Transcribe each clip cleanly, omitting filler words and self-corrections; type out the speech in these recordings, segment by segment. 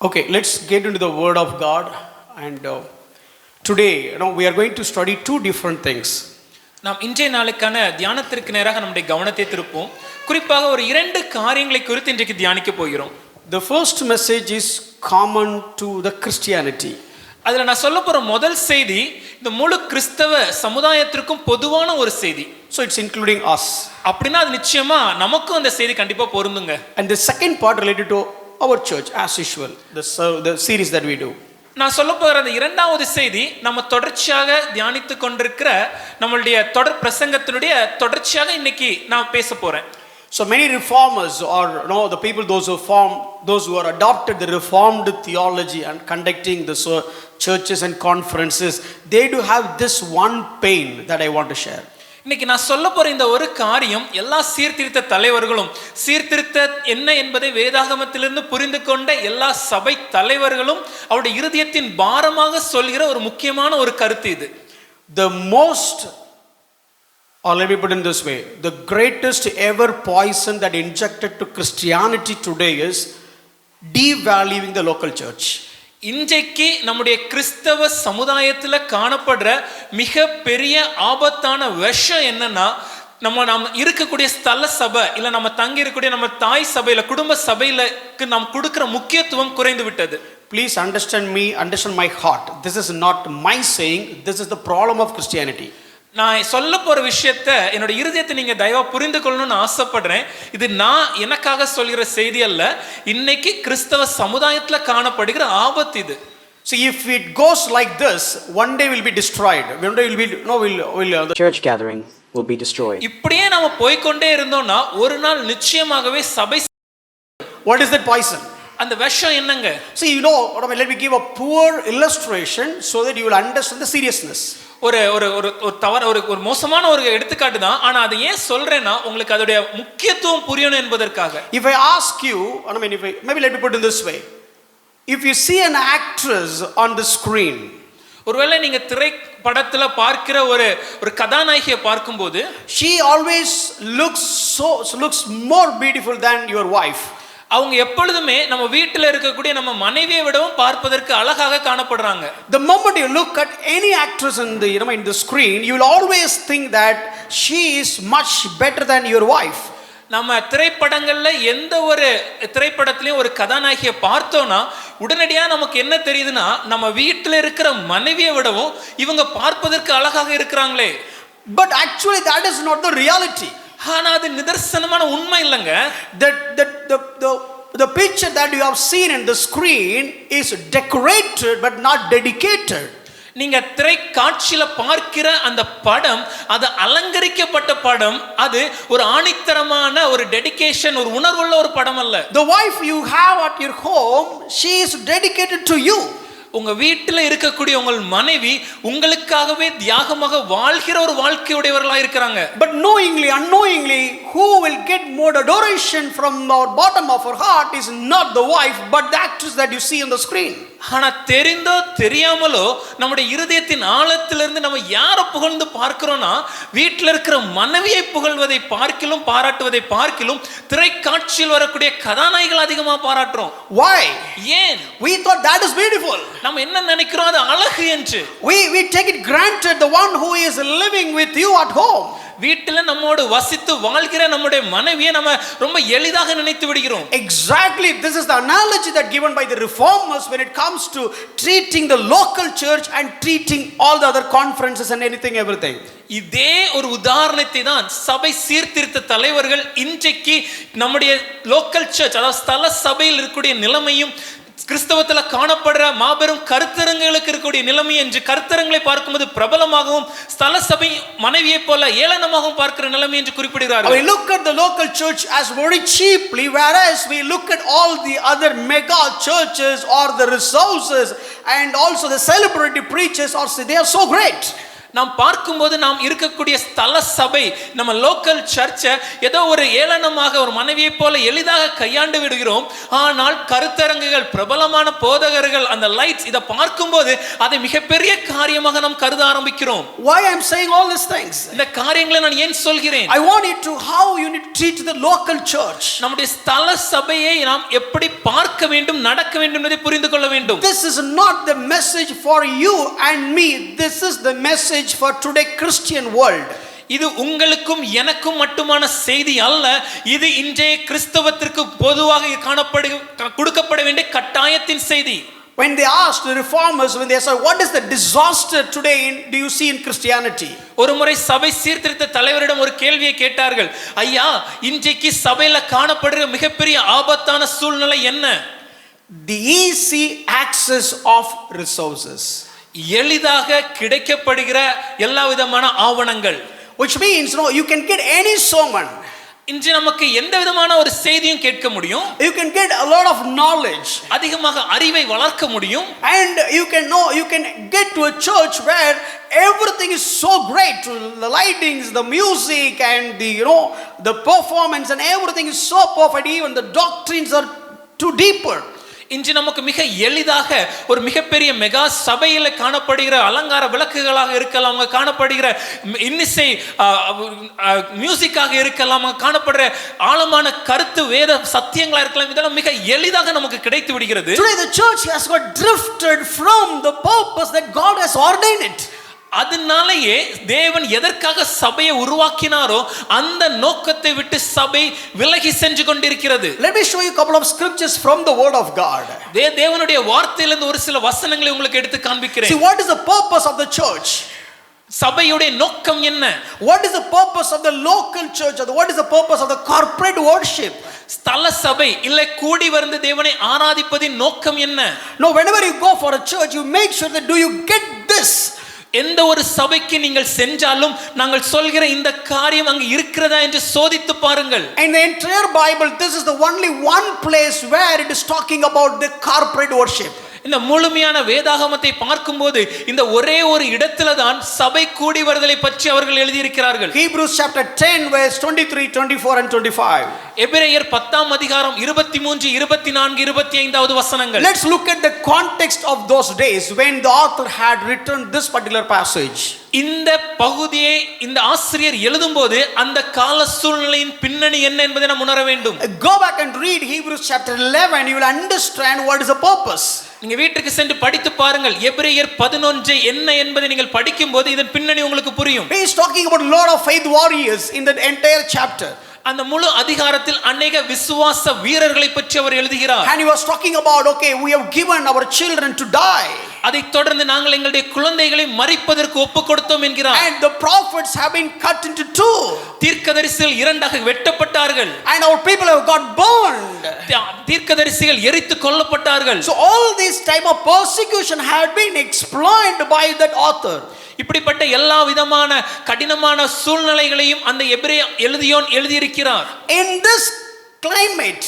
Okay, let's get into the Word of God. And today, we are going to study two different things. நாம் இன்றைய நாளுக்கான தியானத்திற்கு நேராக நம்முடைய கவனத்தை திருப்போம். குறிப்பாக ஒரு இரண்டு காரியங்களை குறித்து இன்றைக்கு தியானிக்க போகிறோம். The first message is common to the Christianity. அதில் நான் சொல்ல போகிற முதல் செய்தி இந்த முழு கிறிஸ்தவ சமுதாயத்திற்கும் பொதுவான ஒரு செய்தி. So it's including us. அப்படின்னா அது நிச்சயமா நமக்கும் அந்த செய்தி கண்டிப்பாக பொருந்துங்க. And the second part related to our church as usual, the series that we do. நான் சொல்ல போகிற அந்த இரண்டாவது செய்தி நம்ம தொடர்ச்சியாக தியானித்து கொண்டிருக்கிற நம்மளுடைய தொடர் பிரசங்கத்தினுடைய தொடர்ச்சியாக இன்னைக்கு நான் பேச போறேன். So many reformers or the people those who are adopted the reformed theology and conducting the churches and conferences, they do have this one pain that I want to share. இன்னைக்கு நான் சொல்ல போற இந்த ஒரு காரியம் எல்லா சீர்திருத்த தலைவர்களும் சீர்திருத்த என்ன என்பதை வேதாகமத்திலிருந்து புரிந்து கொண்ட எல்லா சபை தலைவர்களும் அவருடைய இருதயத்தின் பாரமாக சொல்கிற ஒரு முக்கியமான ஒரு கருத்து இது. The most, or let me put it this way, the greatest ever poison that injected to Christianity today is devaluing the local church. இன்றைக்கு நம்முடைய கிறிஸ்தவ சமுதாயத்தில் காணப்படுற மிக பெரிய ஆபத்தான விஷம் என்னன்னா, நம்ம இருக்கக்கூடிய ஸ்தல சபை இல்லை நம்ம தங்கி இருக்கக்கூடிய நம்ம தாய் சபையில் குடும்ப சபையிலுக்கு நாம் கொடுக்குற முக்கியத்துவம் குறைந்து விட்டது. Please understand my heart. This is not my saying, this is the problem of Christianity. நான் சொல்ல போற விஷயத்தை என்னோட இருதயத்தை நீங்க தயவா புரிந்து கொள்ளணும்னு ஆசைப்படுறேன். இது நான் எனக்காக சொல்கிற செய்தி அல்ல, இன்னைக்கு கிறிஸ்தவ சமுதாயத்துல காணப்படுகிற ஆபத்து இது. So if it goes like this, one day will be destroyed. One day the church gathering will be destroyed. இப்படியே நாம போய்க்கொண்டே இருந்தோம்னா ஒரு நாள் நிச்சயமாகவே சபை. What is that poison? அந்த விஷம் என்னங்க? See, let me give a poor illustration so that you will understand the seriousness. ஒரு மோசமான ஒரு எடுத்துக்காட்டு தான், ஆனா அதை ஏன் சொல்றேன்னா உங்களுக்கு அதோட முக்கியத்துவம் புரியணும் என்பதற்காக. If I ask you, maybe let me put it this way. If you see an actress on the screen, ஒருவேளை நீங்க திரைப்படத்துல பார்க்கிற ஒரு கதாநாயகியை பார்க்கும்போது, she always looks more beautiful than your wife. அவங்க எப்பொழுதுமே நம்ம வீட்டில் இருக்கக்கூடிய நம்ம மனைவியை விடவும் பார்ப்பதற்கு அழகாக காணப்படுறாங்க. The moment you look at any actress in the screen, you will always think that she is much better than your wife. நம்ம திரைப்படங்கள்ல எந்த ஒரு திரைப்படத்திலையும் ஒரு கதாநாயகியை பார்த்தோம்னா உடனடியாக நமக்கு என்ன தெரியுதுன்னா, நம்ம வீட்டில் இருக்கிற மனைவியை விடவும் இவங்க பார்ப்பதற்கு அழகாக இருக்கிறாங்களே. But actually that is not the reality. ஆனா அது நிதர்சனமான உண்மை இல்லைங்க. The picture that you have seen in the screen is decorated but not dedicated. நீங்க திரைக்காட்சியில பார்க்கிற அந்த படம் அது அலங்கரிக்கப்பட்ட படம், அது ஒரு ஆணித்தரமான ஒரு டெடிகேஷன், ஒரு உணர்வுள்ள ஒரு படம் அல்ல. The wife you have at your home, she is dedicated to you. உங்க வீட்டில் இருக்கக்கூடிய உங்கள் மனைவி உங்களுக்காகவே தியாகமாக வாழ்கிற ஒரு வாழ்க்கையுடையவர்களாக இருக்கிறாங்க. But unknowingly, who will get more adoration from the bottom of her heart is not the wife, but the actress that you see on the screen. ஆனா தெரிந்தோ தெரியாமலோ நம்முடைய இருதயத்தின் ஆழத்திலிருந்து நம்ம யாரை புகழ்ந்து பார்க்கிறோம்னா, வீட்டில் இருக்கிற மனைவியை புகழ்வதை பார்க்கிலும் பாராட்டுவதை பார்க்கிலும் திரைக்காட்சியில் வரக்கூடிய கதாநாயகிகள் அதிகமாக பாராட்டுறோம். Why? ஏன்? We thought that is beautiful. நம்ம என்ன நினைக்கிறோம் அது அழகு என்று. We take it granted the one who is living with you at home. வீட்டில் நம்மோடு வசித்து வாழ்கிற நம்முடைய மனைவியை நம்ம ரொம்ப எளிதாக நினைத்து விடுகிறோம். Exactly, this is the analogy that given by the reformers when it comes to treating the local church and treating all the other conferences and everything. இதே ஒரு உதாரணத்தை தான் சபை சீர்திருத்த தலைவர்கள் இன்றைக்கு நம்முடைய லோக்கல் சர்ச், அதாவது ஸ்தல சபையில் இருக்கக்கூடிய நிலைமையும் கிறிஸ்தவத்தில் காணப்படுற மாபெரும் கருத்தரங்களுக்கு இருக்கக்கூடிய நிலைமை என்று கருத்தரங்களை பார்க்கும்போது பிரபலமாகவும் ஸ்தல சபை மனைவியை போல ஏளனமாகவும் பார்க்கிற நிலைமை என்று குறிப்பிடுகிறார்கள். We look at the local church as very cheaply, whereas we look at all the other mega churches or the resources and also the celebrity preachers, or they are so great. நாம் பார்க்கும்போது நாம் இருக்கக்கூடிய ஸ்தல சபை நம்ம local சர்ச்சை ஏதோ ஒரு ஏளனமாக ஒரு மனைவியை போல எளிதாக கையாண்டு விடுகிறோம். ஆனால் கருத்தரங்குகள், பிரபலமான போதகர்கள், அந்த லைட்ஸ், இதை பார்க்கும்போது அதை மிகப்பெரிய காரியமாக நாம் கருத ஆரம்பிக்கிறோம். Why I am saying all these things? இந்த காரியங்களை நான் ஏன் சொல்கிறேன்? I want you to how you need to treat the local church. நம்முடைய ஸ்தல சபையை நாம் எப்படி பார்க்க வேண்டும், நடக்க வேண்டும் என்பதை புரிந்து கொள்ள வேண்டும். This is not the message for you and me. This is the message for today Christian world. இது உங்களுக்கும் எனக்கும் மட்டுமான செய்தி அல்ல. இது இன்றைய கிறிஸ்தவத்திற்கு பொதுவாக கொடுக்கப்பட வேண்டிய கட்டாயத்தின் செய்தி. When they asked the reformers, when they said, what is the disaster today do you see in Christianity? ஒரு முறை சபை சீர்திருத்த தலைவரிடம் ஒரு கேள்வியை கேட்டார்கள். ஐயா, இன்றைக்கு சபையில காணப்படுகிற மிகப்பெரிய ஆபத்தான சூழ்நிலை என்ன? The easy access of resources. எளிதாக கிடைக்கப்படுகிற எல்லா விதமான ஆவணங்கள். Which means, you can get any sermon. இன்று நமக்கு எந்த விதமான ஒரு செய்தியும் கேட்க முடியும். You can get a lot of knowledge. அதிகமாக அறிவை வளர்க்க முடியும். And you can get to a church where everything is so great. The lightings, the music, and the performance, and everything is so perfect. Even the doctrines are too deeper. இன்று நமக்கு மிக எளிதாக ஒரு மிகப்பெரிய மெகா சபையில் காணப்படுகிற அலங்கார விளக்குகளாக இருக்கலாம், காணப்படுகிற இன்னிசை மியூசிக்காக இருக்கலாம், காணப்படுற ஆழமான கருத்து வேத சத்தியங்களா இருக்கலாம். இதெல்லாம் மிக எளிதாக நமக்கு கிடைத்து விடுகிறது. Today the church has got drifted from the purpose that God has ordained it. அதனாலேயே தேவன் எதற்காக சபையை உருவாக்கினாரோ அந்த நோக்கத்தை விட்டு சபை விலகி சென்று கொண்டிருக்கிறது. Let me show you a couple of scriptures from the word of God. தேவனுடைய வார்த்தையிலிருந்து ஒரு சில வசனங்களை உங்களுக்கு எடுத்து காண்பிக்கிறேன். See, what is the purpose of the church? சபையுடைய நோக்கம் என்ன? What is the purpose of the local church, or what is the purpose of the corporate worship? ஸ்தல சபை இல்லை கூடி வந்து தேவனை ஆராதிப்பதின் நோக்கம் என்ன? No, whenever you go for a church, you make sure that do you get this? எந்த ஒரு சபைக்கு நீங்கள் சென்றாலும் நாங்கள் சொல்கிற இந்த காரியம் அங்கு இருக்கிறதா என்று சோதித்து பாருங்கள். In the entire Bible, this is the only one place where it is talking about the corporate worship. இந்த முழுமையான வேதாகமத்தை பார்க்கும்போது இந்த ஒரே ஒரு இடத்துல தான் சபை கூடி வருதலை பற்றி அவர்கள் எழுதியிருக்கிறார்கள். Hebrews chapter 10 verse 23, 24 and 25. எபிரேயர் 10ஆம் அதிகாரம் 23, 24, 25வது வசனங்கள். Let's look at the context of those days when the author had written this particular passage. இந்த பகுதியை இந்த ஆசிரியர் எழுதும்போது அந்த கால சூழ்நிலையின் பின்னணி என்ன என்பதை நாம் உணர வேண்டும். Go back and read Hebrews chapter 11, you will understand what is the purpose. நீங்க வீட்டுக்கு சென்று படித்து பாருங்கள். எபிரேயர் 11 என்ன என்பதை நீங்கள் படிக்கும்போது இதன் பின்னணி உங்களுக்கு புரியும். He is talking about a lot of faith warriors in that entire chapter. அந்த முழு அதிகாரத்தில் अनेक விசுவாச வீரர்களை பற்றி அவர் எழுதுகிறார். And he was talking about, okay, we have given our children to die. அதை தொடர்ந்து நாங்கள் எங்களுடைய குழந்தைகளை மரிப்பதற்கு ஒப்பு கொடுத்தோம் என்கிறார். And the prophets have been cut into two. தீர்க்கதரிசிகள் இரண்டாக வெட்டப்பட்டார்கள். And our people have got burned. தீர்க்கதரிசிகள் எரித்து கொல்லப்பட்டார்கள். So all this type of persecution had been explained by that author. இப்படிப்பட்ட எல்லா விதமான கடினமான சூழ்நிலைகளையும் அந்த எபிரேய எழுதியோன் எழுதியிருக்கிறார். In this climate,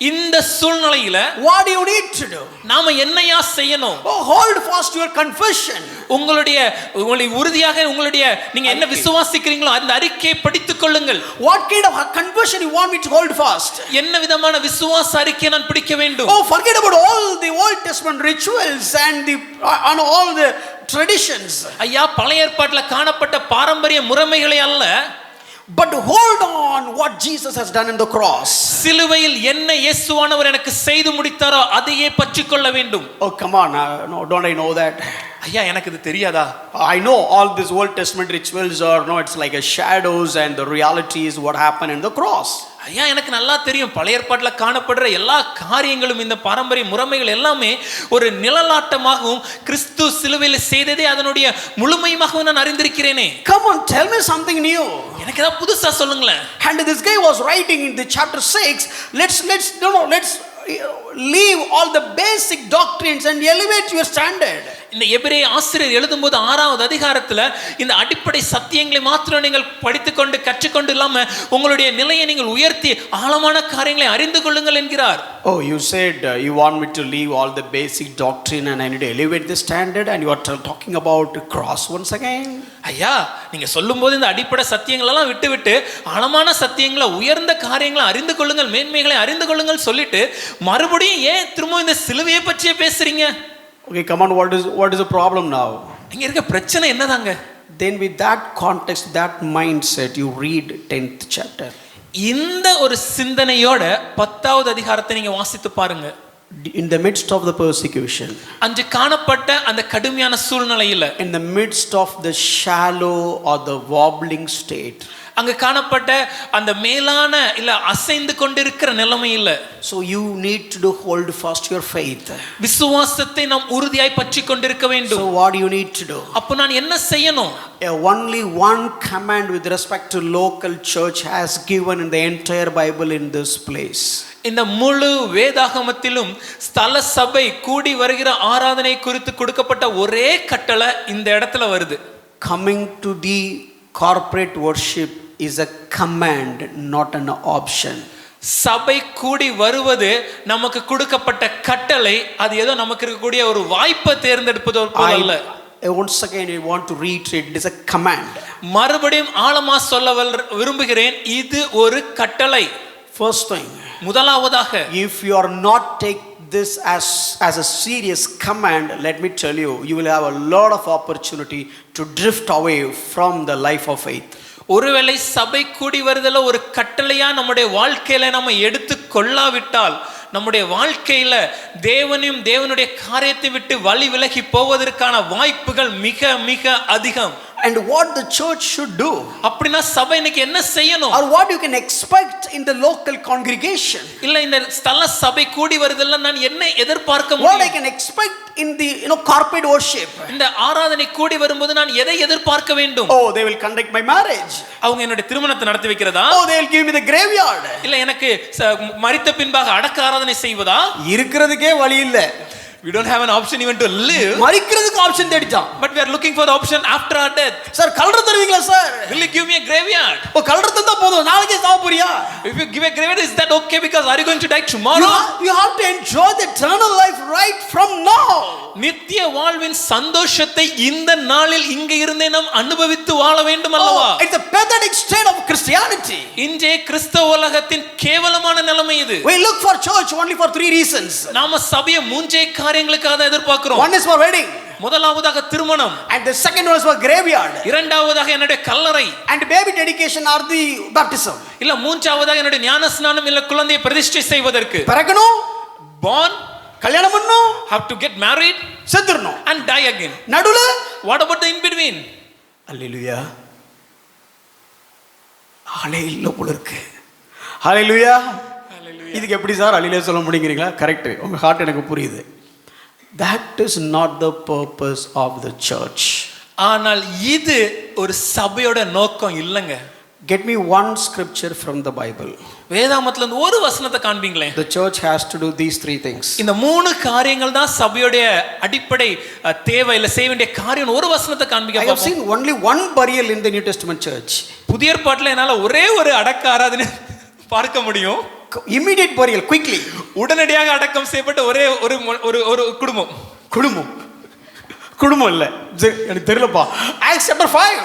இந்த சூழ்நிலையில what do you need to do? நாம என்னையா செய்யணும்? Hold fast your confession. உங்களை உறுதியாக நீங்க என்ன விசுவாசிக்கிறீங்களோ அந்த அறிக்கையை படித்துக் கொள்ளுங்கள். What kind of a confession you want me to hold fast? என்ன விதமான விசுவாச அறிக்கையை நான் பிடிக்க வேண்டும்? Oh, forget about all the Old Testament rituals and all the traditions. ஐயா, பழைய ஏற்பாட்டில காணப்பட்ட பாரம்பரிய முறைமைகளை அல்ல, but hold on what Jesus has done in the cross. சிலுவையில் என்ன இயேசுவானவர் எனக்கு செய்து முடித்தாரோ அதையே பற்றிக்கொள்ள வேண்டும். Oh, come on, no, don't I know that? ஐயா, எனக்கு இது தெரியாதா? I know all these Old Testament rituals are, it's like a shadows, and the reality is what happened in the cross. ஐயா, எனக்கு நல்லா தெரியும். பழைய ஏற்பாட்டில் காணப்படுற எல்லா காரியங்களும் இந்த பாரம்பரிய முறைமைகள் எல்லாமே ஒரு நிழலாட்டமாகவும் கிறிஸ்து சிலுவையில் செய்ததே அதனுடைய முழுமையுமாகவும் நான் அறிந்திருக்கிறேனே. Come on, tell me something new. எனக்கு ஏதாவது புதுசா சொல்லுங்களேன். And this guy was writing in the chapter 6, let's leave all the basic doctrines and elevate your standard. இந்த எபிரேய ஆசிரியர் எழுதும்போது 6வது அதிகாரத்துல இந்த அடிப்படை சத்தியங்களை மாத்திரம் நீங்கள் படித்துக்கொண்டு கற்றுக்கொண்டு இல்லாம உங்களுடைய நிலையை நீங்கள் உயர்த்தி ஆழமான காரியங்களை அறிந்து கொள்ளுங்கள் என்கிறார். Oh, you said you want me to leave all the basic doctrine and I need to elevate the standard, and you are talking about cross once again. ஐயா, நீங்க சொல்லும்போது இந்த அடிப்படை சத்தியங்கள் எல்லாம் விட்டு ஆழமான சத்தியங்களை உயர்ந்த காரியங்களை அறிந்து கொள்ளுங்கள், மேன்மைகளை அறிந்து கொள்ளுங்கள் சொல்லிட்டு மறுபடியும் ஏன் திரும்ப இந்த சிலுவையை பற்றியே பேசுறீங்க? Okay, come on, what is the problem now? இங்க இருக்க பிரச்சனை என்னதாங்க? Then with that context, that mindset, you read 10th chapter. இந்த ஒரு சிந்தனையோட 10வது அதிகாரத்தை நீங்க வாசித்து பாருங்க. In the midst of the persecution, அன்று காணப்பட்ட அந்த கடுமையான சூழ்நிலையில, in the midst of the shallow or the wobbling state, அங்க காணப்பட்ட அந்த மேலான இல்ல அசைந்து கொண்டிருக்கிற நிலைமையில, so you need to hold fast your faith. விசுவாசத்தை நாம் உறுதியாய் பற்றி கொண்டிருக்க வேண்டும். So what do you need to do? அப்ப நான் என்ன செய்யணும்? Only one command with respect to local church has given in the entire Bible in this place. இந்த முழு வேதாகமத்திலும் ஸ்தல சபை கூடி வருகிற ஆராதனை குறித்து கொடுக்கப்பட்ட ஒரே கட்டளை இந்த இடத்துல வருது. Coming to the corporate worship is a command, not an option. சபை கூடி வருவது நமக்கு கொடுக்கப்பட்ட கட்டளை, அது ஏதோ நமக்கு இருக்கக்கூடிய ஒரு வாய்ப்பை தேர்ந்தெடுப்பது போல அல்ல. Once again I want to reiterate, it is a command. மறுபடியும் ஆழமா சொல்ல விரும்புகிறேன், இது ஒரு கட்டளை. First thing, முதலாவதாக, if you are not take this as a serious command, let me tell you, you will have a lot of opportunity to drift away from the life of faith. ஒருவேளை சபை கூடி வருதல ஒரு கட்டளையா நம்முடைய வாழ்க்கையில நம்ம எடுத்து கொள்ளாவிட்டால் நம்முடைய வாழ்க்கையில தேவனையும் தேவனுடைய காரியத்தை விட்டு வழி விலகி போவதற்கான வாய்ப்புகள் மிக மிக அதிகம். And what the church should do, அப்படினா சபை இன்னைக்கு என்ன செய்யணும், or what you can expect in the local congregation, இல்ல இந்த ஸ்தல சபை கூடி வருதல்ல நான் என்ன எதிர்பார்க்க what I முடியும், can expect in the corporate worship. இந்த ஆராதனை கூடி வரும்போது நான் எதை எதிர்பார்க்க வேண்டும்? Oh, they will conduct my marriage. அவங்க என்னோட திருமணத்தை நடத்தி வைக்கிறதா? Oh, they will give me the graveyard. இல்ல எனக்கு மரித்த பின்பாக அடக்க ஆராதனை செய்வதா? இருக்கிறதுக்கே வழி இல்ல. We don't have an option even to live. மரிக்கிறதுக்கு ஆப்ஷன் தேடிட்டான். But we are looking for the option after our death. Sir கல்லறை தருவீங்களா sir? Will you give me a graveyard? ஓ கல்லறை தந்தா போதும், நாளைக்கே சாவ போறியா? If you give a graveyard, is that okay? Because are you going to die tomorrow? You have to enjoy the eternal life right from now. நித்திய வாழ்வின் சந்தோஷத்தை இந்த நாளில் இங்க இருந்தே நாம் அனுபவித்து வாழ வேண்டும் அல்லவா? It's a pathetic state of Christianity. இன்றைய கிறிஸ்தவ உலகத்தின் கேவலமான நிலைமை இது. We look for church only for 3 reasons. நாம சபையை மூன்றே காரியங்களுக்காக தான் எதிர்பார்க்கிறோம். One is for wedding. முதலாவதாக திருமணம். And the second one is for graveyard. இரண்டாவதாக என்னுடைய கல்லறை. And baby dedication or the baptism. இல்ல மூன்றாவதாக என்னுடைய ஞானஸ்நானம் இல்ல குழந்தையை பிரதிஷ்டை செய்வதற்கு. பிறக்கணும், born, கல்யாணம் பண்ணணும், have to get married, செத்துறணும், and die again. நடுவுல what about the in between? ஹalleluya. ஹalleluya போல இருக்கு. ஹalleluya. இதுக்கு எப்படி சார் ஹalleluya சொல்ல முடியுங்கிறீங்களா? கரெக்ட், உங்க ஹார்ட் எனக்கு புரியுது. That is not the purpose of the church. ஆனால் இது ஒரு சபையோட நோக்கம் இல்லங்க. Get me one scripture from the Bible. வேதாகமத்துல இருந்து ஒரு வசனத்தை காண்பீங்களே. The church has to do these 3 things. இந்த 3 காரியங்கள் தான் சபையோட அடிப்படை தேவை, இல்ல செய்ய வேண்டிய காரியம். ஒரு வசனத்தை காண்பீங்க. I have seen only one burial in the New Testament church. புதிய ஏற்பாட்டுல என்னால ஒரே ஒரு அடக்க ஆராதனை பார்க்க முடியும். Immediate burial, quickly. உடனடியாக அடக்கம் செய்யப்பட்ட ஒரே ஒரு குடும்பம். குடும்பம் இல்ல, எனக்கு தெரியலப்பா. Acts chapter 5.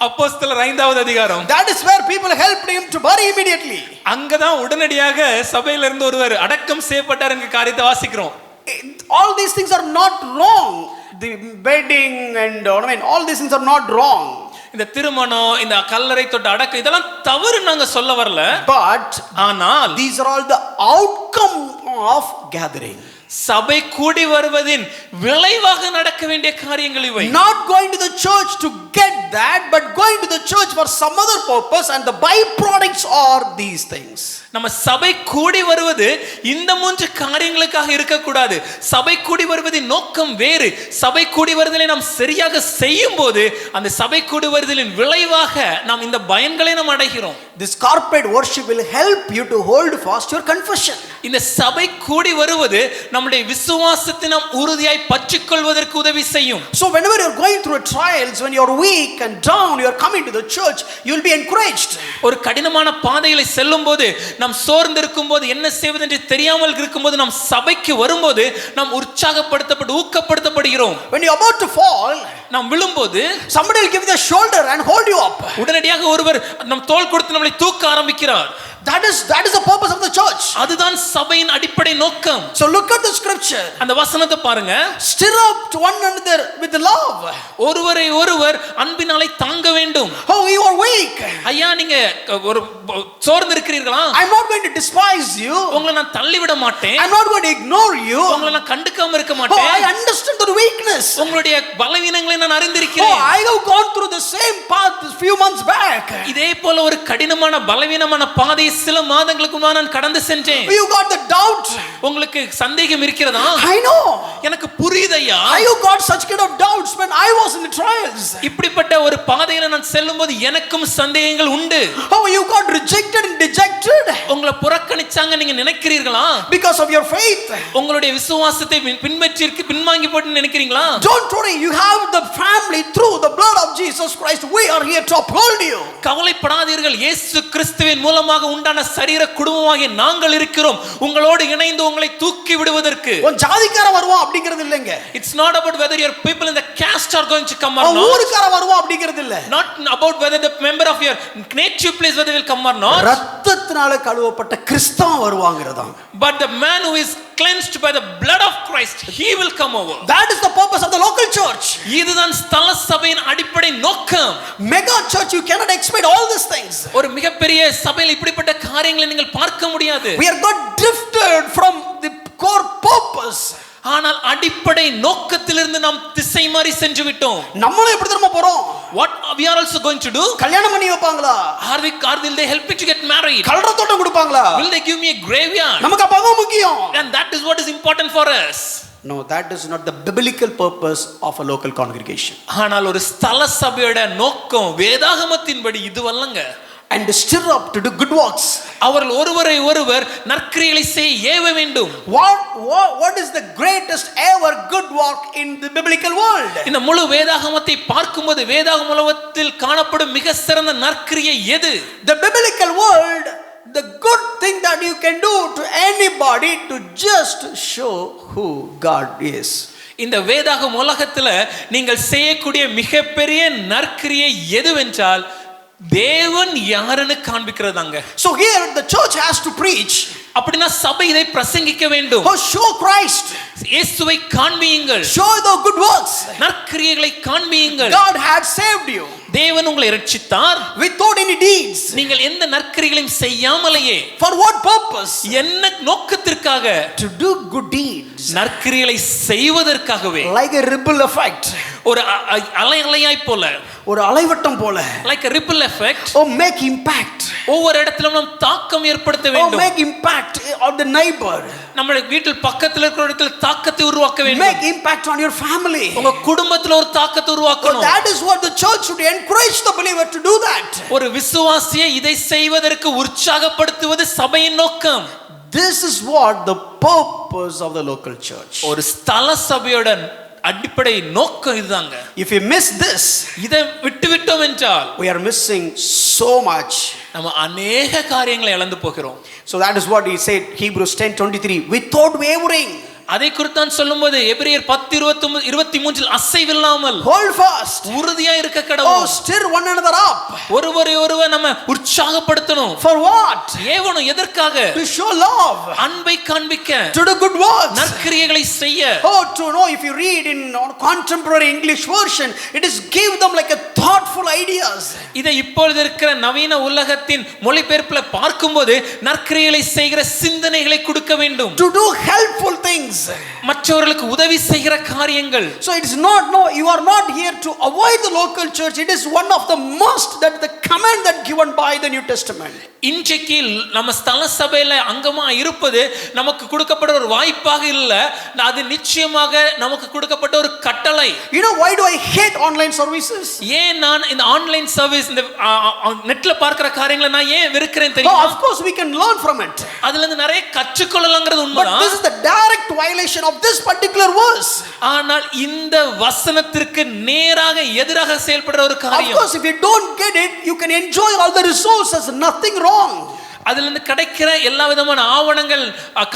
அப்போஸ்தலர் 5வது அதிகாரம். That is where people helped him to bury immediately. அங்கதான் உடனடியாக சபையில இருந்து ஒருவர் அடக்கம் செய்யப்பட்டார் என்கிற காரியத்தை வாசிக்கிறோம். All these things are not wrong. The bedding and all these things are not wrong. இந்த திருமணம், இந்த கல்லறை தொட்ட அடக்கம் இதெல்லாம் தவறு நாங்க சொல்ல வரல. But ஆனால் these are all the outcome of gathering. சபை கூடி வருவதின் விளைவாக நடக்க வேண்டிய காரியங்கள் இவை. Not going to the church to get that, but going to the church for some other purpose, and the byproducts are these things. நம்ம சபை கூடி வருவது இந்த 3 காரியங்களுக்காக இருக்க கூடாது. சபை கூடி வருவதின் நோக்கம் வேறு. சபை கூடி வருதலை நாம் சரியாக செய்யும் போது அந்த சபை கூடி வருதலின் விளைவாக நாம் இந்த பயன்களை நாம் அடைகிறோம். This corporate worship will help you to hold fast your confession. இந்த சபை கூடி வருவது நம்முடைய விசுவாசத்தை நாம் உறுதியாய் பற்றிக்கொள்வதற்கு உதவி செய்யும். So whenever you're going through trials, when you're weak and down, you're coming to the church, you'll be encouraged. ஒரு கடினமான பாதைகளை செல்லும்போது, நாம் சோர்ந்து இருக்கும்போது, என்ன செய்வது என்று தெரியாமல் இருக்கும்போது, நாம் சபைக்கு வரும்போது நாம் உற்சாகப்படுத்தப்பட்டு ஊக்கப்படுத்தப்படுகிறோம். When you're about to fall, நாம் விழும்போது somebody will give you the shoulder and hold you up. உடனடியாக ஒருவர் நம் தோள் கொடுத்து நம்மை தூக்க ஆரம்பிக்கிறார். That is the purpose of the church. அதுதான் சபையின் அடிப்படை நோக்கம். So look at the scripture. அந்த வசனத்தை பாருங்க. Stir up to one another with love. ஒருவரை ஒருவர் அன்பினாலே தாங்க வேண்டும். Oh, you are weak. ஐயா, நீங்க ஒரு சோர்ந்து இருக்கிறீர்களா? I'm not going to despise you. உங்களை நான் தள்ளி விட மாட்டேன். I'm not going to ignore you. உங்களை நான் கண்டுக்காம இருக்க Oh, மாட்டேன். I understand the weakness. உங்களுடைய பலவீனங்களை நான் Oh, அறிந்திருக்கிறேன். I have gone through the same path a few months back. இதே போல ஒரு கடினமான பலவீனமான பாதையை சில மாதங்களுக்கு முன்னால் நான் கடந்து சென்றேன். You got the doubt. உங்களுக்கு சந்தேகம் இருக்கிறதா? I know. எனக்கு புரியுதையா. You got such kind of doubts when I was in the trials. இப்படிப்பட்ட ஒரு பாதையில நான் செல்லும்போது எனக்கும் சந்தேகங்கள் உண்டு. Oh, you got rejected and dejected. உங்களை புறக்கணிச்சாங்க நீங்க நினைக்கிறீர்களா? Because of your faith. உங்களுடைய விசுவாசத்தை பின்வாங்கி போட்டு நினைக்கிறீங்களா? Don't worry, you have the family through the blood of Jesus Christ. We are here to uphold you. கவலைப்படாதீர்கள், இயேசு கிறிஸ்துவின் மூலமாக உண்டான சரீர குடும்பமாகிய நாங்கள் இருக்கிறோம் உங்களோடு இணைந்து உங்களை தூக்கி விடுவதற்கு. உன் ஜாதிக்கார வருவான் அப்படிங்கிறது இல்லங்க. It's not about whether your people in the caste are going to come or not. ஊருக்கார வருவான் அப்படிங்கிறது இல்ல. Not about whether the member of your native place whether will come or not. இரத்தத்தினால கழுவப்பட்ட கிறிஸ்தவன் வருவாங்கறதா. But the man who is cleansed by the blood of Christ, he will come over. That is the purpose of the local church. இதுதான் ஸ்தல சபையின் அடிப்படை நோக்கம். Mega church, you cannot expect all these things. ஒரு மிகப்பெரிய சபையில் இப்படிப்பட்ட காரியங்களை நீங்கள் பார்க்க முடியாது. We are got drifted from the core purpose. ஆனால் அடிப்படை நோக்கத்திலிருந்து நாம் திசை மாறி சென்று விட்டோம். நம்மளும் எப்படி திரும்ப போறோம்? What we are also going to do? கல்யாணம் பண்ணி வைப்பாங்களா? Will they help me to get married? கல்ற தோட்டம் கொடுப்பாங்களா? Will they give me a graveyard? நமக்கு அப்பதான் முக்கியம். And that is what is important for us. No, that is not the biblical purpose of a local congregation. ஆனால் ஒரு ஸ்தல சபையோட நோக்கம் வேதாகமத்தின்படி இதுவல்லங்க. And stir up to do good works. அவர்கள் ஒருவரை ஒருவர் நற்கிரியைகளை செய்ய ஏவ வேண்டும். What is the greatest ever good work in the biblical world? இந்த முழு வேதாகமத்தை பார்க்கும்போது வேதாகமத்தில் காணப்படும் மிக சிறந்த நற்கிரியை எது? The biblical world, the good thing that you can do to anybody to just show who God is. இந்த வேதாகம உலகத்துல நீங்கள் செய்யக்கூடிய மிகப்பெரிய நற்கிரியை எதுவென்றால் தேவன் யாருன்னு காண்பிக்கிறதாங்க. So here the church has to preach. அப்படினா சபை இதை பிரசங்கிக்க வேண்டும். Oh, show Christ. இயேசுவை காண்பியுங்கள். Show the good works. நற்கிரியைகளை காண்பியுங்கள். God had saved you. தேவன் உங்களை இரட்சித்தார். Without any deeds. நீங்கள் எந்த நற்கிரியைகளையும் செய்யாமலேயே. For what purpose? என்ன நோக்கத்திற்காக? To do good deeds. நற்கிரியைகளை செய்வதற்காகவே. Like a ripple effect. ஒரு அலையாய் போல, ஒரு அலைவட்டம் போல. Like a ripple effect. Oh, make impact. ஒவ்வொரு இடத்திலும் நாம் தாக்கம் ஏற்படுத்த Oh, வேண்டும். make impact on the neighbor. நம்ம வீட்டில் பக்கத்துல இருக்கிற இடத்துல தாக்கத்தை உருவாக்க வேண்டும். Make impact on your family. உங்க குடும்பத்துல ஒரு தாக்கத்தை உருவாக்கணும். That is what the church should encourage the believer to do that. ஒரு விசுவாசியை இதை செய்வதற்கு உற்சாகப்படுத்துவது சபையின் நோக்கம். This is what the purpose of the local church. ஒரு ஸ்தல சபையோட அடிப்படை நோக்கம் இதுதாங்க. If we miss this, இதை விட்டுவிட்டோம் என்றால் we are missing so much. நம்ம அநேக காரியங்களை இழந்து போகிறோம். So that is what he said, Hebrews 10:23, without wavering. அதை குறித்தான் சொல்லும்போது எபிரேயர் 10:23 அசைவில்லாமல் hold fast. உறுதியா இருக்க Oh, கடவுள். stir one another up. ஒருவரை ஒருவர் நம்ம உற்சாகப்படுத்தணும். For what? ஏவனும் எதற்காக? To show love. அன்பை காண்பிக்க. To do good works. நற்கிரியைகளை செய்ய. Oh, to know, if you read in contemporary English version, it is give them like a thoughtful ideas. இதை இப்பொழுது இருக்கிற நவீன உலகத்தின் மொழிபெயர்ப்புல பார்க்கும்போது நற்கிரியைகளை செய்கிற சிந்தனைகளை கொடுக்க வேண்டும். To do helpful things. மற்றவர்களுக்கு உதவி செய்கிற காரியங்கள். So it is not, no, you are not here to avoid the local church. It is one of the must, that the command that given by the New Testament. இன்றைக்கு நம்ம ஸ்தல சபையில அங்கமா இருப்பது நமக்கு கொடுக்கப்பட்ட ஒரு வாய்ப்பாக இல்ல, அது நிச்சயமாக நமக்கு கொடுக்கப்பட்ட ஒரு கட்டளை. You know why do I hate online services? ஏன் நான் இந்த ஆன்லைன் சர்வீஸ் இந்த நெட்ல பார்க்கிற காரியங்களை நான் ஏன் வெறுக்கிறேன் Oh, தெரியுமா? of course we can learn from it. அதுல இருந்து நிறைய கற்றுக்கொள்ளலாம்ங்கிறது But உண்மைதான். this is the direct violation of this particular verse. ஆனால் இந்த வசனத்திற்கு நேராக எதிராக செயல்படுற ஒரு Of காரியம். course, if you don't get it, you can enjoy all the resources, nothing wrong. அதுல இருந்து கிடைக்கிற எல்லா விதமான ஆவணங்கள்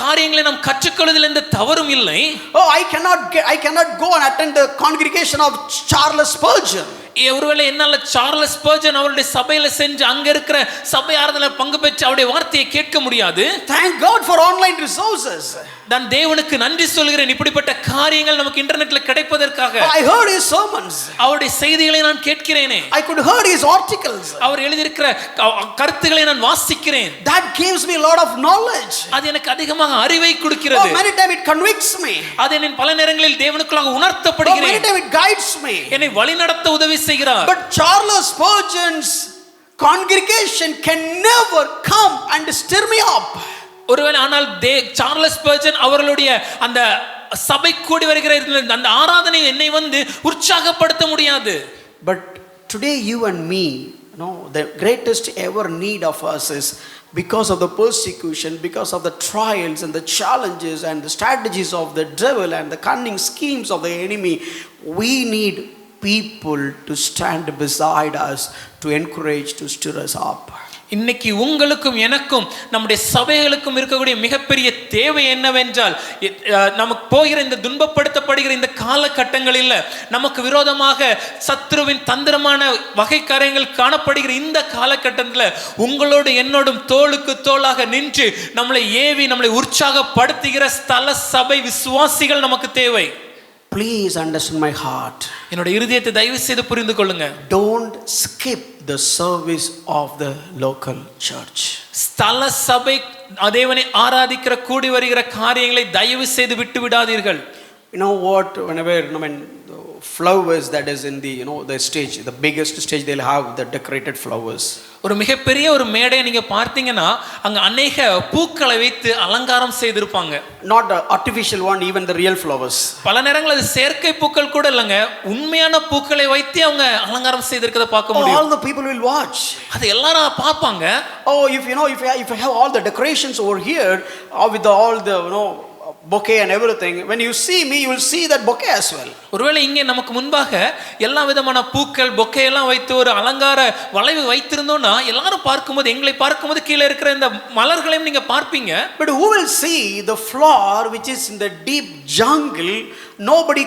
காரியங்களை நாம் கற்றுக்கொள்வதில் எந்த தவறும் இல்லை. Oh, I cannot go and attend the congregation of Charles Spurgeon. ஒருவேளை என்னால சார்லஸ் ஸ்பர்ஜன் அவருடைய சபையில சென்று அங்க இருக்கிற சபை ஆராதனையில பங்கு பெற்று அவருடைய வார்த்தையை கேட்க முடியாது. Thank God for online resources. நான் தேவனுக்கு நன்றி சொல்கிறேன், இப்படிப்பட்ட காரியங்கள் நமக்கு இன்டர்நெட்ல கிடைப்பதற்காக. I heard his sermons. அவருடைய செய்திகளை நான் கேட்கிறேனே. I could heard his articles. அவர் எழுதியிருக்கிற கருத்துக்களை நான் வாசிக்கிறேன். That gives me a lot of knowledge. அது எனக்கு அதிகமாக அறிவை கொடுக்கிறது. Many times it convicts me. அது என் பல நேரங்களில் தேவனுக்குள்ளாக Many உணர்த்தப்படுகிறேன். times it guides me. என்னை வழிநடத்த உதவி செய்கிறார். But Charles Spurgeon's congregation can never come and stir me up. ஒருவேளை ஆனால் சார்லஸ் ஸ்பர்ஜன் அவர்களுடைய அந்த சபை கூடி வருகிற அந்த ஆராதனை என்னை வந்து உற்சாகப்படுத்த முடியாது. But today you and me, the greatest ever need of us is because of the persecution, because of the trials and the challenges and the strategies of the devil and the cunning schemes of the enemy, we need people to stand beside us, to encourage, to stir us up. இன்னைக்கு உங்களுக்கும் எனக்கும் நம்முடைய சபைகளுக்கும் இருக்கக்கூடிய மிகப்பெரிய தேவை என்னவென்றால், நமக்கு போகிற இந்த துன்பப்படுத்தப்படுகிற இந்த காலகட்டங்களில் நமக்கு விரோதமாக சத்ருவின் தந்திரமான வகை காரியங்கள் காணப்படுகிற இந்த காலகட்டத்தில் உங்களோடு என்னோடும் தோளுக்கு தோளாக நின்று நம்மளை ஏவி நம்மளை உற்சாகப்படுத்துகிற ஸ்தல சபை விசுவாசிகள் நமக்கு தேவை. Please understand my heart. என்னோட இருதயத்தை தயவு செய்து புரிந்து கொள்ளுங்க. Don't skip the service of the local church. ஸ்தல சபை தேவனை ஆராதிக்கிற கூடி வருகிற காரியங்களை தயவு செய்து விட்டு விடாதீர்கள். You know what, whenever flowers that is in the the stage, the biggest stage, they'll have the decorated flowers. ஒரு மிகப்பெரிய ஒரு மேடையை நீங்க பார்த்தீங்கன்னா அங்க अनेक பூக்களை வைத்து அலங்காரம் செய்திருப்பாங்க. Not the artificial one, even the real flowers. பல நேரங்களில் அது செயற்கை பூக்கள் கூட இல்லங்க, உண்மையான பூக்களை வைத்து அவங்க அலங்காரம் செய்திருக்கிறத பார்க்க முடியும். All the people will watch. அது எல்லாரும் பார்ப்பாங்க. Oh, if I have all the decorations over here, with all the bouquet and everything, when you see me, you will see that bouquet as well. ஒருவேளை இங்கே நமக்கு முன்பாக எல்லா விதமான பூக்கள் பொக்கே எல்லாம் வைத்து ஒரு அலங்கார வளைவு வைத்திருந்தோம்னா எல்லாரும் பார்க்கும்போது, எங்களை பார்க்கும்போது கீழே இருக்கிற இந்த மலர்களையும் நீங்க பார்ப்பீங்க. But who will see the flower which is in the deep jungle? Nobody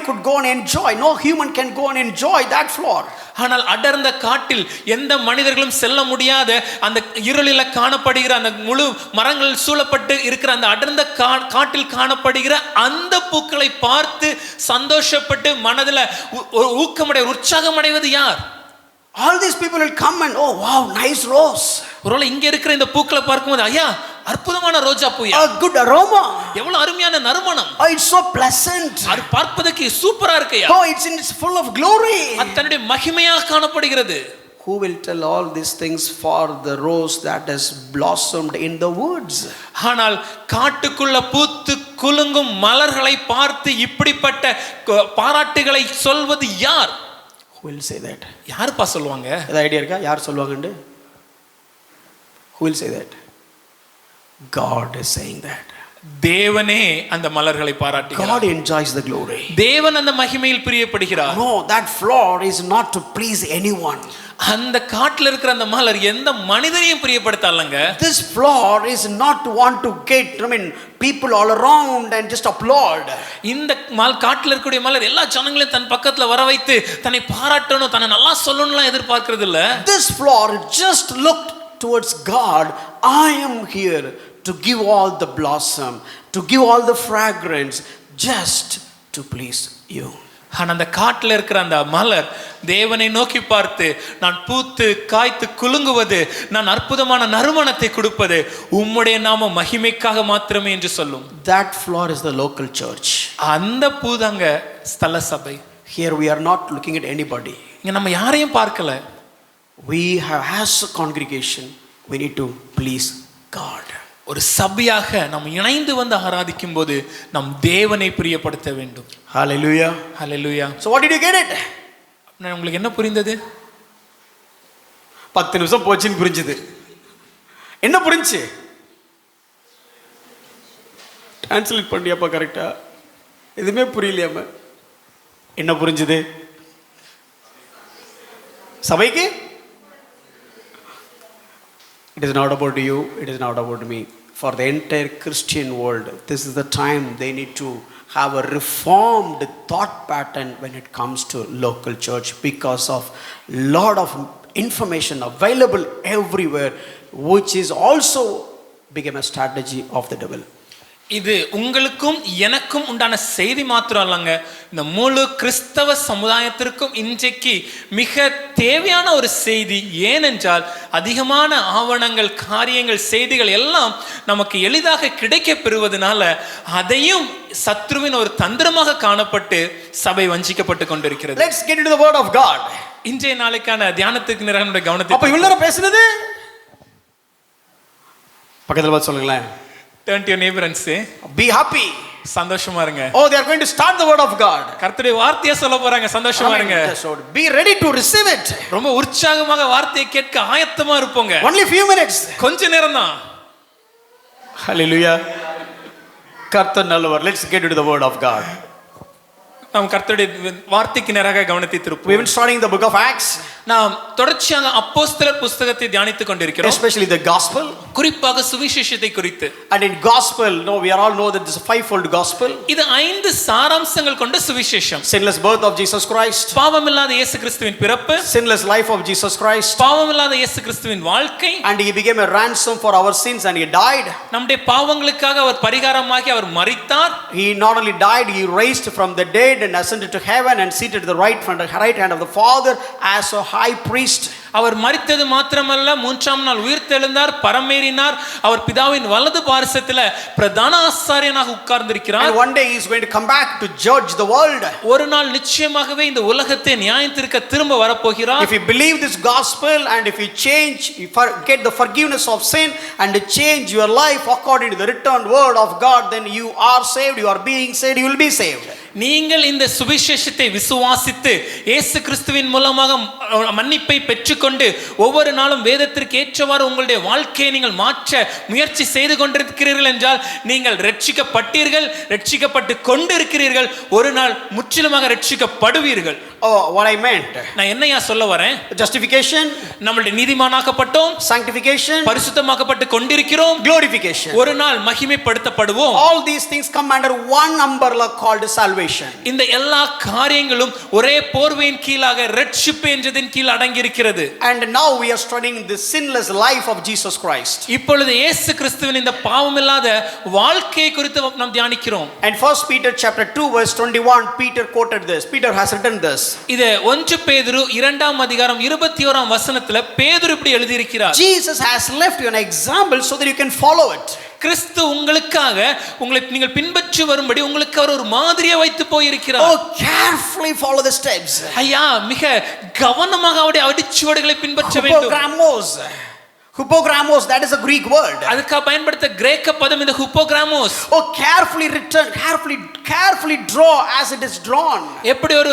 could go and enjoy. No human can go and enjoy that flower. ஆனால் அடர்ந்த காட்டில் எந்த மனிதர்களும் செல்ல முடியாத அந்த இருளில காணப்படுகிற அந்த முழு மரங்கள் சூழப்பட்டு இருக்கிற அந்த அடர்ந்த காட்டில் காணப்படுகிற அந்த பூக்களை பார்த்து சந்தோஷப்பட்டு மனதில் ஊக்கமடை உற்சாகமடைவது யார்? All these people will come and oh wow, nice rose. ஒருவேளை இங்க இருக்கிற இந்த பூக்களை பார்க்கும்போது ஐயா அற்புதமான ரோஜா பூ, a good aroma, எவ்வளவு அருமையான நறுமணம், oh it's so pleasant, அது பார்ப்பதற்கு சூப்பரா இருக்குயா, oh it's full of glory, அது தன்னுடைய மகிமையாக காணப்படுகிறது. Who will tell all these things for the rose that has blossomed in the woods? ஆனால் காட்டுக்குள்ள பூத்து குலுங்கும் மலர்களை பார்த்து இப்படிப்பட்ட பாராட்டுகளை சொல்வது யார்? Who will say that? யாருப்பா சொல்லுவாங்க? ஏதாவது ஐடியா இருக்கா யார் சொல்லுவாங்கன்னு? Who will say that? God is saying that. தேவனே அந்த மலர்களை பாராட்டுகிறார். God enjoys the glory. தேவன் அந்த மகிமையில் பிரியப்படுகிறார். No, that flower is not to please anyone. அந்த காட்டுல இருக்கிற அந்த மலர் எந்த மனிதனையும் பிரியப்படுத்தலங்க. This flower is not to want to get people all around and just applaud. இந்த காட்டுல இருக்கக்கூடிய மலர் எல்லா ஜனங்களையும் தன் பக்கத்துல வர வைத்து தன்னை பாராட்டணும், தன்னை நல்லா சொல்லணும்லாம் எதிர்பார்க்கிறது இல்ல. This flower just looked towards God. I am here to give all the blossom, to give all the fragrance, just to please you. ஆனா அந்த காட்டுல இருக்கிற அந்த மலர் தேவனை நோக்கி பார்த்து, நான் பூத்து காய்த்து குலுங்குவது, நான் அற்புதமான நறுமணத்தை கொடுப்பது உம்முடைய நாம மகிமைக்காக மாத்திரமே என்று சொல்லும். That flower is the local church. அந்த பூதாங்க ஸ்தல சபை. Here we are not looking at anybody. இங்க நம்ம யாரையும் பார்க்கல. We have, as a congregation, we need to please God. ஒரு சபையாக நாம் இணைந்து வந்து ஆராதிக்கும் போது நம் தேவனை பிரியப்படுத்த வேண்டும். Hallelujah. Hallelujah. So what did you get it? உங்களுக்கு என்ன புரிந்தது? 10 நிமிஷம் போச்சுன்னு புரிஞ்சது. என்ன புரிஞ்சு? டிரான்ஸ்லேட் பண்ணியாப்பா கரெக்டா? எதுவுமே புரியலையாம. என்ன புரிஞ்சுது? சபைக்கு it is not about you, it is not about me. For the entire Christian world, this is the time they need to have a reformed thought pattern when it comes to local church, because of lot of information available everywhere, which is also become a strategy of the devil. இது உங்களுக்கும் எனக்கும் உண்டான செய்தி மாத்திரம் இல்லைங்க, இந்த முழு கிறிஸ்தவ சமுதாயத்திற்கும் இன்றைக்கு மிக தேவையான ஒரு செய்தி. ஏனென்றால் அதிகமான ஆவணங்கள், காரியங்கள், செய்திகள் எல்லாம் நமக்கு எளிதாக கிடைக்க பெறுவதனால அதையும் சத்ருவின் ஒரு தந்திரமாக காணப்பட்டு சபை வஞ்சிக்கப்பட்டு கொண்டிருக்கிறது. Let's get into the word of God. இன்றைய நாளைக்கான தியானத்துக்கு நிறைய கவனத்தை. அப்ப இவ்வளவு நேரம் பேசுனது பக்கத்துல பார்த்து சொல்லுங்களேன். Turn to your neighbor and say, be happy. சந்தோஷமா இருங்க. Oh, they are going to start the word of God. கர்த்தருடைய வார்த்தையை சொல்ல போறாங்க, சந்தோஷமா இருங்க. Be ready to receive it. ரொம்ப உற்சாகமாக வார்த்தையை கேட்க ஆயத்தமா இருப்போங்க. Only few minutes. கொஞ்ச நேரம் தான். Hallelujah. கர்த்தர் நல்லவர். Let's get into the word of God. நாம் கர்த்தருடைய வார்த்தைக்கு நேராக கவனத்தை திருப்புவோம். We have been studying the book of Acts. நாம் தொடர்ச்சியாக அப்போஸ்தலர் புத்தகத்தை தியானித்துக் கொண்டிருக்கிறோம். Especially the gospel. குறிப்பாக சுவிசேஷத்தை குறித்து. And in gospel, we all know that this is a fivefold gospel. இது 5 சாராம்சங்கள் கொண்ட சுவிசேஷம். Sinless birth of Jesus Christ. பாவமில்லாத இயேசு கிறிஸ்துவின் பிறப்பு. Sinless life of Jesus Christ. பாவமில்லாத இயேசு கிறிஸ்துவின் வாழ்க்கை. And he became a ransom for our sins and he died. நம்முடைய பாவங்களுக்காக அவர் பரிகாரமாகி அவர் மரித்தார். He not only died, he raised from the dead and ascended to heaven and seated at the right hand of the Father as a high priest. அவர் மரித்தது மாத்திரமல்ல, 3ஆம் நாள் உயிர்த்தெழுந்தார், பரமேறினார். அவர் பிதாவின் வலது பார்சத்திலே பிரதான ஆசாரியனாக உட்கார்ந்திருக்கிறார். And one day he is going to come back to judge the world. ஒரு நாள் நிச்சயமாகவே இந்த உலகத்தை நியாயத்தீர்க்க திரும்ப வரப்போகிறார். If you believe this gospel and if you change, you get the forgiveness of sin and change your life according to the written word of God, then you are saved, you are being saved, you will be saved. நீங்கள் இந்த சுவிசேஷத்தை விசுவாசித்து இயேசு கிறிஸ்துவின் மூலமாக மன்னிப்பை பெற்றுக்கொண்டு ஒவ்வொரு நாளும் வேதத்திற்கு ஏற்றவாறு உங்களுடைய வாழ்க்கையை நீங்கள் மாற்ற முயற்சி செய்து கொண்டிருக்கிறீர்கள் என்றால் நீங்கள் ரட்சிக்கப்பட்டீர்கள், ரட்சிக்கப்பட்டு கொண்டிருக்கிறீர்கள். ஒரு நாள் முற்றிலுமாக ரட்சிக்கப்படுவீர்கள். Oh, what I meant. நான் என்னையா சொல்ல வரேன்? Justification, நம்மளுடைய நீதிமானாக்கப்பட்டோம், sanctification, பரிசுத்தமாக்கப்பட்டு கொண்டிருக்கிறோம், glorification. ஒரு நாள் மகிமைப்படுத்தப்படுவோம். All these things come under one umbrella called salvation. இந்த எல்லா காரியங்களும் ஒரே போர்வையின் கீழாக ரட்சிப்பு என்றதின் கீழ் அடங்கி இருக்கிறது. And now we are studying the sinless life of Jesus Christ. இப்பொழுது இயேசு கிறிஸ்துவின் இந்த பாவமில்லாத வாழ்க்கையை குறித்து நாம் தியானிக்கிறோம். And 1 Peter chapter 2 verse 21, Peter quoted this. Peter has written this. இது 1 பேதுரு 2ஆம் அதிகாரம் 21ஆம் வசனத்துல பேதுரு இப்படி எழுதி இருக்கிறார். Jesus has left you an example so that you can follow it. கிறிஸ்து உங்களுக்காக உங்களை நீங்கள் பின்பற்றி வரும்படி உங்களுக்கு அவர் ஒரு மாதிரியை வைத்து போயிருக்கிறார். Oh, carefully follow the steps. ஐயா, மிக கவனமாக அவருடைய அடிச்சுவடுகளை பின்பற்ற வேண்டும். Hypogramos, that is a Greek word. அதுக்கு பயன்படுத்த கிரேக்க பதம் இந்த ஹிப்போகிராமோஸ். Oh, carefully written, carefully draw as it is drawn. எப்படி ஒரு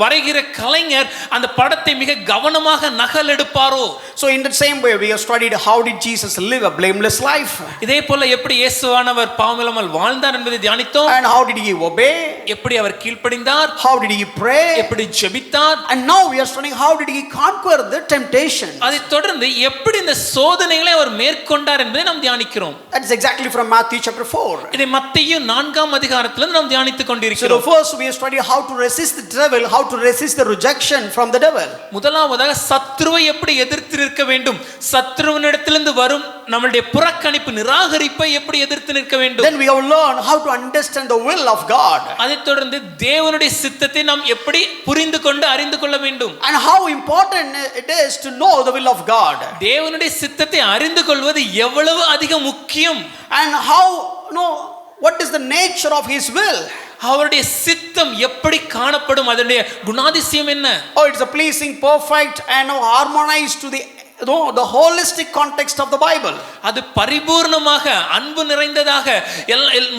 வரைகிற கலைஞர் அந்த படத்தை மிக கவனமாக நகல் எடுப்பாரோ. So in the same way we have studied how did Jesus live a blameless life. இதே போல எப்படி இயேசுவானவர் பாவமில்லாமல் வாழ்ந்தார் என்பதை தியானித்தோம். And how did he obey? எப்படி அவர் கீழ்ப்படிந்தார்? How did he pray? எப்படி ஜெபித்தார்? And now we are studying how did he conquer the temptation. அதை தொடர்ந்து எப்படி இந்த சோதனைகளை அவர் மேற்கொண்டார் என்பதை நாம் தியானிக்கிறோம். That is exactly from Matthew chapter 4. இதை மத்தேயு 4ஆம் அதிகாரத்திலிருந்து நாம் தியானித்துக் So கொண்டிருக்கிறோம். the first we have studied how to resist the devil, how to resist the rejection from the devil. முதலாவதாக சத்ருவை எப்படி எதிர்த்து நிற்க வேண்டும், சத்ருவினிடத்திலிருந்து வரும் நம்மளுடைய புறக்கணிப்பு நிராகரிப்பை எப்படி எதிர்த்து நிற்க வேண்டும். Then we have learned how to understand the will of God. அதை தொடர்ந்து தேவனுடைய சித்தத்தை நாம் எப்படி புரிந்து கொண்டு அறிந்து கொள்ள வேண்டும். And how important it is to know the will of God. தேவனுடைய சித்தத்தை அறிந்து கொள்வது எவ்வளவு அதிக முக்கியம். And how what is the nature of his will. அவருடைய சித்தம் எப்படி காணப்படும், அதனுடைய குணாதிசயம் என்ன. Oh, it's a pleasing, perfect and harmonized to the holistic context of the Bible. அது பரிபூர்ணமாக அன்பு நிறைந்ததாக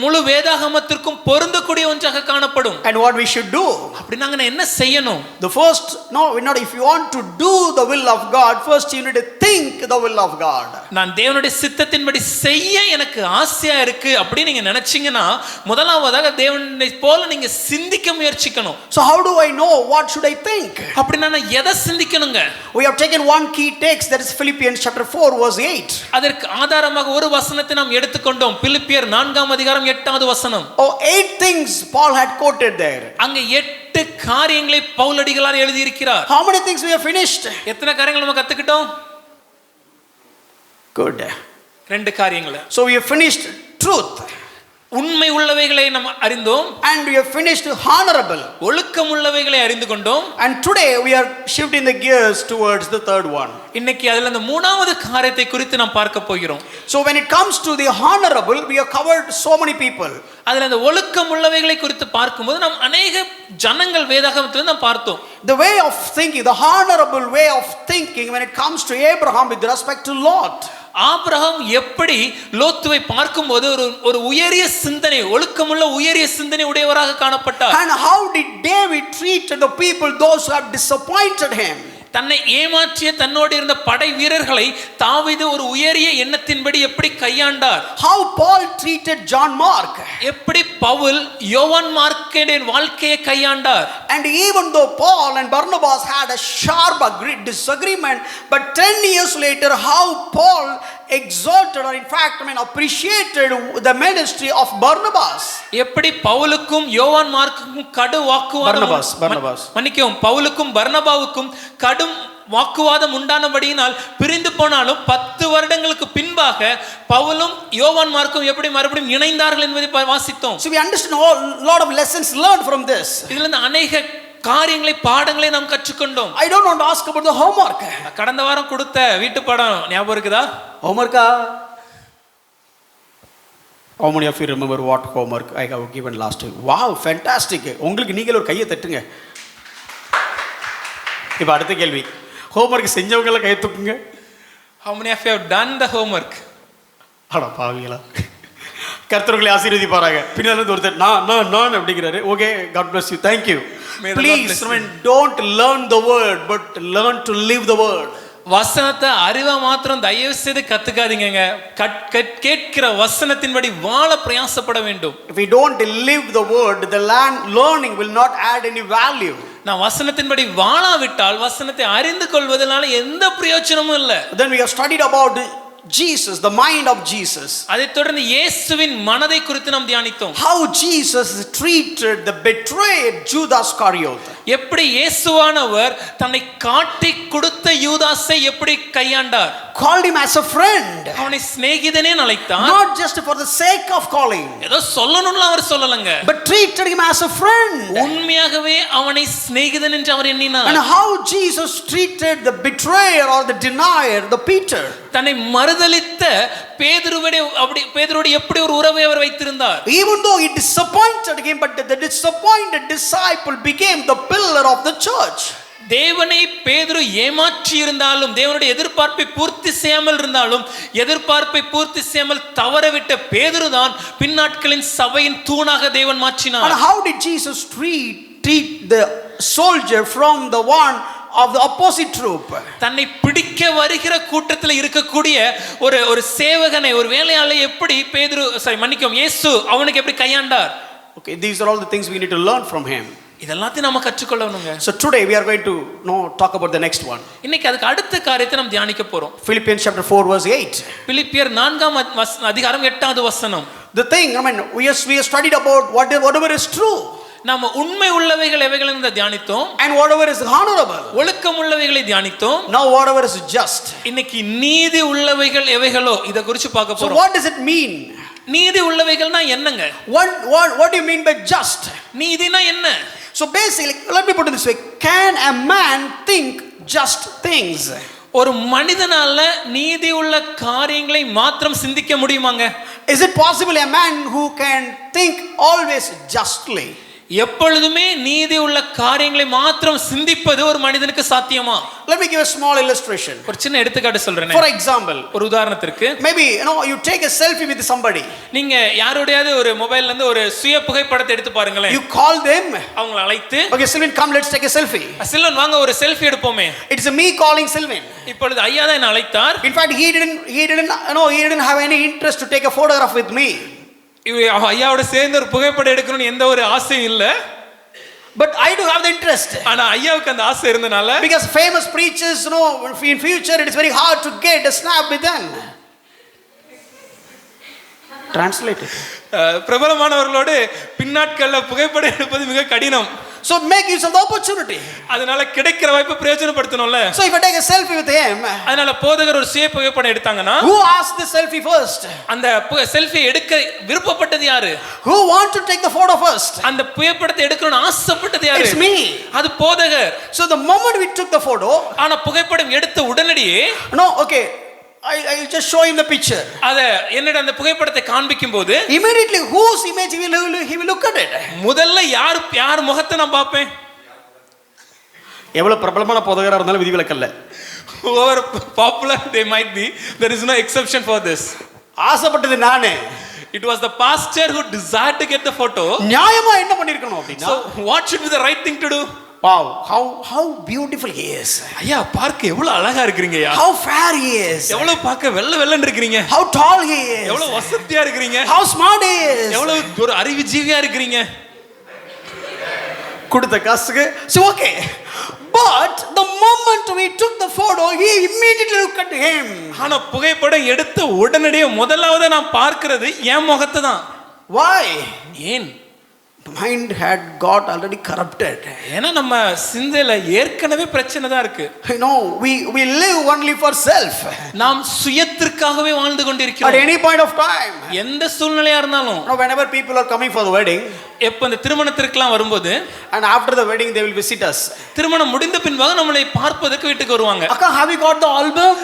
முழு வேதாகமத்திற்கும் பொருந்தக்கூடிய ஒன்றாக காணப்படும். And what we should do, அப்படினா நான் என்ன செய்யணும்? The first, no, not if you want to do the will of God, first you need to think the will of God. நான் தேவனுடைய சித்தத்தின்படி செய்ய எனக்கு ஆசையா இருக்கு அப்படி நீங்க நினைச்சீங்கன்னா முதலாவதாக தேவனை போல நீங்க சிந்திக்க முயற்சிக்கணும். So how do I know what should I think? அப்படினா நான் எதை சிந்திக்கணுங்க? We have taken one key text, that is Philippians chapter 4 verse 8. அதற்கு ஆதாரமாக ஒரு வசனத்தை நாம் எடுத்துக்கொண்டோம். பிலிப்பியர் 4ஆம் அதிகாரம் 8வது வசனம். Oh, 8 things Paul had quoted there. அங்க 8 காரியங்களை பவுலடிகளார் எழுதி இருக்கிறார். How many things we have finished? எத்தனை காரியங்களை நம்ம கத்துக்கிட்டோம்? Good. 2 காரியங்களை. So we have finished truth. உண்மை உள்ளவைகளை நாம் அறிந்தோம். And we have finished honorable. ஒழுக்கம் உள்ளவைகளை அறிந்து கொண்டோம். And today we are shifting the gears towards the third one. இன்னைக்கு அதுல அந்த 3வது காரியத்தை குறித்து நாம் பார்க்க போகிறோம். So when it comes to the honorable, we have covered so many people. அதுல அந்த ஒழுக்கம் உள்ளவைகளை குறித்து பார்க்கும்போது நாம் अनेक ஜனங்கள் வேதாகமத்தில் நாம் பார்த்தோம். The way of thinking, the honorable way of thinking when it comes to Abraham with respect to Lot. Abraham எப்படி லோத்துவை பார்க்கும்போது ஒரு உயரிய சிந்தனை, ஒழுக்கமுள்ள உயரிய சிந்தனை உடையவராக காணப்பட்டார். And how did David treat the people, those who have disappointed him? தன்னை ஏமாற்றிய தன்னோடு இருந்த படை வீரர்களை தாவீது ஒரு உயரிய எண்ணத்தின்படி எப்படி கையாண்டார்? How Paul treated John Mark? எப்படி பவுல் யோவான் மார்க்கின் வாழ்க்கையை கையாண்டார்? And even though Paul and Barnabas had a sharp disagreement, but 10 years later how Paul exalted or in fact appreciated the ministry of Barnabas. எப்படி பவுலுக்கும் யோவான் மார்க்குக்கும் கடு வாக்குவாதம் மன்னிக்கவும் பவுலுக்கும் பர்னபாவுக்கும் கடும் வாக்குவாதம் உண்டானபடியினால் பிரிந்து போனாலும் 10 வருடங்களுக்கு பின்பாக பவுலும் யோவான் மார்க்கும் எப்படி மறுபடியும் இணைந்தார்கள் என்பதை வாசித்தோம். So we understand a lot of lessons learned from this. இதுல இருந்து अनेक காரியங்களை பாடங்களை நாம் கற்றுக்கொண்டோம். I don't want to ask about the homework. கடந்த வாரம் கொடுத்த வீட்டு பாடம் ஞாபகம் இருக்குதா? Homework? How many of you remember what homework I have given last week? Wow, fantastic. உங்களுக்கு நீங்களே ஒரு கையை தட்டுங்க. இப்போ அடுத்த கேள்வி, ஹோம்வொர்க் செஞ்சவங்கள கையை தூக்குங்க. How many of you have done the homework? அட பாவிங்களா, கர்த்தர்களை ஆசீர்வதிப்பாராங்க. பின்னால ஒருத்தர் நான் அப்படிங்கிறாரு. Okay, God bless you, thank you. Please don't learn the word but learn to live the word. வசனத்தை அறிவா மாத்திரம் தயவு செய்து கத்துக்காதீங்க. கேட்கிற வசனத்தின்படி வாழ பிரயாசப்பட வேண்டும். If we don't live the word, the learning will not add any value. நான் வசனத்தின்படி வாழாவிட்டால் வசனத்தை அறிந்து கொள்வதனால எந்த பிரயோஜனமும் இல்லை. Then we have studied about Jesus, the mind of Jesus. அதைத் தொடர்ந்து இயேசுவின் மனதை குறித்து நாம் தியானித்தோம். How Jesus treated the betrayed Judas Iscariot. எப்படி இயேசுவானவர் தன்னை காட்டி கொடுத்த யூதாசை எப்படி கையாண்டார்? Called him as a friend. அவனை சிநேகிதனே அழைத்தார். Not just for the sake of calling. ஏதோ சொல்லணும்னு அவர் சொல்லலங்க. But treated him as a friend. உண்மையாகவே அவனை சிநேகிதன் என்று அவர் எண்ணினார். And how Jesus treated the betrayer or the denier, the Peter. தன்னை மறுதலித்த பேதுருவோடு எப்படி ஒரு உறவை அவர் வைத்திருந்தார்? Even though he disappointed him, but the disappointed disciple became the pillar of the church. தேவனை பேதுரு ஏமாற்றி இருந்தாலும், தேவனுடைய எதிர்பார்ப்பை பூர்த்தி செய்யாமல் இருந்தாலும், எதிர்பார்ப்பை பூர்த்தி செய்யாமல் தவறவிட்ட பேதுரு தான் பின்னாட்களின் சபையின் தூணாக தேவன் மாற்றினார். And how did Jesus treat the soldier from the one of the opposite troop? தன்னை பிடிக்க வருகிற கூட்டத்தில் இருக்கக்கூடிய ஒரு சேவகனை, ஒரு வேலையாளை எப்படி இயேசு அவனுக்கு எப்படி கையாண்டார்? Okay, these are all the things we need to learn from him. இதெல்லாம் நாம கற்றுக்கொள்ளணுங்க. So today we are going to talk about the next one. இன்னைக்கு அதுக்கு அடுத்த காரியத்தை நாம் தியானிக்க போறோம். Philippians chapter 4 verse 8. பிலிப்பியர் 4ஆம் அதிகாரம் 8வது வசனம். The thing, we have studied about whatever is true. நாம உண்மை உள்ளவைகள் எவைகள் என்று தியானித்தோம். And whatever is honorable. ஒழுக்கம் உள்ளவைகளை தியானித்தோம். Now whatever is just. இன்னைக்கு நீதி உள்ளவைகள் எவைகளோ இத குறித்து பார்க்க போறோம். So what does it mean? நீதி உள்ளவைகள்னா என்னங்க? What do you mean by just? நீதினா என்ன? So basically, let me put it this way, can a man think just things? ஒரு மனிதனால நீதி உள்ள காரியங்களை மாத்திரம் சிந்திக்க முடியுமாங்க? Is it possible a man who can think always justly? எப்பொழுதுமே நீதி உள்ள காரியங்களை மாத்திரம் சிந்திப்பது ஒரு மனிதனுக்கு சாத்தியமா? Let me give a small illustration. ஒரு சின்ன எடுத்துக்காட்டு சொல்றேன். For example, ஒரு உதாரணத்திற்கு, maybe you take a selfie with somebody. நீங்க யாரோடையாவது ஒரு மொபைல்ல இருந்து ஒரு சுய புகைப்படத்தை எடுத்து பாருங்களேன். You call them. அவங்களை அழைத்து, okay Sylvain, come, let's take a selfie. Sylvan வாங்க ஒரு selfie எடுப்போமே. It's me calling Sylvain. இப்பொழுது ஐயா தான் என்ன அழைத்தார். In fact, he didn't have any interest to take a photograph with me. ஐயாவோட சேர்ந்து ஒரு புகைப்படம் எடுக்கணும்னு எந்த ஒரு ஆசையும் இல்ல. But I do have the interest. ஆனா ஐயாவுக்கு அந்த ஆசை இருந்தனால, because famous preachers, in future it is very hard to get a snap with them. Translate it. பிரபலமானவர்களோடு பின்னாட்கள்ல புகைப்படம் எடுப்பது மிக கடினம். So make use of the opportunity. அதனால கிடைக்கிற வாய்ப்பை பிரயோஜனப்படுத்தணும்ல. So if I take a selfie with him, அதனால போதகர் ஒரு சுய புகைப்படம் எடுத்தாங்கன்னா, who asked the selfie first? அந்த செல்ஃபி எடுக்க விருப்பப்பட்டது யாரு? Who want to take the photo first? அந்த புகைப்படத்தை எடுக்கணும்னு ஆசைப்பட்டது யாரு? It's me. அது போதகர். So the moment we took the photo, ஆனா புகைப்படம் எடுத்த உடனடியே, okay, I'll just show him the picture. அத என்னடா அந்த புகைப்படத்தை காண்பிக்கும்போது, immediately whose image he will look at it? முதல்ல யார் முகத்தை நான் பாப்பேன்? எவ்வளவு பிரபலமான போதகரா இருந்தாலும் விதிவிலக்கல்ல. Whoever popular they might be, there is no exception for this. ஆசைப்பட்டது நானே. It was the pastor who desired to get the photo. நியாயமா என்ன பண்ணிருக்கணும் அப்படினா, so what should be the right thing to do? Wow, how beautiful he is. ஐயா பார்க்க எவ்வளவு அழகா இருக்கீங்கயா. How fair he is. எவ்வளவு பார்க்க வெள்ளன்னு இருக்கீங்க. How tall he is. எவ்வளவு வசதியா இருக்கீங்க. How smart he is. எவ்வளவு ஒரு அறிவு ஜீவியா இருக்கீங்க. கொடுத்த காசுக்கு so okay. But the moment we took the photo, he immediately looked at him. ஆனா புகைப்படம் எடுத்த உடனடியே முதலாவது நான் பார்க்கிறது என் முகத்தை தான். Why? ஏன்? Mind had got already corrupted. ஏன்னா நம்ம சிந்தையில ஏற்கனவே பிரச்சனை தான் இருக்கு. We live only for self. நாம் சுயத்திற்காகவே வாழ்ந்து கொண்டிருக்கிறோம். At any point of time. எந்த சூழ்நிலையா இருந்தாலும். Whenever people are coming for the wedding, எப்ப இந்த திருமணத்திற்குலாம் வரும்போது, and after the wedding they will visit us. திருமணம் முடிந்த பின்பாக நம்மளை பார்ப்பதற்கு வீட்டுக்கு வருவாங்க. அக்கா, have you got the album?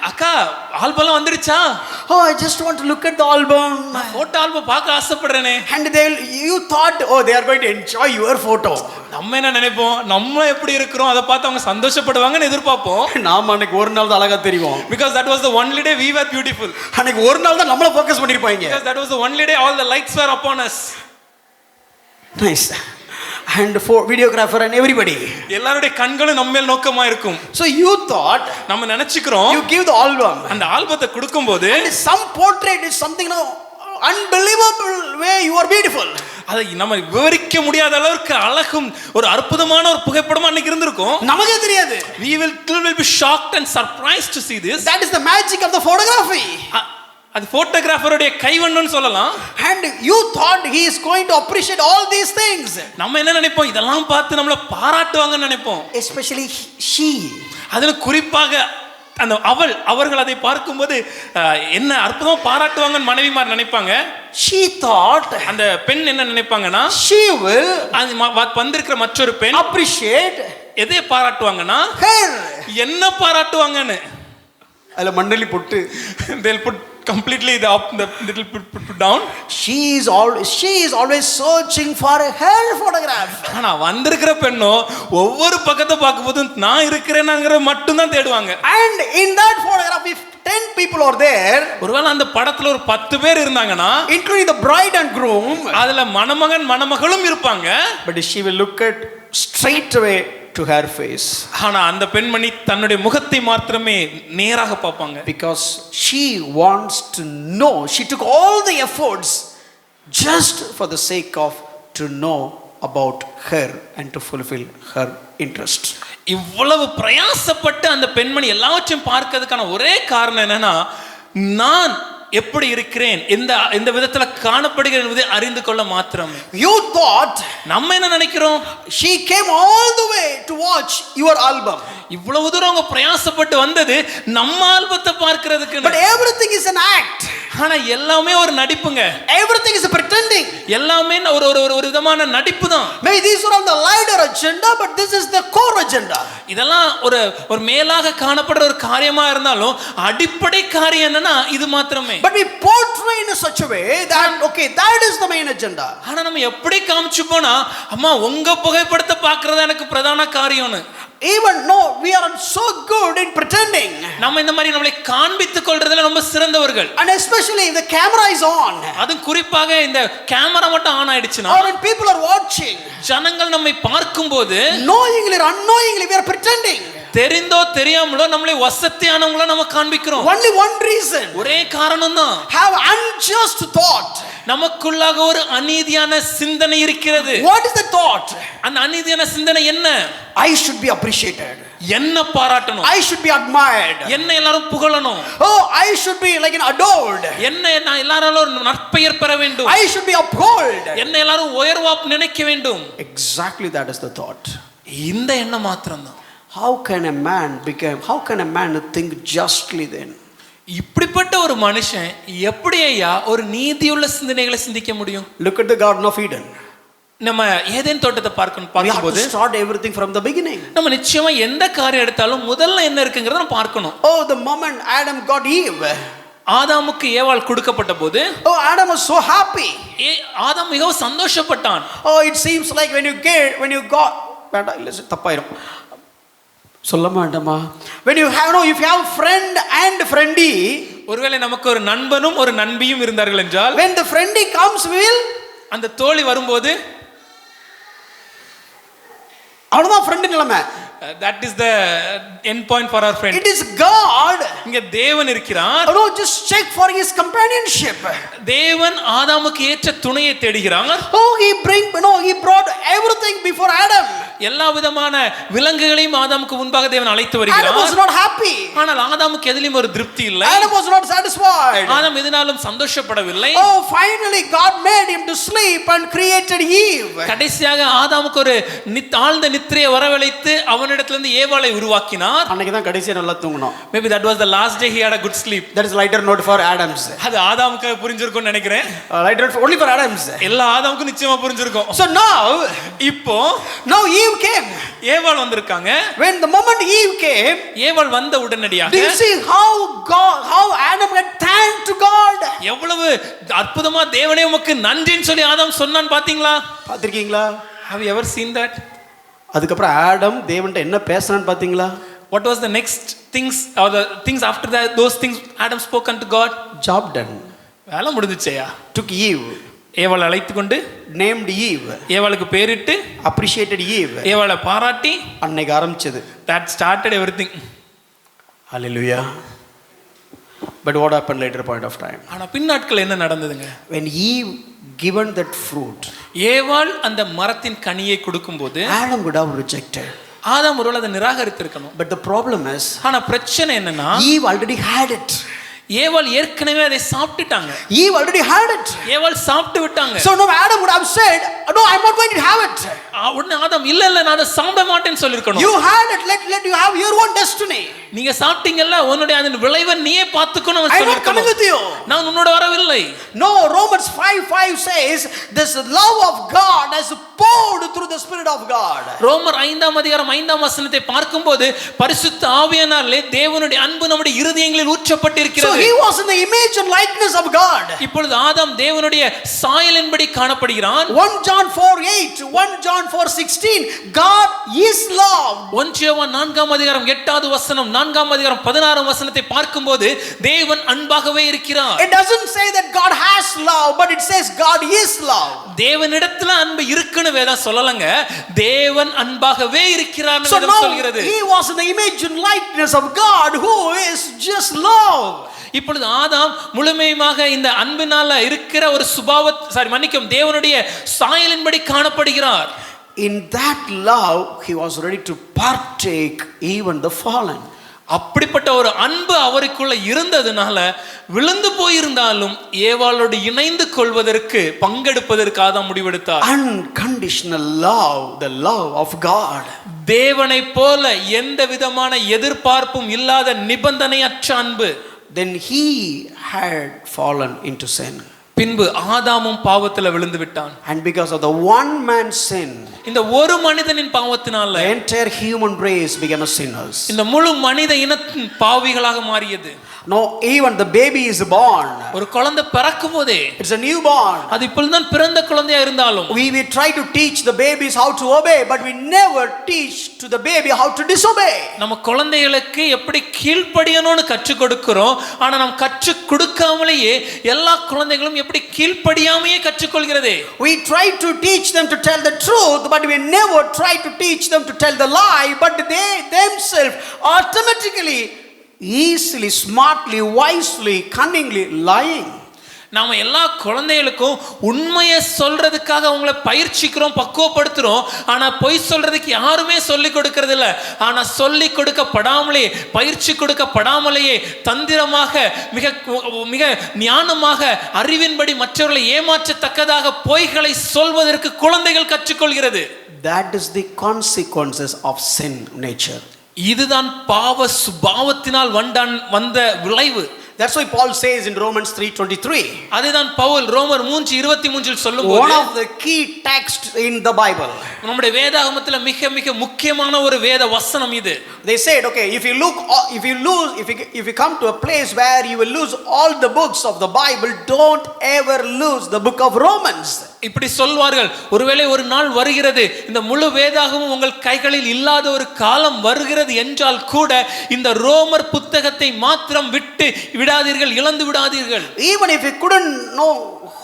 அக்கா, ஆல்பம் வந்துருச்சா? Oh, I just want to look at the album. Photo album பார்க்க ஆசைப்படுறேனே. And you thought, oh, they are going to enjoy your photo. நம்ம என்ன நினைப்போம்? நம்ம எப்படி இருக்கிறோம் அதை பார்த்து அவங்க சந்தோஷப்படுவாங்கன்னு எதிர்பார்ப்போம். நாம அன்னைக்கு ஒரு நாள் தான் அழகா தெரியும். Because that was the only day we were beautiful. அன்னைக்கு ஒரு நாள் தான் நம்மள ஃபோக்கஸ் பண்ணிருப்பாங்க. Because that was the only day all the lights were upon us. Nice. And for videographer and everybody, எல்லாருடைய கண்களும் நம்ம மேல் நோக்கமா இருக்கும். So you thought, நம்ம நினைச்சுக்கிறோம், you give the album, அந்த ஆல்பத்தை கொடுக்கும்போது, and some portrait is something unbelievable way you are beautiful. அதை நம்ம விவரிக்க முடியாத அளவுக்கு அழகும் ஒரு அற்புதமான ஒரு புகைப்படமா அன்னைக்கு இருந்திருக்கும். நமக்கே தெரியாது. We will be shocked and surprised to see this. That is the magic of the photography. அது போட்டோகிராஃபருடைய கைவண்ணம்னு சொல்லலாம். And you thought he is going to appreciate all these things. நம்ம என்ன நினைப்போம்? இதெல்லாம் பார்த்து நம்மள பாராட்டுவாங்கன்னு நினைப்போம். Especially she. அதுல குறிப்பாக அந்த அவர்கள் அதை பார்க்கும்போது என்ன அற்புதமா பாராட்டுவாங்கன்னு மனைவிமார் நினைப்பாங்க. She thought, அந்த பெண் என்ன நினைப்பாங்கன்னா, she will வந்திருக்கிற மற்றொரு பெண் appreciate எதை பாராட்டுவாங்கன்னா, her. என்ன பாராட்டுவாங்கன்னு. அதுல மண்டலி போட்டு they'll put completely the little put down. She is always searching for her photograph. ஆனா வந்திருக்கிற பெண்ணோ ஒவ்வொரு பக்கத்தை பார்க்கும்போது நான் இருக்கிறேனாங்கற மட்டும் தான் தேடுவாங்க. And in that photograph, if 10 people are there, ஒருவேளை அந்த படத்துல ஒரு 10 பேர் இருந்தாங்கன்னா, including the bride and groom, அதுல மணமகன் மணமகளும் இருப்பாங்க. but she will look at straight away to her face. ஆனா அந்த பெண்மணி தன்னுடைய முகத்தை மாத்திரமே நேராக பார்ப்பாங்க. Because she wants to know, she took all the efforts just for the sake of to know about her and to fulfill her interest. இவ்வளவு பிரயாசப்பட்டு அந்த பெண்மணி எல்லாவற்றையும் பார்க்கிறதுக்கான ஒரே காரணம் என்னன்னா, நான் எப்படி இருக்கிறேன், எந்த விதத்துல காணப்படுகிறேன் என்பதை அறிந்து கொள்ள மாத்திரம். You thought, நம்ம என்ன நினைக்கிறோம்? she came all the way to watch your album. இவ்வளவு தூரம் அவங்க பிரயாசப்பட்டு வந்தது நம்ம ஆல்பத்தை பார்க்கிறதுக்கு. But everything is an act. ஆனா எல்லாமே ஒரு நடிப்புங்க. Everything is a pretending. எல்லாமே ஒரு விதமான நடிப்பு தான். Maybe these are on the lighter agenda, but this is the core agenda. இதெல்லாம் ஒரு ஒரு மேலாக காணப்படுற ஒரு காரியமா இருந்தாலும் அடிப்படை காரியம் என்னன்னா இது மாத்திரமே. But we portray in such a way that okay, that is the main agenda. ஆனா நம்ம எப்படி காமிச்சு போனா அம்மா உங்க புகைப்படத்தை பார்க்கறது எனக்கு பிரதான காரியம்னு. Even no, we are so good in pretending. நம்ம இந்த மாதிரி நம்மளை காண்பித்துக் கொள்றதுல ரொம்ப சிறந்தவர்கள். And especially if the camera is on. அது குறிப்பாக இந்த கேமரா மட்டும் on ஆயிடுச்சுனா or when people are watching, ஜனங்கள் நம்மை பார்க்கும்போது knowingly or unknowingly we are pretending. தெரிந்தோ தெரியாமலோ நம்மளை வசத்தியானவங்கள நம்ம காண்பிக்கிறோம். Only one reason. ஒரே காரணம் தான். Have unjust thought. நமக்குள்ளாக ஒரு அநீதியான சிந்தனை இருக்கிறது. What is the thought? அந்த அநீதியான சிந்தனை என்ன? I should be appreciated. என்ன பாராட்டணும்? I should be admired. என்ன எல்லாரும் புகழணும்? Oh, I should be like adored. என்ன நான் எல்லாராலும் ஒரு நற்பெயர் பெற வேண்டும். I should be upheld. என்ன எல்லாரும் உயர்வா நினைக்க வேண்டும். Exactly that is the thought. இந்த எண்ணம் மாத்திரம் தான். How can a man think justly then? இப்படிப்பட்ட ஒரு மனுஷன் எப்படி ஐயா ஒரு நீதியுள்ள சிந்தனைகளை சிந்திக்க முடியும்? Look at the Garden of Eden. நம்ம ஏதேன் தோட்டத்தை We have பார்க்கும்போது to start everything from the beginning. நம்ம நிச்சயமா எந்த காரியம் எடுத்தாலும் முதல்ல என்ன இருக்குங்கிறத நம்ம பார்க்கணும். Oh, the moment Adam got Eve. ஆதாமுக்கு ஏவாள் கொடுக்கப்பட்ட போது Oh, Adam was so happy. ஆதாம் மிகவும் சந்தோஷப்பட்டான். Oh, it seems like when you got வேண்டாம் இல்ல தப்பாயிரும் சொல்ல மாட்டேமா. When you have if you have friend and friendie, ஒருவேளை நமக்கு ஒரு நண்பனும் ஒரு நண்பியும் இருந்தார்கள் என்றால் when the friendie comes we will அந்த தோழி வரும்போது அவ்வளவுதான் friend நிலைமை. that is the end point for our friend. It is God. இங்க தேவன் இருக்கிறார். No, just check for his companionship. தேவன் ஆதாமுக்கு ஏற்ற துணையை தேடுகிறார். Oh, he brought everything before Adam. எல்லா விதமான விலங்குகளையும் ஆதாமுக்கு முன்பாக தேவன் அழைத்து Adam வருகிறார். was not happy. ஆனால் ஆதாமுக்கு எதிலும் ஒரு திருப்தி இல்லை. Adam was not satisfied. ஆதாம் எதனாலும் சந்தோஷப்படவில்லை. Oh, finally God made him to sleep and created Eve. கடைசியாக ஆதாமுக்கு ஒரு ஆழ்ந்த நித்திரையை வரவழைத்து அவனிடத்திலிருந்து ஏவாளை உருவாக்கினார். அன்னைக்கு தான் கடைசியா நல்லா தூங்கணும். Maybe that was the last day he had a good sleep. That is lighter note for Adams. அது ஆதாமுக்கு புரிஞ்சிருக்கும்னு நினைக்கிறேன். Lighter note only for Adams. எல்லா ஆதாமுக்கும் நிச்சயமா புரிஞ்சிருக்கும். So இப்போ Eve came. ஏவாள் வந்திருக்காங்க. When the moment Eve came, ஏவாள் வந்த உடனடியாக do you see how Adam had thanked to God? எவ்வளவு அற்புதமா தேவனே உமக்கு நன்றின்னு சொல்லி ஆதாம் சொன்னான் பாத்தீங்களா? பாத்திருக்கீங்களா? Have you ever seen that? அதுக்கப்புறம் ஆடம் தேவன்ட்ட என்ன பேசுறான்னு பாத்தீங்களா? What was the next things or the things after that, those things Adam spoke unto God? Job done. வேலை முடிஞ்சுச்சேயா. Took Eve. ஏவாளை அழைத்து கொண்டு named Eve. ஏவாளுக்கு பேரிட்டு appreciated Eve. ஏவாளை பாராட்டி அன்னைக்கு ஆரம்பிச்சது. that started everything. Hallelujah. But what happened later point of time? ஆனா பின்னாட்கள் என்ன நடந்ததுங்க? When Eve given that fruit, ஏவாள் அந்த மரத்தின் கனியை கொடுக்கும்போது Adam would have rejected. ஆதாம் ஒருவேளை அதை நிராகரித்திருக்கணும். But the problem is, ஆனா பிரச்சனை என்னன்னா Eve already had it. ஏவாள் ஏற்கனவே அதை சாப்பிட்டுட்டாங்க. Eve already had it. ஏவாள் சாப்பிட்டு விட்டாங்க. So no, Adam would have said, no, I'm not going to have it. உடனே ஆதாம் இல்ல நான் அதை சாப்பிட மாட்டேன்னு சொல்லிருக்கணும். You had it, let you have your own destiny. நீங்க சாப்பிட்டீங்கல்ல உன்னுடைய அந்த விளைவை நீயே பார்த்துக்கணும் I'm not coming with you. நான் உன்னோட வரவில்லை. No, Romans 5:5 says this love of God has poured through the Spirit of God. ரோமர் 5ஆம் அதிகாரம் 5ஆம் வசனத்தை பார்க்கும்போது பரிசுத்த ஆவியானவராலே தேவனுடைய அன்பு நம்முடைய இருதயங்களில் ஊற்றப்பட்டிருக்கிறது. So he was in the image and likeness of God. இப்பொழுது ஆதாம் தேவனுடைய சாயலின்படி காணப்படுகிறான். 1 John 4:8, 1 John 4:16, God is love. 1 யோவான் 4ஆம் அதிகாரம் 8வது வசனம் 4ஆம் அதிகாரம் 16ஆம் வசனத்தை பார்க்கும்போது தேவன் அன்பாகவே இருக்கிறார். It doesn't say that God has love, but it says God is love. தேவனிடத்துல அன்பு இருக்குன்னு வேதம் சொல்லலங்க, தேவன் அன்பாகவே இருக்கிறார்னு So வேதம் now சொல்கிறது. he was in the image and likeness of God who is just love. இப்பொழுது ஆதாம் முழுமையாக இந்த அன்பினால இருக்கிற ஒரு மன்னிக்கும் தேவனுடைய சாயலின்படி காணப்படுகிறார். In that love he was ready to partake even the fallen. அப்படிப்பட்ட ஒரு அன்பு அவருக்குள்ள இருந்ததுனால விழுந்து போயிருந்தாலும் ஏவாளோடு இணைந்து கொள்வதற்கு பங்கெடுப்பதற்கு ஆதாம் முடிவெடுத்தார். Unconditional love, the love of God. தேவனை போல எந்த விதமான எதிர்பார்ப்பும் இல்லாத நிபந்தனையற்ற அன்பு. Then he had fallen into sin. பின்பு ஆதாமும் பாவத்துல விழுந்து விட்டான். And because of the one man's sin, இந்த ஒரு மனிதனின் பாவத்தினால the entire human race became a sinners. இந்த முழு மனித இனத்தின் பாவிகளாக மாறியது. No, even the baby is born. ஒரு குழந்தை பிறக்கும் போதே, It's a newborn. அது இப்பொழுதுதான் பிறந்த குழந்தையா இருந்தாலும் We try to teach the babies how to obey, but we never teach to the baby how to disobey. நம்ம குழந்தைகளுக்கு எப்படி கீழ்ப்படியணும்னு கற்றுக் கொடுக்கிறோம். ஆனா நாம் கற்றுக் கொடுக்காமலேயே எல்லா குழந்தைகளும் எப்படி கீழ்ப்படியாமையே கற்றுக்கொள்கிறதே. We try to teach them to tell the truth, but we never try to teach them to tell the lie, but they themselves automatically, easily, smartly, wisely, cunningly lying. நாம எல்லா குழந்தைகளுக்கும் உண்மையை சொல்றதுக்காக அவங்கள பயிற்சிக்கிறோம், பக்குவப்படுத்துறோம். ஆனா பொய் சொல்றதுக்கு யாருமே சொல்லி கொடுக்கறது இல்ல. ஆனா சொல்லி கொடுக்கப்படாமலே, பயிற்சி கொடுக்கப்படாமலேயே தந்திரமாக, மிக மிக ஞானமாக, அறிவின்படி மற்றவர்களை ஏமாற்றத்தக்கதாக பொய்களை சொல்வதற்கு குழந்தைகள் கற்றுக்கொள்கிறது. That is the consequences of sin nature. இதுதான் பாவ சுபாவத்தினால் வந்த விளைவு. That's why Paul says in Romans 3:23. அதுதான் பவுல் ரோமர் 3:23 சொல்லும்போது, one of the key texts in the Bible. நம்முடைய வேதாகமத்துல மிக மிக முக்கியமான ஒரு வேத வசனம் இது. They said, okay, if you come to a place where you will lose all the books of the Bible, don't ever lose the book of Romans. இப்படி சொல்வார்கள், ஒருவேளை ஒரு நாள் வருகிறது, இந்த முழு வேதாகமும் உங்கள் கைகளில் இல்லாத ஒரு காலம் வருகிறது என்றால் கூட இந்த ரோமர் புத்தகத்தை மாத்திரம் விட்டு விடாதீர்கள், இழந்து விடாதீர்கள். Even if you couldn't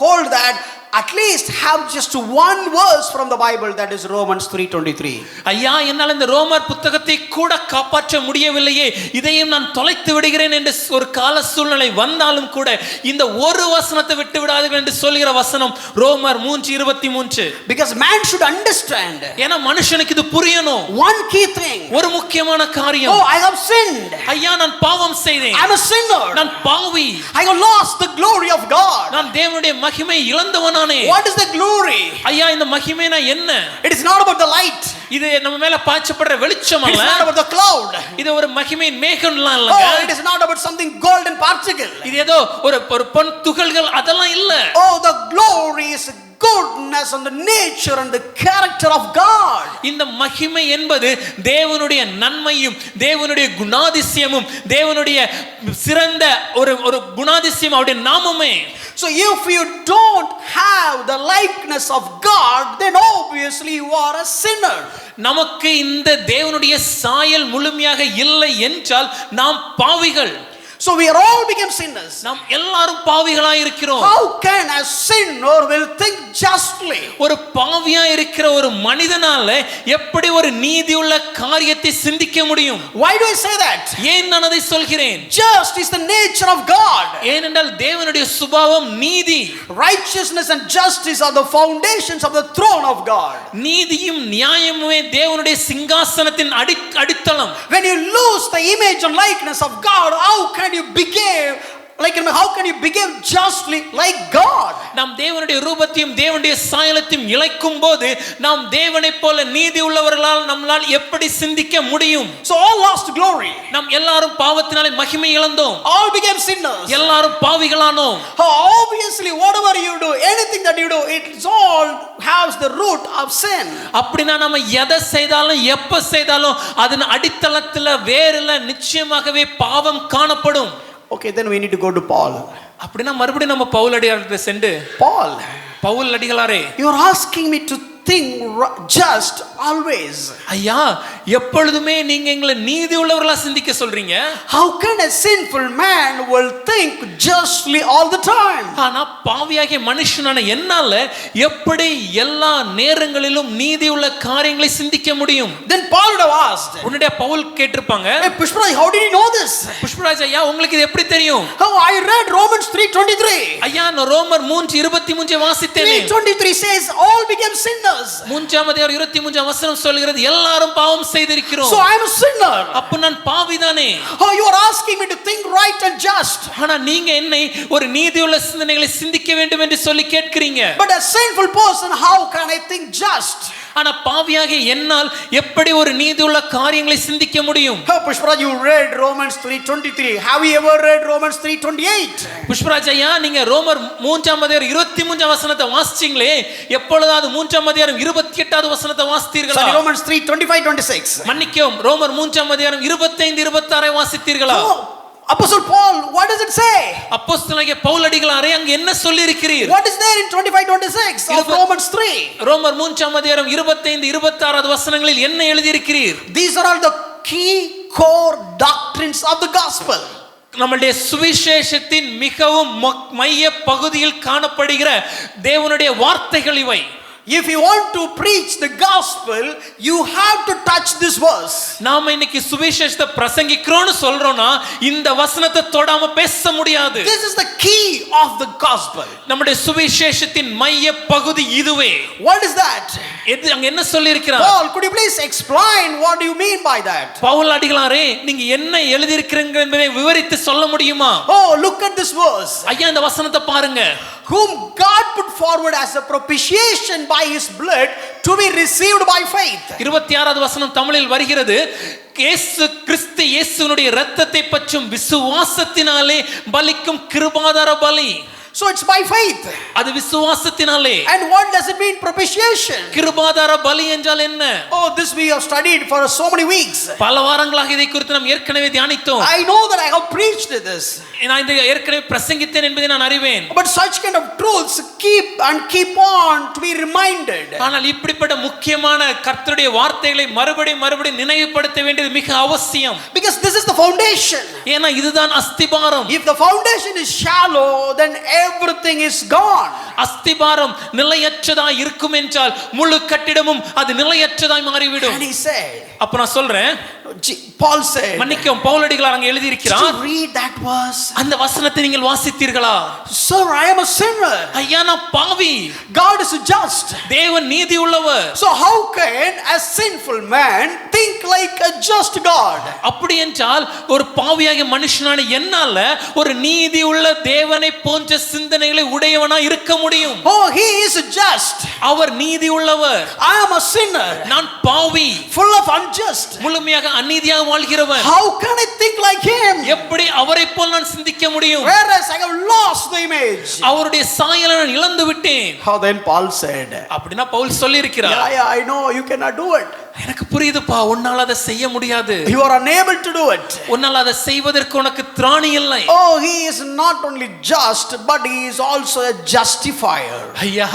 hold that, at least have just one verse from the Bible, that is Romans 3:23. ஐயா, என்னால் இந்த ரோமர் புத்தகத்தை கூட காப்பாற்ற முடியவில்லையே, இதையும் நான் தொலைத்து விடுகிறேன் என்று ஒரு கால சூழ்நிலை வந்தாலும் கூட இந்த ஒரு வசனத்தை விட்டு விடாதீர்கள் என்று சொல்கிற வசனம் ரோமர் 3:23. Because man should understand. ஏன்னா மனுஷனுக்கு இது புரியணும். One key thing. ஒரு முக்கியமான காரியம். Oh, I have sinned. ஐயா, நான் பாவம் செய்தேன். I'm a sinner. நான் பாவி. I have lost the glory of God. நான் தேவனுடைய மகிமை இழந்தவனானே. What is the glory? ஐயா, இந்த மகிமைனா என்ன? It is not about the light. இது நம்ம மேல பாய்ச்சப்படுற வெளிச்சம் அல்ல. It is not about the cloud. இது ஒரு மகிமையின் மேகம்லாம் இல்லங்க. Oh, it is not about something golden particle. இது ஏதோ ஒரு பொன் துகள்கள் அதெல்லாம் இல்ல. Oh, the glory is goodness and the nature and the character of God. இந்த மகிமை என்பது தேவனுடைய நன்மையும், தேவனுடைய குணாதிசயமும், தேவனுடைய சிறந்த ஒரு குணாதிசயம், அவருடைய நாமமே. So if you don't have the likeness of God, then obviously you are a sinner. நமக்கு இந்த தேவனுடைய சாயல் முழுமையாக இல்லை என்றால் நாம் பாவிகள். So we are all become sinners. நாம் எல்லாரும் பாவிகளாய் இருக்கிறோம். How can a sinner will think justly? ஒரு பாவியா இருக்கிற ஒரு மனிதனால எப்படி ஒரு நீதியுள்ள காரியத்தை சிந்திக்க முடியும்? Why do I say that? ஏன் நான் அதை சொல்கிறேன்? Just is the nature of God. ஏனென்றால் தேவனுடைய சுபாவம் நீதி. Righteousness and justice are the foundations of the throne of God. நீதியும் நியாயமுமே தேவனுடைய சிங்காசனத்தின் அடித்தளம். When you lose the image and likeness of God, how can you behave justly like God? நாம் தேவனுடைய ரூபத்தையும் தேவனுடைய சாயலையும் இழக்கும் போது நாம் தேவனைப் போல நீதி உள்ளவர்களால் நம்மால் எப்படி சிந்திக்க முடியும்? So all lost glory. நாம் எல்லாரும் பாவத்தினாலே மகிமை இழந்தோம். All became sinners. எல்லாரும் பாவிகளானோம். Obviously whatever you do, anything that you do, it all has the root of sin. அப்படினா நாம எதை செய்தாலும் எப்ப செய்தாலும் அதன் அடித்தளத்துல வேறல நிச்சயமாகவே பாவம் காணப்படும். Okay, then we need to go to Paul. அப்படினா மறுபடியும் நம்ம பவுல் அடிகளார்ட்ட சென்று, Pavul அடிகளாரே, you are asking me to think just always. ஐயா, எப்பொழுதுமே நீங்க எங்களை நீதி உள்ளவர்களா சிந்திக்க சொல்றீங்க. How can a sinful man will think justly all the time? ஆனா பாவியாகிய மனுஷனான என்னால எப்படி எல்லா நேரங்களிலும் நீதி உள்ள காரியங்களை சிந்திக்க முடியும்? Then Paul would have asked. உன்னுடைய பவுல் கேட்டிருப்பாங்க, Hey Pushparaj, how did you know this? Pushparaj ஐயா, உங்களுக்கு இது எப்படி தெரியும்? Oh, I read Romans 3:23. ஐயா, நான் ரோமர் 3:23 வாசித்தேன். 3:23 says all became sinners. 3:23 வசனம் சொல்கிறது எல்லாரும் பாவம் செய்திருக்கிறோம். So I am a sinner. அப்ப நான் பாவிதானே. Oh, you are asking me to think right and just. ஆனா நீங்க என்னை ஒரு நீதியுள்ள சிந்தனைகளை சிந்திக்க வேண்டும் என்று சொல்லி கேட்கிறீங்க. But a sinful person, how can I think just? ஆனா பாவியாக என்னால் எப்படி ஒரு நீதியுள்ள காரியங்களை சிந்திக்க முடியும்? Oh, Pushparaj, you read Romans 3:23. Have you ever read Romans 3:28? Pushparaj ஐயா, நீங்க ரோமர் 3:23 வசனத்தை வாசிச்சீங்களே, எப்பொழுதாவது 3:28 வசனத்தை வாசித்தீர்களா? Sorry, Romans 3:25-26. மன்னிக்கவும், ரோமர் 3:25-26 வாசித்தீர்களா? Oh, Apostle Paul, what does it say? அப்போஸ்தலனாகிய பவுல் அடிகளாரே, அங்க என்ன சொல்லி இருக்கிறீர்? What is there in 25-26 of Romans 3? ரோமர் 3:25-26 வசனங்களில் என்ன எழுதி இருக்கிறீர்? These are all the key core doctrines of the gospel. நம்முடைய சுவிசேஷத்தின் மிகவும் மைய பகுதியில் காணப்படுகிற தேவனுடைய வார்த்தைகள் இவை. If you want to preach the gospel, you have to touch this verse. நாம இன்னைக்கு சுவிசேஷத்தை பிரசங்கிக்கிறோம்னு சொல்றோம்னா இந்த வசனத்தை தொடாம பேச முடியாது. This is the key of the gospel. நம்முடைய சுவிசேஷத்தின் மைய பகுதி இதுவே. What is that? அங்க என்ன சொல்லி இருக்கிறார்? Paul, could you please explain what do you mean by that? Pavul அடிகளாரே, நீங்க என்ன எழுதி இருக்கிறீங்க என்பதை விவரித்து சொல்ல முடியுமா? Oh, look at this verse. ஐயா, இந்த வசனத்தை பாருங்க. Whom God put forward as a propitiation by his blood to be received by faith. 26வது வசனம் தமிழில் வருகிறது. இயேசு கிறிஸ்து இயேசுவினுடைய இரத்தத்தை பற்றும் விசுவாசத்தினாலே பலிக்கும் கிருபாதார பலி. So it's by faith. அது விசுவாசத்தினாலே. And what does it mean, propitiation? கிருபாதார பலி என்றால் என்ன? Oh, this we have studied for so many weeks. பல வாரங்களாக இதை குறித்து நாம் ஏற்கனவே தியானித்தோம். I know that I have preached this. நான் இதை ஏற்கனவே பிரசங்கித்தேன் என்பதை நான் அறிவேன். But such kind of truths keep on to be reminded. ஆனால் இப்படிப்பட்ட முக்கியமான கர்த்தருடைய வார்த்தைகளை மறுபடியும் நினைவுபடுத்த வேண்டியது மிக அவசியம். Because this is the foundation. ஏன்னா இதுதான் அஸ்திபாரம். If the foundation is shallow, then everything is gone. அஸ்திபாரம் நிலையற்றதாய் இருக்கும் என்றால் முழு கட்டிடமும் அது நிலையற்றதாய் மாறிவிடும். And he said, அப்ப நான் சொல்றேன், Paul said, மன்னிக்கவும், பவுல் அடிகளார் அங்க எழுதி இருக்கிறார். did you read that verse? அந்த வசனத்தை நீங்கள் வாசித்தீர்களா? Sir, I am a sinner. ஐயா, நான் பாவி. God is just. தேவன் நீதி உள்ளவர். So how can a sinful man think like a just God? அப்படி என்றால் ஒரு பாவியாகிய மனுஷனான என்னால ஒரு நீதி உள்ள தேவனை போன்ற சிந்தனைகளை உடையவனா இருக்க முடியும்? Oh, he is just. அவர் நீதி உள்ளவர். I am a sinner. நான் பாவி, full of unjust. முழுமையாக அநீதியாக வாழ்கிறவன். How can I think like him? எப்படி அவரை போல் நான் சிந்திக்க முடியும்? Whereas I have lost the image. அவருடைய சாயலை நான் இழந்து விட்டேன். How then Paul said, அப்படினா பவுல் சொல்லி இருக்கிறார், yeah, I know you cannot do it. எனக்கு புரியுதுப்பா, உன்னால அதை செய்ய முடியாது. You are unable to do it. உன்னால அதை செய்வதற்கு உனக்கு திராணி இல்லை. Oh, he is not only just, but he is also a justifier. ஐயா,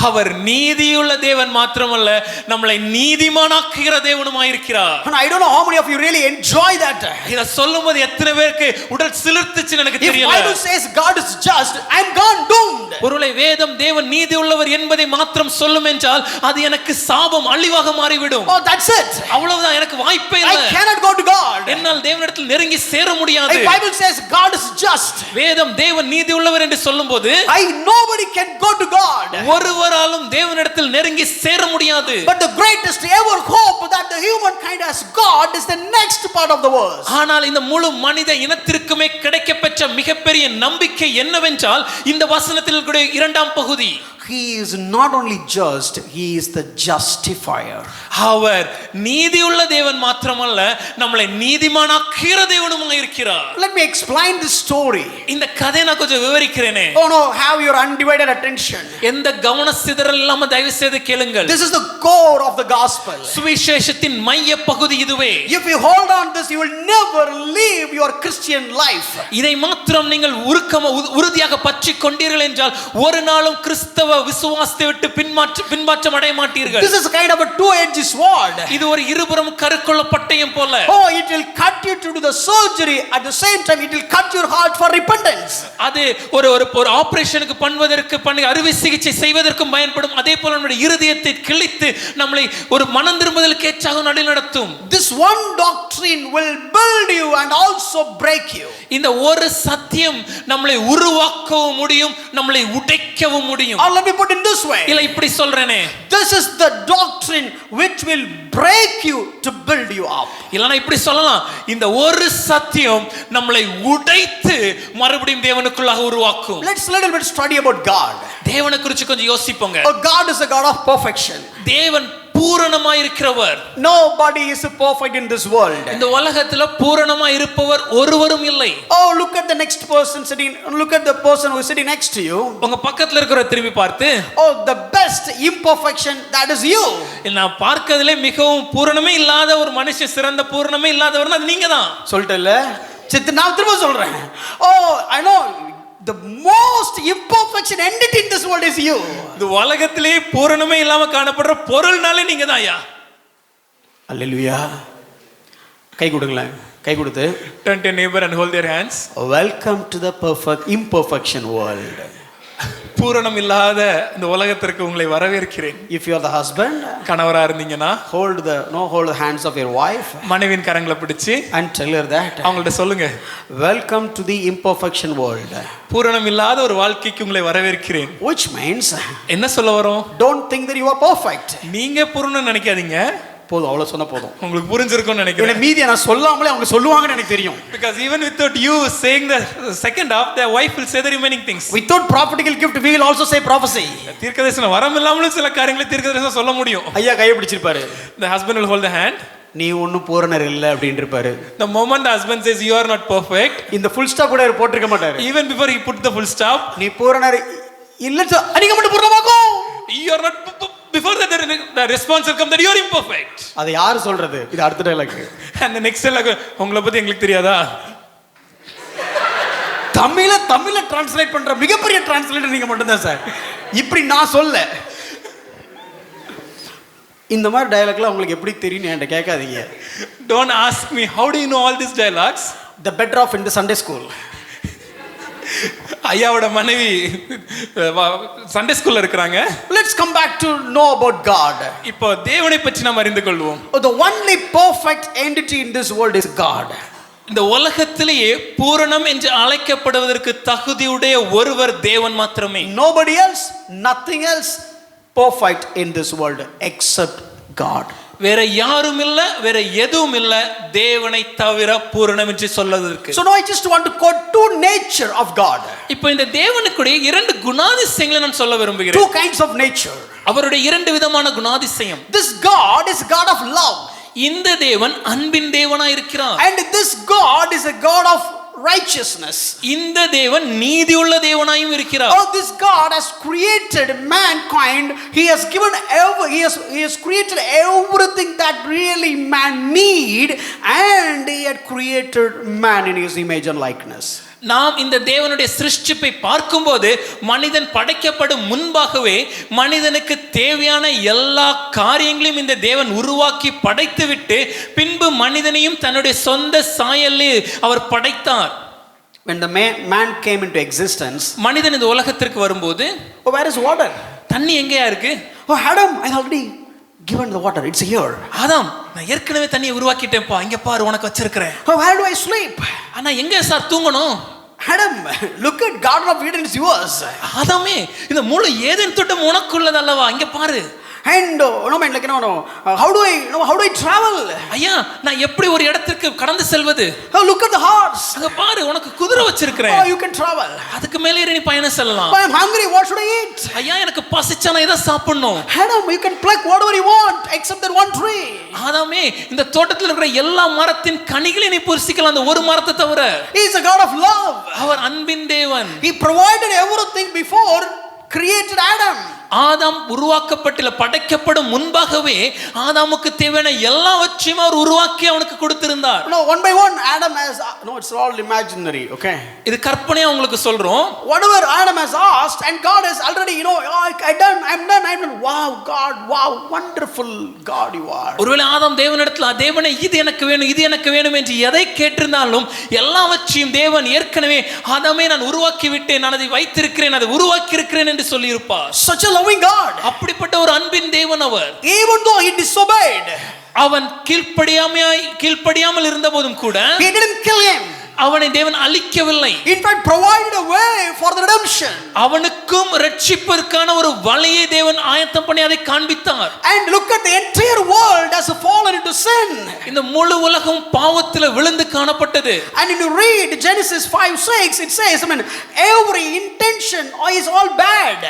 அவர் நீதியுள்ள தேவன் மாத்திரமல்ல, நம்மளை நீதிமானாக்குகிற தேவனுமாய் இருக்கிறார். And I don't know how many of you really enjoy that. இத சொல்லும்போது எத்தனை பேருக்கு உடல் சிலிர்த்துச்சுன்னு எனக்கு தெரியல. If Bible says God is just, I am gone doomed. ஒருவேளை வேதம் தேவன் நீதி உள்ளவர் என்பதை மாத்திரம் சொல்லும் என்றால் அது எனக்கு சாபம், அழிவாக மாறிவிடும். Oh, that's it. அவ்வளவுதான், எனக்கு வாய்ப்பே இல்லை. I cannot go to God. என்னால் தேவனிடத்தில் நெருங்கி சேர முடியாது. If Bible says God is just, வேதம் தேவன் நீதி உள்ளவர் என்று சொல்லும்போது nobody can go to God. ஒருவராலும் தேவனிடத்தில் நெருங்கி சேர முடியாது. But the greatest ever hope that the humankind has got is the next part of the verse. ஆனால் இந்த முழு மனித இனத்திற்குமே கிடைக்கப்பெற்ற மிகப்பெரிய நம்பிக்கை என்னவென்றால் இந்த வசனத்தில் கூட இரண்டாம் பகுதி. He is not only just, he is the justifier. அவர் நீதியுள்ள தேவன் மாத்திரமல்ல, நம்மளை நீதிமானாக்குகிற தேவனுமாய் இருக்கிறார். Let me explain this story. இந்த கதையை நான் கொஞ்சம் விவரிக்கிறேனே. Oh no, have your undivided attention. எந்த கவன சிதறல் இல்லாம தயவு செய்து கேளுங்கள். This is the core of the gospel. சுவிசேஷத்தின் மைய பகுதி இதுவே. If you hold on this, you will never live your Christian life. இதை மாத்திரம் நீங்கள் உறுதியாக பற்றி கொண்டீர்கள் என்றால் ஒரு நாளும் கிறிஸ்தவ விசுவாசத்தை விட்டு பின்மாற்றம் அடைய மாட்டீர்கள். This is kind of a two-edged sword. இது ஒரு இருபுறம் கருக்குள்ள பட்டயம் போல. Oh, it will cut you to do the surgery, at the same time it will cut your heart for repentance. அது ஒரு ஆபரேஷனுக்கு பண்ணுவதற்கு அறுவை சிகிச்சை செய்வதற்கும் பயன்படும். அதே போல நம்முடைய இருதயத்தை கிழித்து நம்மளை ஒரு மனம் திரும்புதலுக்கு ஏற்றாக நடத்தும். This one doctrine will build you and also break you. இந்த ஒரு சத்தியம் நம்மளை உருவாக்கவும் முடியும், நம்மளை உடைக்கவும் முடியும். Or let me put it this way. இல்ல இப்படி சொல்றேனே, this is the doctrine which will break you to build you up. இல்லனா இப்படி சொல்லலாம், இந்த ஒரு சத்தியம் நம்மளை உடைத்து மறுபடியும் தேவனுக்குள்ளாக உருவாக்கும். Let's little bit study about God. தேவனை குறித்து கொஞ்சம் யோசிப்போங்க. Oh, God is a God of perfection. தேவன் பூரணமாய் இருக்கிறவர். Nobody is perfect in this world. இந்த உலகத்துல பூரணமாய் இருப்பவர் ஒருவரும் இல்லை. Oh, look at the next person sitting, look at the person who is sitting next to you. உங்க பக்கத்துல இருக்கிற திரும்பி பார்த்து, Oh, the best imperfection, that is you. நான் பார்க்கிறதுலே மிகவும் பூரணமே இல்லாத ஒரு மனுஷன், சிறந்த பூரணமே இல்லாதவர்னா அது நீங்க தான். சொல்லிட்டேல்ல, சித்து நான் திரும்ப சொல்றேன். Oh, I know the most imperfection entity in this world is you. இந்த உலகத்திலே பூரணமே இல்லாம காணப்படுற பொருள்னாலே நீங்க தான் ஐயா. அல்லேலூயா. கை கொடுங்களேன், கை கொடுத்து. Turn to your neighbor and hold their hands. Welcome to the perfect imperfection world. பூரணம் இல்லாத இந்த உலகத்திற்கு உங்களை வரவேற்கிறேன். If you are the husband, கணவரா இருந்தீங்கன்னா hold the hands of your wife மனைவியின் கரங்களை பிடிச்சு and tell her that. அவங்கள்ட்ட சொல்லுங்க, welcome to the imperfection world. பூரணம் இல்லாத ஒரு வாழ்க்கைக்கு உங்களை வரவேற்கிறேன். Which means என்ன சொல்ல வரோம்? don't think that you are perfect. நீங்க பூரணம் நினைக்காதீங்க. போதும், அவ்வளவு சொன்னா போதும். உங்களுக்கு புரிஞ்சிருக்கும்னு நினைக்கிறேன். மீதி நான் சொல்லாமலே அவங்க சொல்லுவாங்கன்னு எனக்கு தெரியும். Because even without you saying the second half, their wife will say the remaining things. Without prophetical gift, we will also say prophecy. தீர்க்கதரிசனம் வரம் இல்லாமலும் சில காரியங்களை தீர்க்கதரிசனம் சொல்ல முடியும். ஐயா கையை பிடிச்சிருப்பாரு. The husband will hold the hand. நீ ஒன்னும் பூரணர் இல்ல அப்படினு இருப்பாரு. The moment the husband says you are not perfect, இந்த full stop கூட போட்டுக்க மாட்டாரு. Even before he put the full stop, நீ பூரணர் இல்ல நீங்க மட்டும் பூரணமாக்கும். You are not, before that the response will come that you are imperfect. அது யார் சொல்றது? இது அடுத்த dialogue. And the next dialogue, உங்களை பத்தி எங்களுக்கு தெரியாதா? தமிழ டிரான்ஸ்லேட் பண்ற மிகப்பெரிய டிரான்ஸ்லேட்டர் நீங்க மட்டும் தான் சார். இப்படி நான் சொல்ல. இந்த மாதிரி டயலாக்லாம் உங்களுக்கு எப்படி தெரியும் என்கிட்ட கேட்காதீங்க. Don't ask me how do you know all these dialogues? The better off in the Sunday school. ஐயாவோட மனைவி சண்டே ஸ்கூல்ல இருக்காங்க. Let's come back to know about God. இப்போ தேவனை பற்றி நாம் அறிந்து கொள்வோம். The only perfect entity in this world is God. இந்த உலகத்திலேயே பூரணம் என்று அழைக்கப்படுவதற்கு தகுதியுடைய ஒருவர் தேவன் மாத்திரமே. Nobody else, nothing else perfect in this world except God. வேற யாரும் இல்ல, வேற எதுவும் இல்ல தேவனை தவிர பூரணம் என்று சொல்வதற்கு. So now I just want to quote two nature of God. இப்போ இந்த தேவனுக்குடைய இரண்டு குணாதிசயங்களை நான் சொல்ல விரும்புகிறேன். Two kinds of nature. அவருடைய இரண்டு விதமான குணாதிசயம். This God is God of love. இந்த தேவன் அன்பின் தேவனாய் இருக்கிறார். And this God is a God of righteousness. இந்த தேவன் நீதியுள்ள தேவனாயும் இருக்கிறார். Oh, this God has created mankind. He has given he has created everything that really man need, and he had created man in his image and likeness. நாம் இந்த தேவனுடைய சிருஷ்டிப்பை பார்க்கும்போது மனிதன் படைக்கப்படும் முன்பாகவே மனிதனுக்கு தேவையான எல்லா காரியங்களையும் இந்த தேவன் உருவாக்கி படைத்துவிட்டு பின்பு மனிதனையும் தன்னுடைய சொந்த சாயலில் அவர் படைத்தார். When the man came into existence, மனிதன் இந்த உலகத்திற்கு வரும்போது, oh, where is water? தண்ணி எங்கேயா இருக்கு? Oh, Adam, I already given the water, it's here. ஆதாம், நான் ஏற்கனவே தண்ணியை உருவாக்கிட்டேன்ப்பா, இங்க பாரு உனக்கு வச்சிருக்கிறேன். Oh, where do I sleep? ஆனா எங்க சார் தூங்கணும்? Adam, look at Garden of Eden is yours. ஆதாமே, இந்த முழு ஏதேன் தோட்டம் உனக்குள்ளது அல்லவா, இங்க பாரு. And no man, like how do I travel? ஐயா, நான் எப்படி ஒரு இடத்துக்கு கடந்து செல்வது? Oh, look at the horse. அங்க பாரு உனக்கு குதிரை வச்சிருக்கிறேன். Oh, you can travel. அதுக்கு மேலே ஏறி நீ பயணம் செல்லலாம். I am hungry, what should I eat? ஐயா, எனக்கு பசிச்சா நான் எதை சாப்பிடணும்? Adam, you can pluck whatever you want except that one tree. ஆதாமே, இந்த தோட்டத்தில் இருக்கிற எல்லா மரத்தின் கனிகளை நீ புசிக்கலாம், அந்த ஒரு மரத்தை தவிர. He is a God of love. அவர் அன்பின் தேவன். He provided everything before created Adam. ஆதாம் உருவாக்கப்பட்டில படைக்கப்படும் முன்பாகவே ஆதாமுக்கு தேவையான எல்லாவற்றையும் அவர் உருவாக்கி அவனுக்கு கொடுத்திருந்தார். No, one by one Adam has, no, it's all imaginary, okay? இது கற்பனையா உங்களுக்கு சொல்றோம். Whatever Adam has asked and God has already, I'm done. Wow, God, wow, wonderful God you are. ஒருவேளை ஆதாம் தேவனிடத்தில் தேவனே இது எனக்கு வேணும் என்று எதை கேட்டிருந்தாலும் எல்லாவற்றையும் தேவன் ஏற்கனவே ஆதாமே நான் உருவாக்கி விட்டேன், நான் அதை வைத்திருக்கிறேன், அதை உருவாக்கி இருக்கிறேன் என்று சொல்லி இருப்பார். Such a loving God. அப்படிப்பட்ட ஒரு அன்பின் தேவன் அவர். Even though he disobeyed, அவன் கீழ்ப்படியாமல் இருந்தபோதும் கூட he didn't kill him. அவனை தேவன் அழிக்கவில்லை. In fact, provided a way for the redemption. அவனுக்கும் ரட்சிப்பிற்கான ஒரு வழியை தேவன் ஆயத்தம் பண்ணி அதை காண்பித்தார். And look at the entire world has fallen into sin. இந்த முழு உலகம் பாவத்தில் விழுந்து காணப்பட்டது. And when you read Genesis 5:6, it says, every intention is all bad.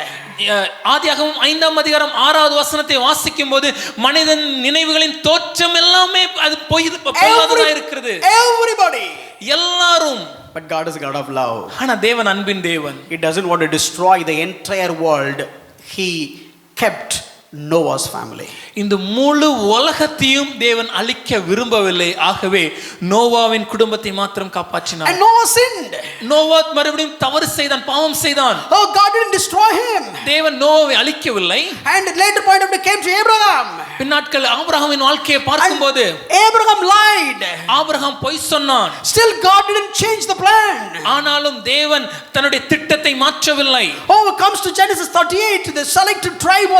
ஆதியாகமம் 5ஆம் அதிகாரம் 6வது வசனத்தை வாசிக்கும் போது மனிதன் நினைவுகளின் தோற்றம் எல்லாமே அது பொய்யாததா இருக்கிறது. Everybody. எல்லாரும். But God is a God of love. ஆனா தேவன் அன்பின் தேவன். He doesn't want to destroy the entire world. He kept Noah's family. இந்த முழு உலகத்தையும் தேவன் அழிக்க விரும்பவில்லை. ஆகவே நோவாவின் குடும்பத்தை மாத்திரம் காப்பாற்றினார். And Noah sinned. நோவா மறுபடியும் தவறு செய்தான், பாவம் செய்தான். Oh, God didn't destroy him. தேவன் நோவாவை அழிக்கவில்லை. And at later point of the came to Abraham. பின்னாட்கள் ஆபிரகாமின் வாழ்க்கையை பார்க்கும்போது Abraham lied. ஆபிரகாம் பொய் சொன்னான். Still God didn't change the plan. ஆனாலும் தேவன் தன்னுடைய திட்டத்தை மாற்றவில்லை. Oh, it comes to Genesis 38, the selected tribe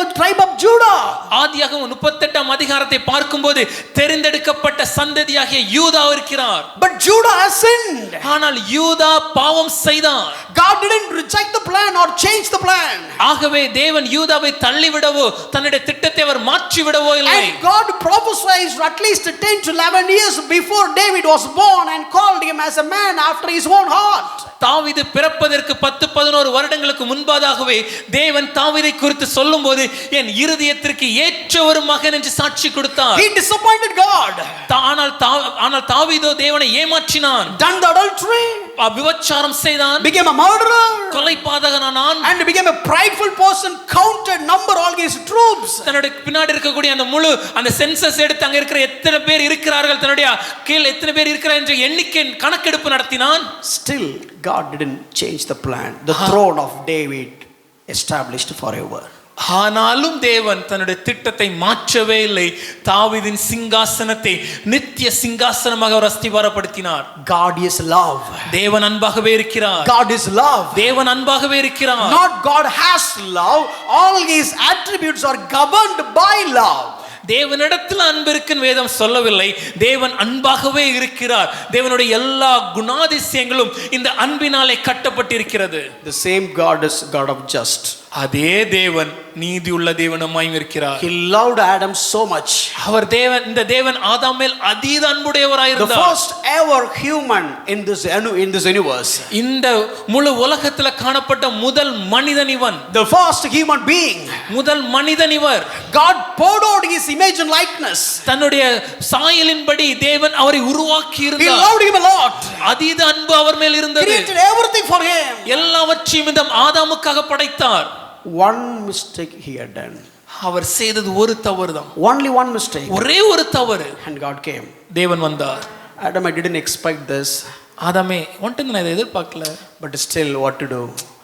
of Judah. ஆதியாகமம் 38ஆம் அதிகாரத்தை பார்க்கும்போது தெரிந்தெடுக்கப்பட்ட சந்ததியாகிய யூதா இருக்கிறார். But Judah has sinned. ஆனால் யூதா பாவம் செய்தான். God didn't reject the plan or change the plan. ஆகவே தேவன் யூதாவை தள்ளிவிடவோ தன்னுடைய திட்டத்தை அவர் மாற்றிவிடவோ இல்லை. And God prophesied at least 10 to 11 years before David was born and called him as a man after his own heart. தாவீது பிறப்பதற்கு 10-11 வருடங்களுக்கு முன்பாகவே தேவன் தாவீதை குறித்து சொல்லும்போது என் இருதயத்திற்கு ஏற்ற ஒரு மகன் என்று சாட்சி கொடுத்தார். He disappointed God. ஆனால் தாவீதோ தேவனை ஏமாற்றினான். Done the adultery. விபச்சாரம் செய்தான். Became a murderer. கொலைபாதகனானான். And became a prideful person, counted number all his troops. தன்னுடைய பின்னாடி இருக்கக்கூடிய அந்த முழு அந்த சென்சஸ் எடுத்து அங்க இருக்கிற எத்தனை பேர் இருக்கிறார்கள், தன்னுடைய கீழ் எத்தனை பேர் இருக்கிறார்கள் என்ற எண்ணிக்கை கணக்கெடுப்பு நடத்தினான். Still God didn't change the plan. The throne of David established forever. ஆனாலும் தேவன் தன்னுடைய திட்டத்தை மாற்றவே இல்லை. தாவீதின் சிங்காசனத்தை நித்திய சிங்காசனமாக அவர் அஸ்திபாரப்படுத்தினார். God is love. தேவன் அன்பாகவே இருக்கிறார். God is love. தேவன் அன்பாகவே இருக்கிறார். Not God has love. All his attributes are governed by love. தேவனிடத்தில் அன்பு இருக்குன்னு வேதம் சொல்லவில்லை. தேவன் அன்பாகவே இருக்கிறார். தேவனுடைய எல்லா குணாதிசயங்களும் இந்த அன்பினாலே கட்டப்பட்டிருக்கிறது. The same God is God of just. அதே தேவன் நீதியுள்ள தேவனுமாய் இருக்கிறார். He loved Adam so much. அவர் தேவன் இந்த தேவன் ஆதாம் மேல் அதீத அன்புடையவராய் The இருந்தார். first ever human in this universe. இந்த முழு உலகத்துல காணப்பட்ட முதல் மனிதன் இவன். The first human being. முதல் மனிதன் இவர். God poured out his image and likeness. தன்னுடைய சாயலின்படி தேவன் அவரை உருவாக்கி He இருந்தார். loved him a lot. அதீத அன்பு அவர் மேல் இருந்தது. Created everything for him. எல்லாவற்றையும் இந்த ஆதாமுக்காக படைத்தார். One mistake he had done. அவர் செய்தது ஒரு தவறு தான். Only one mistake. ஒரே ஒரு தவறு. And God came. தேவன் வந்தார். Adam, I didn't expect this. ஆதாமே உன்கிட்ட நான் இதை எதிர்பார்க்கல. But still what to do?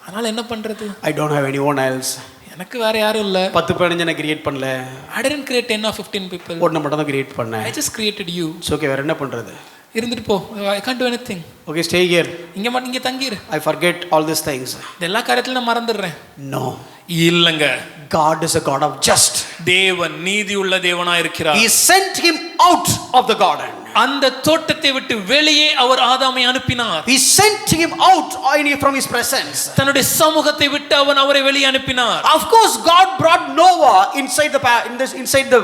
அதனால என்ன பண்றது? I don't have anyone else. எனக்கு வேற யாரும் இல்ல. 10 பேர் நான் கிரியேட் பண்ணல. I didn't create 10 or 15 people. ஒண்ணு மட்டும் தான் கிரியேட் பண்ணேன். I just created you. It's okay, வேற என்ன பண்றது? இருந்துட்டு போ. I can't do anything. Okay, stay here. இங்க தங்கிரு. I forget all these things. எல்லா காரியத்திலும் நான் மறந்துடுறேன். No. இல்லங்க. God is a God of just. தேவன் நீதியுள்ள தேவனாய் இருக்கிறார். He sent him out of the garden. அந்த தோட்டத்தை விட்டு வெளியே அவர் ஆதாமை அனுப்பினார். He sent him out from his presence. தன்னுடைய சமூகத்தை விட்டு அவரை வெளியே அனுப்பினார். Of course God brought Noah inside the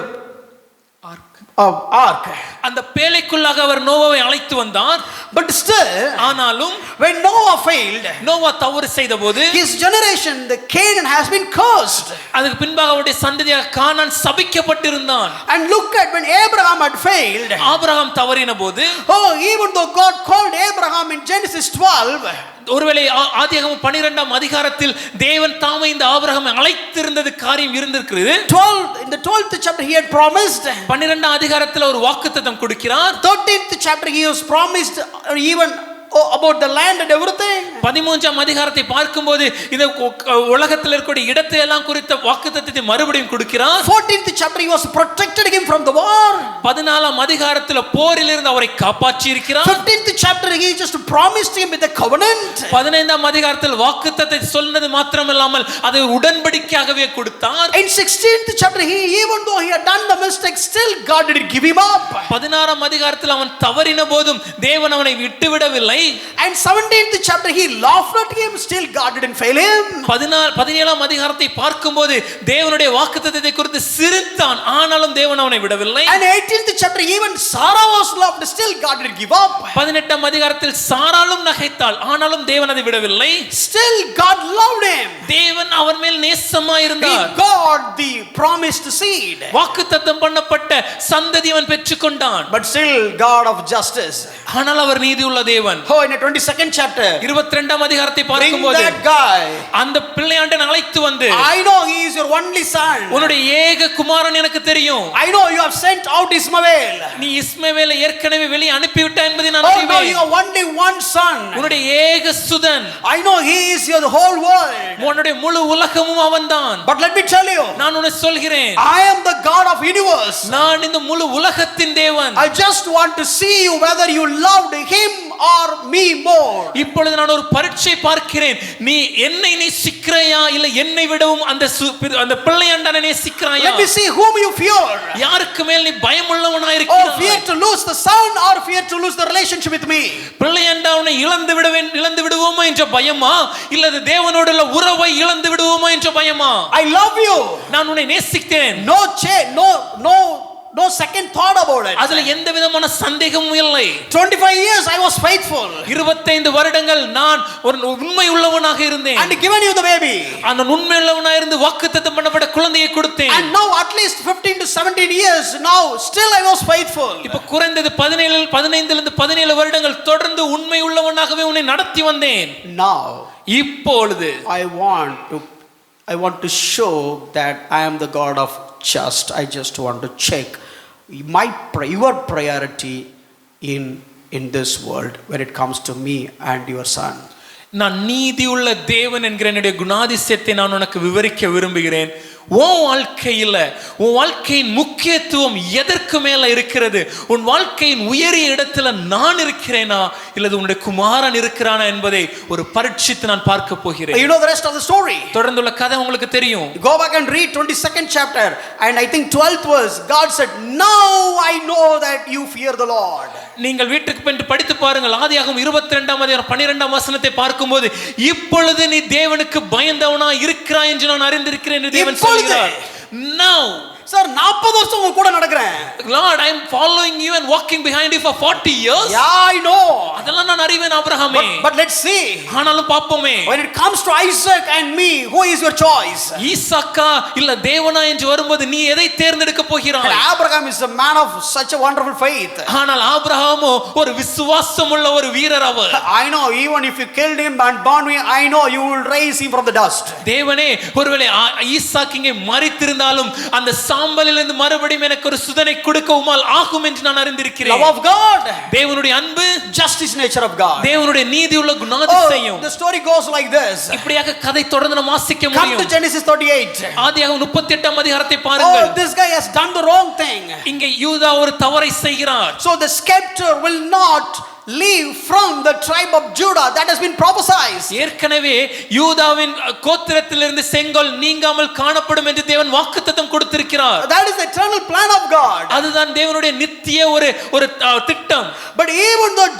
ark. அந்த பேழைக்குள்ளாக அவர் நோவாவை அழைத்து வந்தார். But still, ஆனாலும் when Noah failed, நோவா தவறு செய்தபோது his generation, the Canaan, has been cursed. அதுக்கு பின்பாக அவருடைய சந்ததியாக கானான் சபிக்கப்பட்டிருந்தான். And look at when Abraham had failed. Abraham தவறின போது, Oh, even though God called Abraham in Genesis 12, ஒருவேளை ஆதியாகமம் 12ஆம் அதிகாரத்தில் தேவன் தாமே இந்த ஆபிரகாமை அழைத்திருந்தது காரியம் இருந்திருக்கிறது. 12 in the 12th chapter he had promised. 12ஆம் அதிகாரத்தில் ஒரு வாக்குத்தத்தம் கொடுக்கிறார். 13th chapter he was promised even about the land and everything. 13ஆம் அதிகாரத்தை பார்க்கும்போது இந்த உலகத்தில் இருக்கக்கூடிய இடத்தை எல்லாம் குறித்த வாக்குத்தத்தத்தை மறுபடியும் கொடுக்கிறார். 14th chapter he was protected him from the war. 14ஆம் அதிகாரத்தில் போரிலிருந்து அவரை காப்பாற்றி இருக்கிறார். 15th chapter he just promised him with the covenant. 15ஆம் அதிகாரத்தில் வாக்குத்தத்தத்தை சொன்னது மாத்திரமல்லாமல் அதை உடன்படிக்கையாகவே கொடுத்தார். In 16th chapter even though he had done the mistake, still God didn't give him up. 16ஆம் அதிகாரத்தில் அவன் தவறின போதும் தேவன் அவனை விட்டுவிடவில்லை. And 17th chapter, he laughed at him, still God didn't fail him. 17ஆம் அதிகாரத்தை பார்க்கும்போது தேவனுடைய வாக்குத்தத்தத்தை குறித்து சிரித்தான், ஆனாலும் தேவன் அவனை விடவில்லை. And 18th chapter, even Sarah was loved, still God didn't give up. 18ஆம் அதிகாரத்தில் சாராளும் நகைத்தாள், ஆனாலும் தேவன் அதை விடவில்லை. Still God loved him. தேவன் அவன் மேல் நேசமாய் இருந்தார். He got the promised seed. வாக்குத்தத்தம் பண்ணப்பட்ட சந்ததி அவன் பெற்றுக்கொண்டான். But still God of justice. ஆனால் அவர் நீதியுள்ள தேவன். Oh, in the 22nd chapter, 22ஆம் அதிகாரத்தை bring பார்க்கும்போது that guy. அந்த பிள்ளையாண்டை அழைத்து வந்து, I know he is your only son. உன்னுடைய ஏக குமாரன் எனக்கு தெரியும். I know you have sent out Ishmael. நீ இஸ்மவேலை ஏற்கனவே வெளியே அனுப்பிவிட்டாய் என்பதை நான் Oh, no, அறிவேன். you have only one son. உன்னுடைய ஏக Sudan, I know he is your whole world. உன்னுடைய முழு உலகமும் அவன்தான். But let me tell you, நான் உன்னை சொல்கிறேன், I am the God of universe. நான் இந்த முழு உலகத்தின் தேவன். I just want to see you whether you loved him or me more. இப்பொழுது நான் ஒரு பரீட்சை பார்க்கிறேன், நீ என்னை நேசிக்கிறாயா இல்ல என்னை விடவும் அந்த பிள்ளையாண்டனை நேசிக்கிறாயா? Let me see whom you fear. யாருக்கு மேல் நீ பயமுள்ளவனாய் Oh, இருக்கிறாய்? fear to lose the son or fear to lose the relationship with me? பிள்ளையாண்டவனை இழந்து விடுவோமா என்ற பயமா இல்லது தேவனோடுள்ள உறவை இழந்து விடுவோமா என்ற பயமா? I love you. நான் உன்னை நேசிக்கிறேன். No second thought about it. அதுல எந்த விதமான சந்தேகமும் இல்லை. 25 years I was faithful. 25 வருடங்கள் நான் ஒரு உண்மை உள்ளவனாக இருந்தேன். And given you the baby. அந்த உண்மை உள்ளவனாக இருந்து வாக்குத்தத்தம் பண்ணப்பட்ட குழந்தையை கொடுத்தேன். And now at least 15 to 17 years now still I was faithful. இப்ப குறைந்தது 15 இருந்து 17 வருடங்கள் தொடர்ந்து உண்மை உள்ளவனாகவே உன்னை நடத்தி வந்தேன். Now இப்பொழுது I want to show that I am the God of just. I just want to check your priority in this world when it comes to me and your son. நான் நீதியுள்ள தேவன் என்கிற என்னுடைய குணாதிசயத்தை நான் உனக்கு விவரிக்க விரும்புகிறேன். உன் வாழ்க்கையின் முக்கியத்துவம் எதற்கு மேல இருக்கிறது? உன் வாழ்க்கையின் உயரிய இடத்துல நான் இருக்கிறேனா இல்லது உன்னுடைய குமாரன் இருக்கிறானா என்பதை ஒரு பரீட்சித்து நான் பார்க்க போகிறேன். You know the rest of the story. தொடர்ந்துள்ள கதை உங்களுக்கு தெரியும். Go back and read 22nd chapter and I think 12th verse. God said, "Now I know that you fear the Lord." நீங்கள் வீட்டுக்கு போய் படித்து பாருங்கள். ஆதியாகமம் 22ஆம் அதிகாரம் 12ஆம் வசனத்தை பார்க்கும்போது, இப்பொழுது நீ தேவனுக்கு பயந்தவனா இருக்கிறாய் என்று நான் அறிந்திருக்கிறேன் என்று தேவன் சொல்கிறார். Now சார் 40 வருஷம் உங்க கூட நடக்கிறேன். Lord, I am following you and walking behind you for 40 years. Yeah, I know. அதெல்லாம் நான் அறிவேன் ஆபிரகாமே. But let's see. ஆனாலும் பாப்போமே. When it comes to Isaac and me, who is your choice? ஈசாக்கா இல்ல தேவனா என்று வரும்போது நீ எதை தேர்ந்தெடுக்க போகிறாய்? Abraham is a man of such a wonderful faith. ஆனால் ஆபிரகாமோ ஒரு விசுவாசமுள்ள ஒரு வீரர் அவர். I know even if you killed him and burned him, I know you will raise him from the dust. தேவனே ஒருவேளை ஈசாக்கு இங்கே மரித்திருந்தாலும் அந்த சாம்பலிலிருந்து மறுபடியும் எனக்கு ஒரு சுதனை கொடுக்க உம்மால் ஆகும் என்று நான் அறிந்திருக்கிறேன். Love of God, தேவனுடைய அன்பு, justice nature of God, தேவனுடைய நீதியுள்ள குணாதிசயம். The story goes like this. இப்படியாக கதை தொடர்ந்து நாம் வாசிக்க முடியும். Come to Genesis 38. ஆதியாகமம் 38ஆம் அதிகாரத்தை பாருங்கள். Oh, this guy has done the wrong thing. இங்கே யூதா ஒரு தவறை செய்கிறார். So the scepter will not leave from the tribe of Judah that has been prophesied. ஏற்கனவே யூதாவின் கோத்திரத்திலிருந்து செங்கோல் நீங்காமல் காணப்படும் என்று தேவன் வாக்குத்தத்தம் கொடுத்திருக்கிறார். That is the eternal plan of God. அதுதான் தேவனுடைய நித்திய ஒரு திட்டம். But even though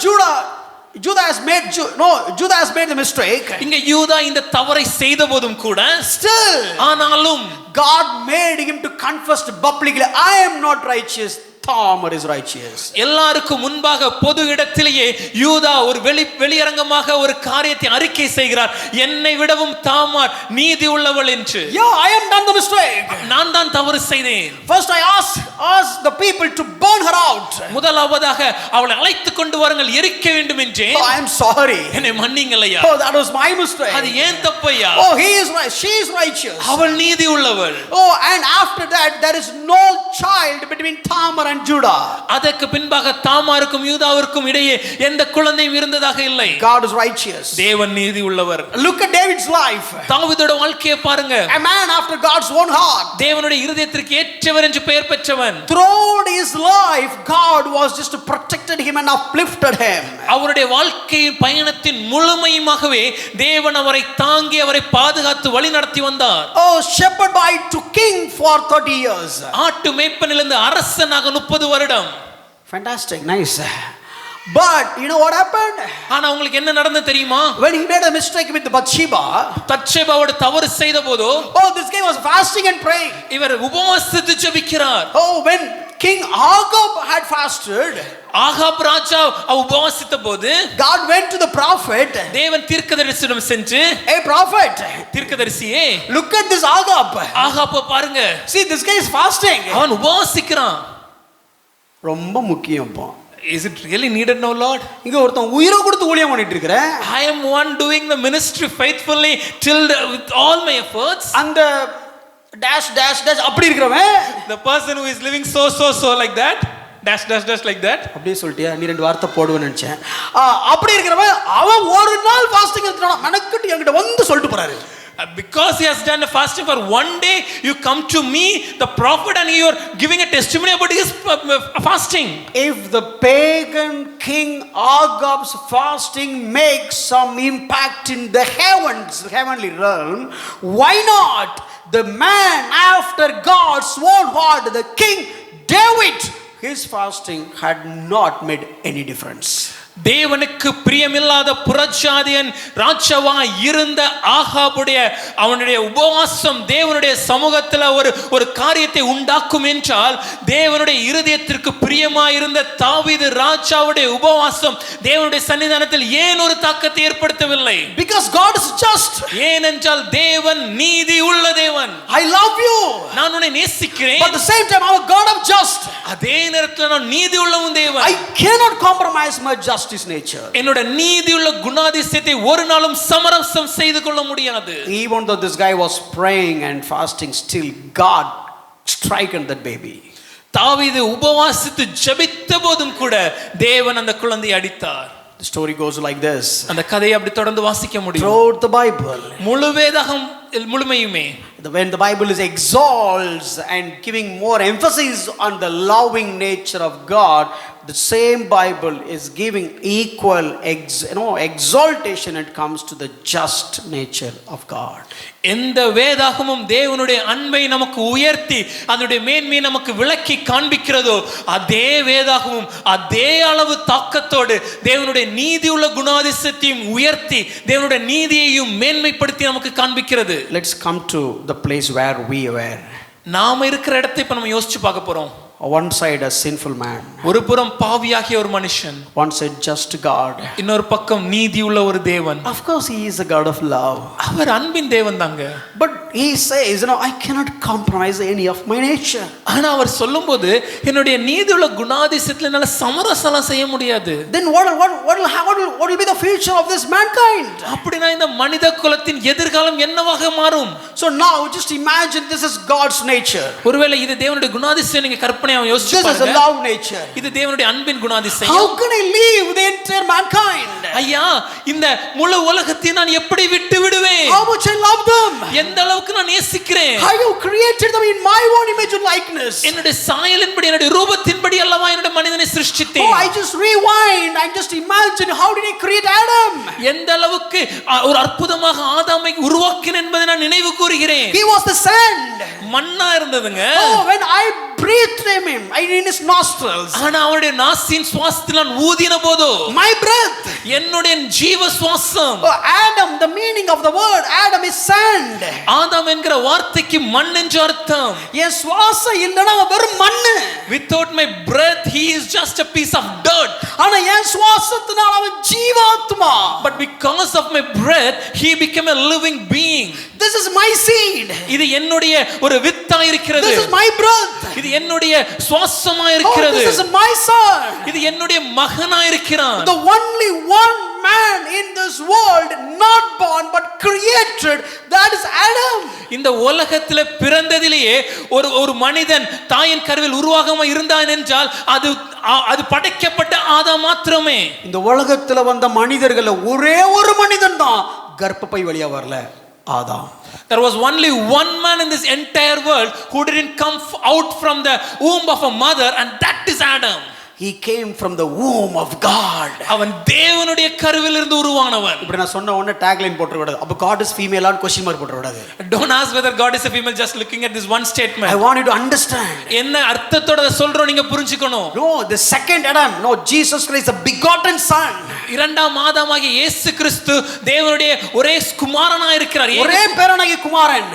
Judah has made the mistake. இங்க யூதா இந்த தவறை செய்த போதும் கூட still ஆனாலும் God made him to confess publicly, I am not righteous, Tamar is righteous. எல்லாருக்கும் முன்பாக பொது இடத்திலேயே யூதா ஒரு வெளியரங்கமாக ஒரு காரியத்தை அறிக்கை செய்கிறார். என்னை விடவும் தாமார் நீதி உள்ளவள் என்று. Yeah, I am done the mistake. நான் தான் தவறு செய்தேன். First I asked the people to burn her out. முதலாவதாக அவளை அழைத்து கொண்டு வாருங்கள், எரிக்க வேண்டும் என்றேன். Oh, I am sorry. என்னை மன்னிங்களையா. Oh, that was my mistake. அது ஏன் தப்பையா? Oh, he is right, she is righteous. அவள் நீதி உள்ளவள். Oh, and after that there is no child between Tamar and Judah. அதற்கு பின்பாக தாமாருக்கும் யூதாவிற்கும் இடையே எந்த குழந்தையும் இருந்ததாக இல்லை. God is righteous. தேவன் நீதி உள்ளவர். Look at David's life. தாவீதோட வாழ்க்கையை பாருங்க. A man after God's own heart. தேவனுடைய இருதயத்திற்கு ஏற்றவர் என்று பெயர் பெற்றவன். Throughout his life God was just protected him and uplifted him. அவருடைய வாழ்க்கையின் பயணத்தின் முழுமையுமாகவே தேவன் அவரை தாங்கி அவரை பாதுகாத்து வழி நடத்தி வந்தார். Oh, shepherd boy to king for 30 years. ஆட்டு மேய்ப்பனிலிருந்து அரசனாக 30 வருடம். Fantastic, nice. But you know what happened? ஆனா உங்களுக்கு என்ன நடந்தது தெரியுமா? When he made a mistake with Bathsheba, தத்ஷேபாவோட தவறு செய்த போதோ, oh, this guy was fasting and praying. இவர் உபவாசித்து ஜெபிக்கிறார். Oh, when King Agab had fasted, Ahab ராஜா உபவாசித்த போது God went to the prophet. தேவன் தீர்க்கதரிசியிடம் சென்று, Hey prophet, தீர்க்கதரிசியே, look at this Agab. ஆகாப்பை பாருங்க, See, this guy is fasting. அவன் உபவாசிக்கிறான். ரொம்ப முக்கியம் பா. Is it really needed now, Lord? இங்க ஒருத்தன் உயிரை கொடுத்து ஊழியம் பண்ணிட்டு இருக்கறேன். I am one doing the ministry faithfully with all my efforts. அந்த dash dash dash அப்படி இருக்கறவன், The person who is living so like that, dash dash dash like that. அப்படியே சொல்லிட்டியா? நீ ரெண்டு வார்த்தை போடுவேன்னு நினைச்சேன். அப்படி இருக்கறவன் அவன் ஒரு நாள் ஃபாஸ்டிங் எடுத்துறான். மனக்கட்டு என்கிட்ட வந்து சொல்லிட்டு போறாரு. Because he has done a fasting for one day, you come to me, the prophet, and you are giving a testimony about his fasting. If the pagan king Agab's fasting makes some impact in the heavens, heavenly realm, why not the man after God's own heart, the king David, his fasting had not made any difference. தேவனுக்கு பிரியமில்லாத புறஜாதியன் ராஜாவா இருந்த ஆகாபுடைய அவனுடைய உபவாசம் தேவனுடைய சமூகத்தில் ஒரு காரியத்தை உண்டாக்கும் என்றால், தேவனுடைய இருதயத்திற்கு பிரியமாயிருந்த தாவீது ராஜாவுடைய உபவாசம் தேவனுடைய சன்னிதானத்தில் ஏன் ஒரு தாக்கத்தை ஏற்படுத்தவில்லை? Because God is just. ஏனென்றால் தேவன் நீதி உள்ள தேவன். I love you. நான் உன்னை நேசிக்கிறேன். But at the same time, I'm a God of just. அதே நேரத்தில் நான் நீதி உள்ளவன் தேவன். I cannot compromise my justice nature. என்னோட நீதியுள்ள குணாதிசயத்தை ஒரு நாளும் சமரசம் செய்து கொள்ள முடியாது. Even though this guy was praying and fasting, still God struck that baby. தாவீது உபவாசித்து ஜெபித்த போதும் கூட தேவன் அந்த குழந்தையை அடித்தார். The story goes like this. அந்த கதையை அப்படி தொடர்ந்து வாசிக்க முடியும். Throughout the Bible, முழு வேதாகம் முழுமையுமே, when the Bible is exalts and giving more emphasis on the loving nature of God, the same Bible is giving equal exaltation when it comes to the just nature of God. எந்த வேதாகமும் தேவனுடைய அன்பை நமக்கு உயர்த்தி அதனுடைய மேன்மையை நமக்கு விளக்கி காண்பிக்கிறதோ, அதே வேதாகமும் அதே அளவு தாக்கத்தோடு தேவனுடைய நீதியுள்ள குணாதிசயத்தையும் உயர்த்தி தேவனுடைய நீதியையும் மேன்மைப்படுத்தி நமக்கு காண்பிக்கிறது. Let's come to the place where we were. நாம இருக்கிற இடத்தை இப்ப நம்ம யோசிச்சு பார்க்க போறோம். One side a sinful man, ஒரு புறம் பாவியாகிய ஒரு மனுஷன், one side just God. இன்னொரு பக்கம் நீதி உள்ள ஒரு தேவன். Of course he is a God of love. அவர் அன்பின் தேவன் தாங்க. But he says, I cannot compromise any of my nature. ஆனா அவர் சொல்லும்போது என்னுடைய நீதி உள்ள குணாதிசயத்துல என்னால சமரசம் செய்ய முடியாது. Then what will be the future of this mankind? அப்படினா இந்த மனித குலத்தின் எதிர்காலம் என்னவாக மாறும்? So now just imagine this is God's nature. ஒருவேளை இது தேவனுடைய குணாதிசயம் நீங்க கற்பனை யோசிச்சு பாருங்க. This is a love nature. இது தேவனுடைய அன்பின் குணாதிசயம். How can I leave the entire mankind? ஐயா, இந்த முழு உலகத்தை நான் எப்படி விட்டு விடுவேன்? How much I love them. எந்த அளவுக்கு நான் நேசிக்கிறேன். I have created them in my own image and likeness. என்னுடைய சாயலின்படி என்னுடைய ரூபத்தின்படி அல்லவா என்னுடைய மனிதனை சிருஷ்டித்தேன். Oh, I just rewind and just imagine how did I create Adam? எந்த அளவுக்கு ஒரு அற்புதமாக ஆதாமை உருவாக்கினேன் என்பதை நான் நினைவு கூறுகிறேன். He was the sand. மண்ணா இருந்ததுங்க. Oh, when I breathed him in his nostrils. ஆனா அவருடைய நாசியின் சுவாசத்தில் நான் ஊதின போது, my breath, என்னுடைய ஜீவ சுவாசம். Oh, Adam, the meaning of the word Adam is sand. ஆதாம் என்கிற வார்த்தைக்கு மண் என்று அர்த்தம். என் சுவாசம் இல்லனா வெறும் மண்ணு. Without my breath he is just a piece of dirt. ஆனா என் சுவாசத்தினால அவன் ஜீவாத்மா. But because of my breath he became a living being. This is my seed. இது என்னுடைய ஒரு வித்தா இருக்கிறது. This is my breath. இது என்னுடைய சுவாசமா இருக்கிறது. This is my son. இது என்னுடைய மகனா இருக்கிறான். The only one man in this world not born but created, that is Adam. இந்த உலகத்துல பிறந்ததிலேயே ஒரு மனிதன் தாயின் கருவில் உருவாகாம இருந்தான் என்றால் அது படைக்கப்பட்ட ஆதாம் மாத்திரமே. இந்த உலகத்துல வந்த மனிதர்கள ஒரே ஒரு மனிதன் தான் கர்ப்பப்பை வழியா வரல, ஆதாம். There was only one man in this entire world who didn't come out from the womb of a mother, and that is Adam. He came from the womb of God. அவன் தேவனுடைய கருவிலிருந்து உருவானவன். இப்படி நான் சொன்ன உடனே டேக்லைன் போட்டுற கூடாது. அப்ப God is female on question mark போட்டுற கூடாது. Don't ask whether God is a female just looking at this one statement. I want you to understand. என்ன அர்த்தத்தோட அத சொல்றோம் நீங்க புரிஞ்சுக்கணும். No, the second Adam, no, Jesus Christ, the begotten son. இரண்டாம் ஆதாமாகிய இயேசு கிறிஸ்து தேவனுடைய ஒரே குமாரனாய் இருக்கிறார். ஒரே பேரனாகிய குமாரன்.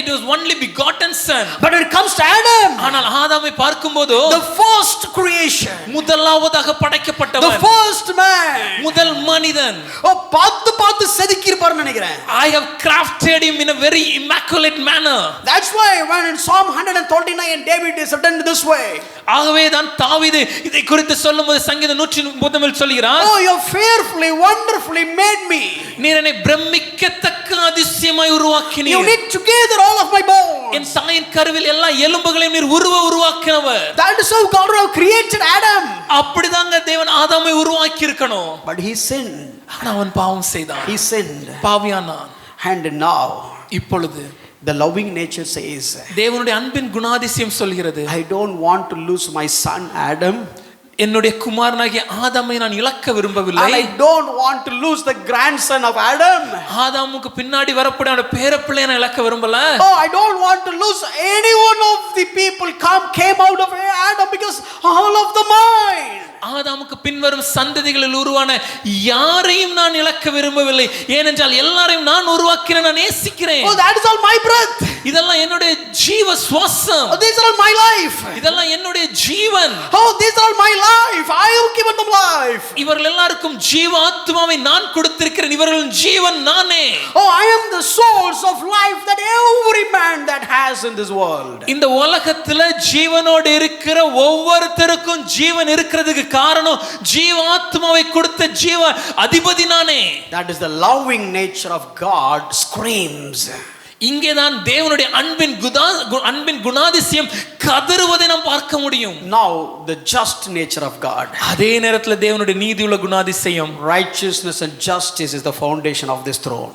it was only begotten son. But when it comes to Adam, ஆனால் ஆதாமை பார்க்கும்போது the first creation, முதலாவதாக படைக்கப்பட்டவன், the first man, முதல் மனிதன். பார்த்து செதுக்கி இருப்பார்னு நினைக்கிறேன். I have crafted him in a very immaculate manner. That's why when in Psalm 139 David is written this way. ஆகவே தான் தாவீது இதை குறித்து சொல்லும்போது சங்கீதம் 130 சொல்கிறார், Oh, you fearfully wonderfully made me. நீர் என்னை பிரமிக்கத்தக்க அதிசயமாய் உருவாக்கினீர். You knit together all of my bones. என் தாயின் கருவில் எல்லா எலும்புகளையும் நீர் உருவாக்கினவர். That is how God created Adam. அப்படிதாங்க தேவன் ஆதாமை உருவாக்கி இருக்கணும். But he sinned. ஆனா அவன் பாவம் செய்தான். He sinned. பாவியானான். And now இப்பொழுது the loving nature says, தேவனுடைய அன்பின் குணாதிசயம் சொல்கிறது, I don't want to lose my son Adam. என்னுடைய குமாரனாகிய ஆதாமை நான் இழக்க விரும்பவில்லை. And I don't want to lose the grandson of Adam. ஆதாமுக்கு பின்னாடி வரக்கூடிய அவருடைய பேரப்பிள்ளையை நான் இழக்க விரும்பல. Oh, I don't want to lose any one of the people came out of Adam, because all of them mine. ஆதாமுக்கு பின்வரும் சந்ததிகளில் உருவான யாரையும் நான் இழக்க விரும்பவில்லை. ஏனென்றால் எல்லாரையும் நான் உருவாக்கினேன், நான் நேசிக்கிறேன். Oh, that is all my breath. இதெல்லாம் என்னுடைய ஜீவ சுவாசம். Oh, these are all my life. இதெல்லாம் என்னுடைய ஜீவன். Oh, these are all my life. I have given them life. இவர்கள் எல்லாருக்கும் ஜீவ ஆத்துமாவை நான் கொடுத்திருக்கிறேன். இவர்களின் ஜீவன் நானே. Oh, I am the source of life that every man that has in this world. இந்த உலகத்துல ஜீவனோடு இருக்கிற ஒவ்வொருத்தருக்கும் ஜீவன் இருக்கிறதுக்கு காரணம் ஜீவாத்மாவை கொடுத்த ஜீவ அதிபதி நானே. That is the loving nature of God screams. இங்கேதான் தேவனுடைய அன்பின் குணாதிசயம் கதறுவதை நாம் பார்க்க முடியும். Now the just nature of God. அதே நேரத்தில் தேவனுடைய நீதியுள்ள குணாதிசயம், Righteousness and justice is the foundation of this throne.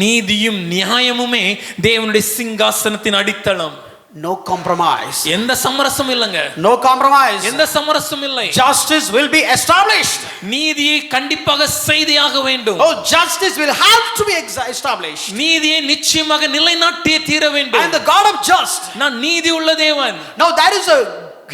நீதியும் நியாயமுமே தேவனுடைய சிங்காசனத்தின் அடித்தளம். No compromise. எந்த சமரசம் இல்லங்க. No compromise. எந்த சமரசம் இல்லை. Justice will be established. நீதியை கண்டிப்பாக செய்தியாக வேண்டும். Oh, justice will have to be established. நீதியை நிச்சயமாக நிலைநாட்டியே தீர வேண்டும். I am the God of just. நான் நீதி உள்ள தேவன். Now there is a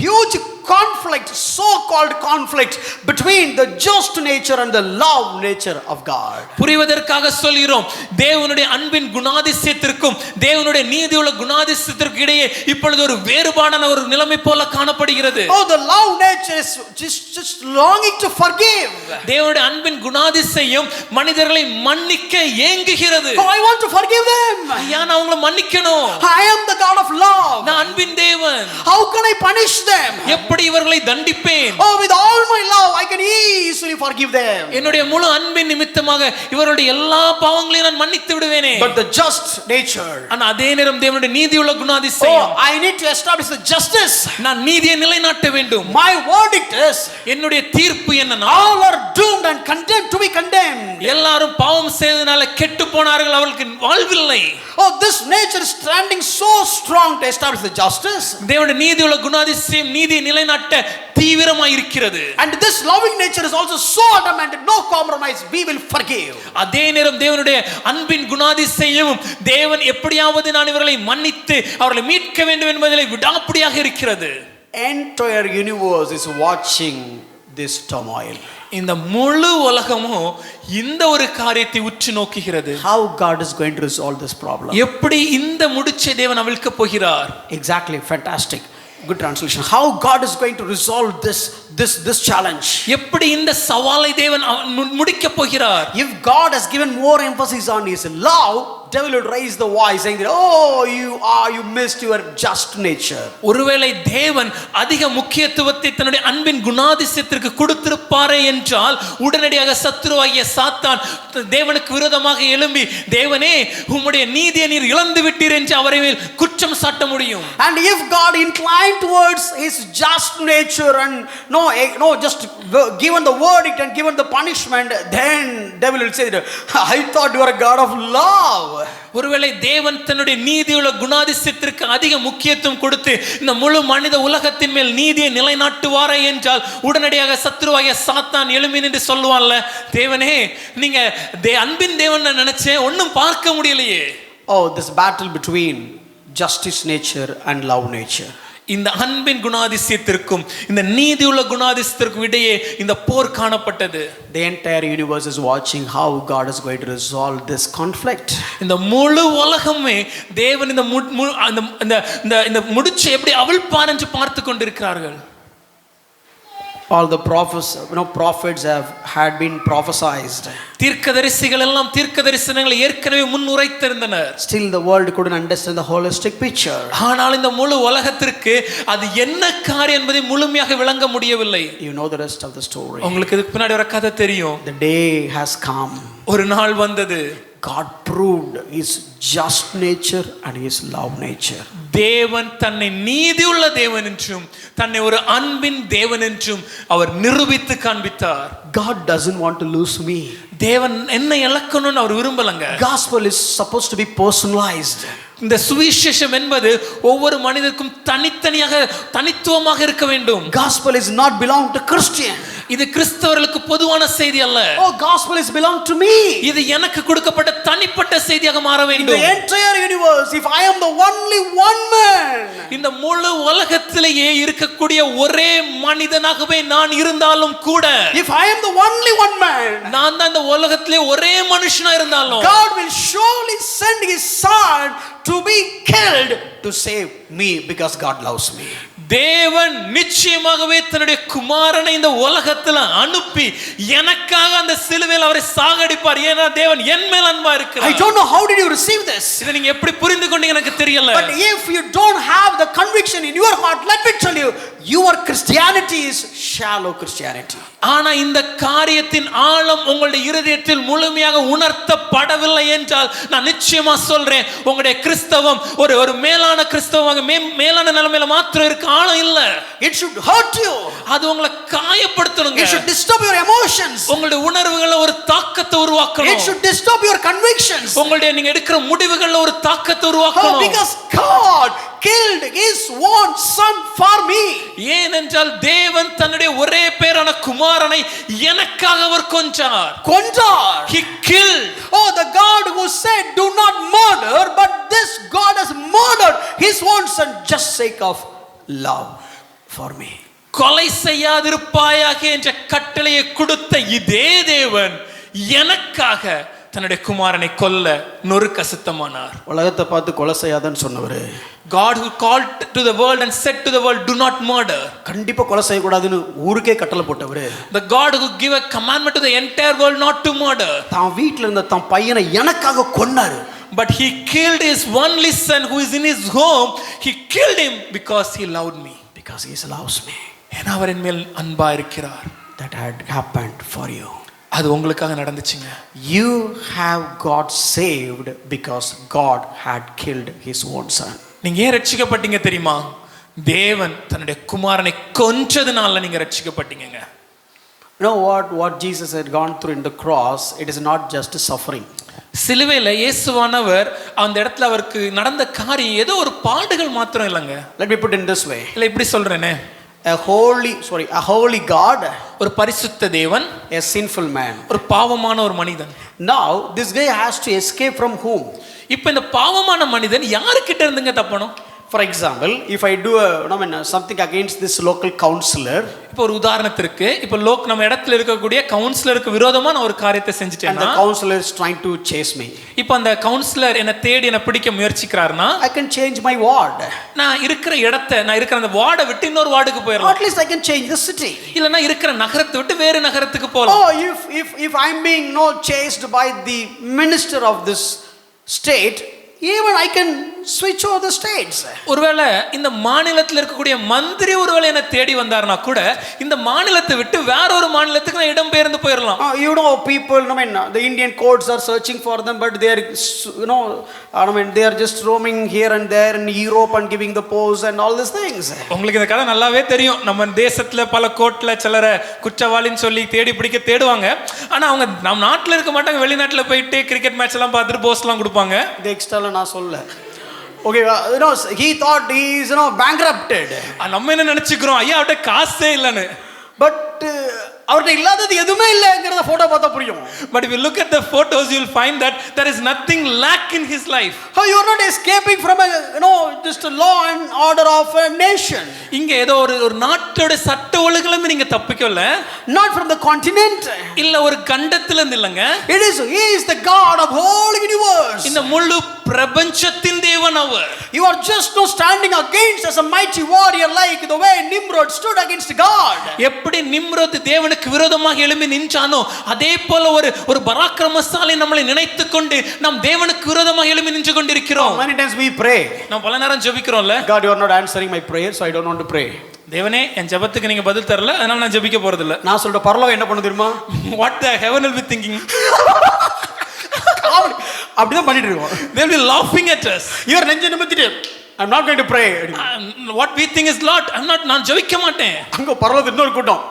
huge conflict, so-called conflict between the just nature and the love nature of God. புரிவதற்காக சொல்கிறோம், தேவனுடைய அன்பின் குணாதிசயத்திற்கும் தேவனுடைய நீதியுள்ள குணாதிசயத்திற்கும் இடையே இப்பொழுது ஒரு வேறுபாடான ஒரு நிலைமை போல காணப்படுகிறது. Oh, the love nature is just longing to forgive. தேவனுடைய அன்பின் குணாதிசயம் மனிதர்களை மன்னிக்க ஏங்குகிறது. Oh, I want to forgive them. ஐயா, நான் அவங்களை மன்னிக்கணும். I am the God of love. நான் அன்பின் தேவன். How can I punish them? எப்படி இவர்களை தண்டிப்பேன்? Oh, with all my love I can easily forgive them. என்னுடைய முழு அன்பின் நிமித்தமாக இவருடைய எல்லா பாவங்களையும் நான் மன்னித்து விடுவேனே. But the just nature, ஆனா அதே நேரம் தேவனுடைய நீதியுள்ள குணாதிசயம், oh, I need to establish the justice. நான் நீதியை நிலைநாட்ட வேண்டும். My verdict is, என்னுடைய தீர்ப்பு என்னன்னா, all are doomed and condemned to be condemned. எல்லாரும் பாவம் செய்ததனால கெட்டு போனார்கள், அவர்களுக்கு வாழ்வில்லை. Oh, this nature is standing so strong to establish the justice. தேவனுடைய நீதியுள்ள குணாதிசயம் நீதியை நிலைநாட்ட தீவிரமாய் இருக்கிறது. And this loving nature is also so adamant, no compromise, we will forgive. அதே நேரம் தேவனுடைய அன்பின் குணாதிசயம் தேவன் எப்படியாவது நான் இவர்களை மன்னித்து அவர்களை மீட்க வேண்டும் என்பதிலே விடாப்பிடியாக இருக்கிறது. Entire universe is watching this turmoil. இந்த முழு உலகமும் இந்த ஒரு காரியத்தை உற்று நோக்குகிறது. How God is going to resolve this problem? எப்படி இந்த முடிச்சை தேவன் அவிழ்க்க போகிறார்? Exactly, fantastic. Good translation. How God is going to resolve this challenge? எப்படி இந்த சவாலை தேவன் முடிக்க போகிறார்? If God has given more emphasis on his love, devil will raise the voice saying that, oh, you missed your just nature. ஒருவேளை தேவன் அதிக முக்கியத்துவத்தை தன்னுடைய அன்பின் குணாதிசயத்திற்கு கொடுத்திருப்பாரே என்றால் உடனடியாக சத்துருவாகிய சாத்தான் தேவனுக்கு விரோதமாக எழும்பி, தேவனே உம்முடைய நீதியை நீர் இழந்து விட்டீர் என்று அவரை மேல் குற்றம் சாட்ட முடியும். And if God inclined towards his just nature and no just given the verdict and given the punishment, then devil will say that, I thought you are a God of love. ஒருவேளை தேவன் தன்னுடைய நீதியுள்ள குணாதிசயத்திற்கு அதிக முக்கியத்துவம் கொடுத்து இந்த முழு மனித உலகத்தின் மேல் நீதியை நிலைநாட்டுவாரா என்றால் உடனடியாக சத்ருவாகிய சாத்தான் எழும்பி நின்று சொல்லுவான்ல, தேவனே நீங்க அன்பின் தேவன் நான் நினைச்சேன், ஒன்னும் பார்க்க முடியலையே. Oh, this battle between justice nature and love nature. இந்த அன்பின் குணாதிசயத்திற்கும் இந்த நீதியுள்ள குணாதிசயத்திற்கும் இடையே இந்த போர் காணப்பட்டது. The entire universe is watching how God is going to resolve this conflict. இந்த முழு உலகமே தேவன் இந்த முடிச்சை எப்படி அவிழ்ப்பார் என்று பார்த்து கொண்டிருக்கிறார்கள். All the prophets had been prophesied. தீர்க்கதரிசிகள் எல்லாம் தீர்க்க தரிசனங்களை ஏற்கனவே முன்னுரைத்திருந்தனர். Still the world couldn't understand the holistic picture. ஆனால் இந்த முழு உலகத்திற்கு அது என்ன காரியம் என்பதை முழுமையாக விளங்க முடியவில்லை. You know the rest of the story. உங்களுக்கு இதுக்கு பின்னாடி ஒரு கதை தெரியும். The day has come. ஒரு நாள் வந்தது. God proved his just nature and his love nature. தேவன் தன்னை நீதியுள்ள தேவன் என்றும் தன்னை ஒரு அன்பின் தேவன் என்றும் அவர் நிரூபித்து காண்பித்தார். God doesn't want to lose me. தேவன் என்னை இழக்கணும்னு அவர் விரும்பலங்க. Gospel is supposed to be personalized. இந்த சுவிசேஷம் என்பது ஒவ்வொரு மனிதருக்கும் தனித்தனியாக தனித்துவமாக இருக்க வேண்டும். Gospel is not belong to Christian. இது கிறிஸ்தவர்களுக்கு பொதுவான செய்தி அல்ல. Oh, gospel is belong to me. இது எனக்கு கொடுக்கப்பட்ட தனிப்பட்ட செய்தியாக மாற வேண்டும். In the entire universe, if I am the only one man, இந்த முழு உலகத்திலேயே இருக்கக்கூடிய ஒரே மனிதனாகவே நான் இருந்தாலும் கூட, if I am the only one man, நான் தான் இந்த உலகத்திலே ஒரே மனுஷனா இருந்தாலும், God will surely send his son to be killed to save me because God loves me. தேவன் நிச்சயமாகவே தன்னுடைய குமாரனை இந்த உலகத்துல அனுப்பி எனக்காக அந்த சிலுவையில் அவரை சாகடிப்பார். ஏன்னா தேவன் என் மேல் அன்பா இருக்கிறார். I don't know how did you receive this. இதை நீங்க எப்படி புரிந்து கொண்டீங்க எனக்கு தெரியல. But if you don't have the conviction in your heart, let me tell you, your Christianity is shallow Christianity. ஆனா இந்த காரியத்தின் ஆழம் உங்களுடைய இருதயத்தில் முழுமையாக உணர்த்தப்படவில்லை என்றால் நான் நிச்சயமா சொல்றேன், உங்களுடைய கிறிஸ்தவம் ஒரு மேலான கிறிஸ்தவமாக மேலான நிலைமையில மாத்திரம் இருக்க ஆழம் இல்ல. It should hurt you. அது உங்களை காயப்படுத்தணுங்க. It should disturb your emotions. உங்களுடைய உணர்வுகள்ல ஒரு தாக்கத்தை உருவாக்கணும். It should disturb your convictions. உங்களுடைய நீங்க எடுக்கிற முடிவுகள்ல ஒரு தாக்கத்தை உருவாக்கணும். Because God killed his own son for me. ஏனென்றால் தேவன் தன்னுடைய ஒரே பேரான குமாரனை எனக்காக அவர் கொன்றார். He killed. Oh, the God who said do not murder, but this God has murdered his own son just sake of love for me. கொலை செய்யாதிருப்பாயாக என்ற கட்டளையை கொடுத்த இதே தேவன் எனக்காக தன்னுடைய குமாரனை கொல்ல நொறுக்க சித்தமானார். உலகத்தை பார்த்து கொலை செய்யாதன்னு சொன்னவரு, God who called to the world and said to the world do not murder, கண்டிப்பா கொலை செய்ய கூடாதுன்னு ஊருக்கே கட்டளை போட்டவரு, the God who give a commandment to the entire world not to murder, தான் வீட்ல இருந்த தன் பையனை எனக்காக கொன்னாரு. but he killed his only son who is in his home. He killed him because he loved me, because he loves me. ஏன்னா அவர் என் மேல் அன்பா இருக்கிறார். That had happened for you. அது உங்களுக்காக நடந்துச்சுங்க. You have got saved because God had killed his own son. நீங்க ஏன் ரட்சிக்கப்பட்டீங்க தெரியுமா? தேவன் தன்னுடைய குமாரனை கொன்றதுனால நீங்க ரட்சிக்கப்பட்டீங்க. You know what Jesus had gone through in the cross, it is not just suffering. சிலுவையில இயேசுவானவர் அந்த இடத்துல அவருக்கு நடந்த காரியம் ஏதோ ஒரு பாடுகள் மாத்திரம் இல்லைங்க. Let me put it in this way. இல்ல இப்படி சொல்றேனே, a holy God, ஒரு பரிசுத்த தேவன், a sinful man. ஒரு பாவமான ஒரு மனிதன். Now this guy has to escape from whom? இப்போ இந்த பாவமான மனிதன் யார்கிட்ட இருந்துங்க தப்பணும்? For example, if I do something against this local counselor, இப்போ ஒரு உதாரணத்திற்கு இப்போ நம்ம இடத்துல இருக்கக்கூடிய கவுன்சிலருக்கு விரோதமா நான் ஒரு காரியத்தை செஞ்சிட்டேன்னா, and the counselor is trying to chase me, இப்போ அந்த கவுன்சிலர் என்ன தேடி என்ன பிடிக்க முயற்சிக்கிறார்னா, I can change my ward. நான் இருக்கிற அந்த வார்டை விட்டு இன்னொரு வார்டுக்கு போயிரலாம். At least I can change the city. இல்லனா இருக்கிற நகரத்தை விட்டு வேற நகரத்துக்கு போலாம். Oh, if I'm being chased by the minister of this state, even I can switch over the states. ஒருவேளை இந்த மாநிலத்தில் இருக்கக்கூடிய மந்திரி ஒருவேளை என்ன தேடி வந்தாருன்னா கூட இந்த மாநிலத்தை விட்டு வேற ஒரு மாநிலத்துக்கு நான் இடம் பெயர்ந்து போயிடலாம். You know, people, I mean, the Indian courts are searching for them, but they are, you know, I mean, they are just roaming here and there in Europe and giving the pose and all these things. உங்களுக்கு இந்த கதை நல்லாவே தெரியும். நம்ம தேசத்துல பல கோர்ட்ல சிலரை குற்றவாளின்னு சொல்லி தேடி பிடிக்க தேடுவாங்க. ஆனா அவங்க நம்ம நாட்டுல இருக்க மாட்டாங்க, வெளிநாட்டுல போயிட்டு கிரிக்கெட் மேட்ச் எல்லாம் பார்த்துட்டு போஸ்ட்லாம் கொடுப்பாங்க. The extra நான் சொல்ல. Okay, you know, he thought he is, you know, bankrupted. நம்ம என்ன நினைச்சுக்கிறோம், ஐயா அவட்ட காசே இல்லைன்னு. But அவர்கிட்ட இல்லாதது எதுவுமே இல்லைங்கிறத போட்டோ பார்த்தா புரியும். But if you look at the photos, you will find that there is nothing lack in his life. How you are not escaping from a, you know, just a law and order of a nation. இங்க ஏதோ ஒரு நாட்டோட சட்ட ஒழுங்குல நீங்க தப்பிக்கல. Not from the continent. இல்ல ஒரு கண்டத்துல இருந்து இல்லங்க. It is, he is the God of whole universe. இந்த முழு பிரபஞ்சத்தின் தேவன் அவர். You are just not standing against as a mighty warrior like the way Nimrod stood against God. எப்படி நிம்ரோத் தேவனுக்கு விரோதமாக எழும்பி நின்றானோ அதே போல ஒரு பராக்கிரமசாலி நம்மளை நினைத்துக் கொண்டு நாம் தேவனுக்கு விரோதமாக எழும்பி நின்று கொண்டிருக்கிறோம். Many times we pray. நாம் பல நேரம் ஜெபிக்கிறோம்ல. God, you are not answering my prayer, so I don't want to pray. தேவனே என் ஜெபத்துக்கு நீங்க பதில் தரல, அதனால நான் ஜெபிக்க போறது இல்ல. நான் சொல்ற பரலோகம் என்ன பண்ணு தெரியுமா? What the heaven will be thinking? அப்படிதான் பண்ணிட்டு இருக்கோம். They will be laughing at us. இவர் நெஞ்ச நிமித்திட்டு I'm not going to pray. What we think is Lord, நான் ஜெபிக்க மாட்டேன். அங்க பரலோகத்துல இன்னொரு கூட்டம்.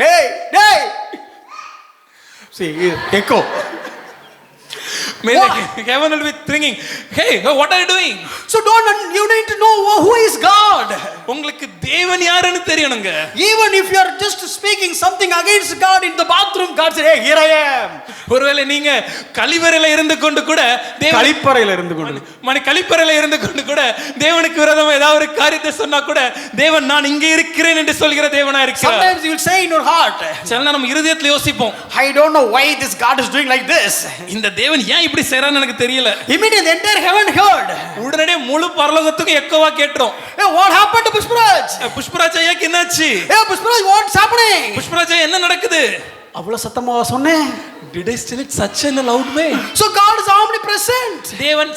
டேய் டேய். See, echo. May the heaven will be thinking, hey, what are you doing? So you need to know who is God. உங்களுக்கு தேவன் யாருன்னு தெரியணுங்க. Even if you are just speaking something against God in the bathroom, God said, hey, here I am. ஒருவேளை நீங்க கழிவறையில இருந்து கொண்டு கூட கழிப்பறையில இருந்து கொண்டு கழிப்பறையில இருந்து கொண்டு கூட தேவனுக்கு விரோதமா ஏதாவது ஒரு காரியத்தை சொன்னா கூட தேவன் நான் இங்க இருக்கிறேன் என்று சொல்கிற தேவனா இருக்கிறார். Sometimes you will say in your heart, சில நம்ம இருதயத்துல யோசிப்போம், I don't know why this God is doing like this. இந்த தேவன் ஏன் இப்படி செய்றான்னு எனக்கு தெரியல. Immediately the entire heaven heard. உடனே முழு பரலோகத்துக்கு எக்கோவா கேட்டோம். Hey, what happened to Pushparaj? Pushparaj ஐயாக்கு என்னாச்சு? Hey, Pushparaj, what's happening? Pushparaj ஐயா என்ன நடக்குது? அவ்வளவு சத்தமா சொன்னேன். Did I still it such in a loud way? So God is omnipresent. தேவன்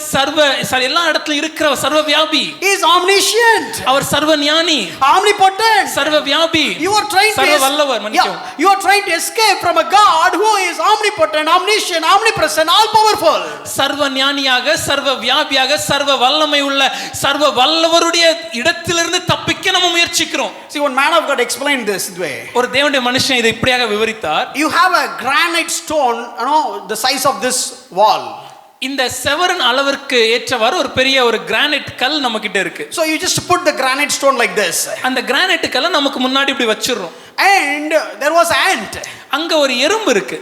எல்லா இடத்துல இருக்கிற சர்வ வியாபி. He is omniscient. அவர் சர்வ ஞானி. Omnipotent. சர்வ வியாபி. You are trying சர்வ வல்லவர். You are trying to escape from a God who is omnipotent, omniscient, omnipresent, all powerful. சர்வ ஞானியாக, சர்வ வியாபியாக, சர்வ வல்லமை உள்ள சர்வ வல்லவருடைய இடத்திலிருந்து தப்பிக்க நம்ம முயற்சிக்கிறோம். See, one man of God explained this way. ஒரு தேவனுடைய மனுஷன் இதை இப்படியாக விவரித்தார். You have a granite stone, you know, the size of this wall. இந்த செவரின் அளவிற்கு ஏற்றவாறு ஒரு பெரிய ஒரு கிரானைட் கல் நம்ம கிட்ட இருக்கு. So you just put the granite stone like this. அந்த கிரானைட் கல்லை நமக்கு முன்னாடி இப்படி வச்சிரோம். And there was ant. அங்க ஒரு எறும்பு இருக்கு.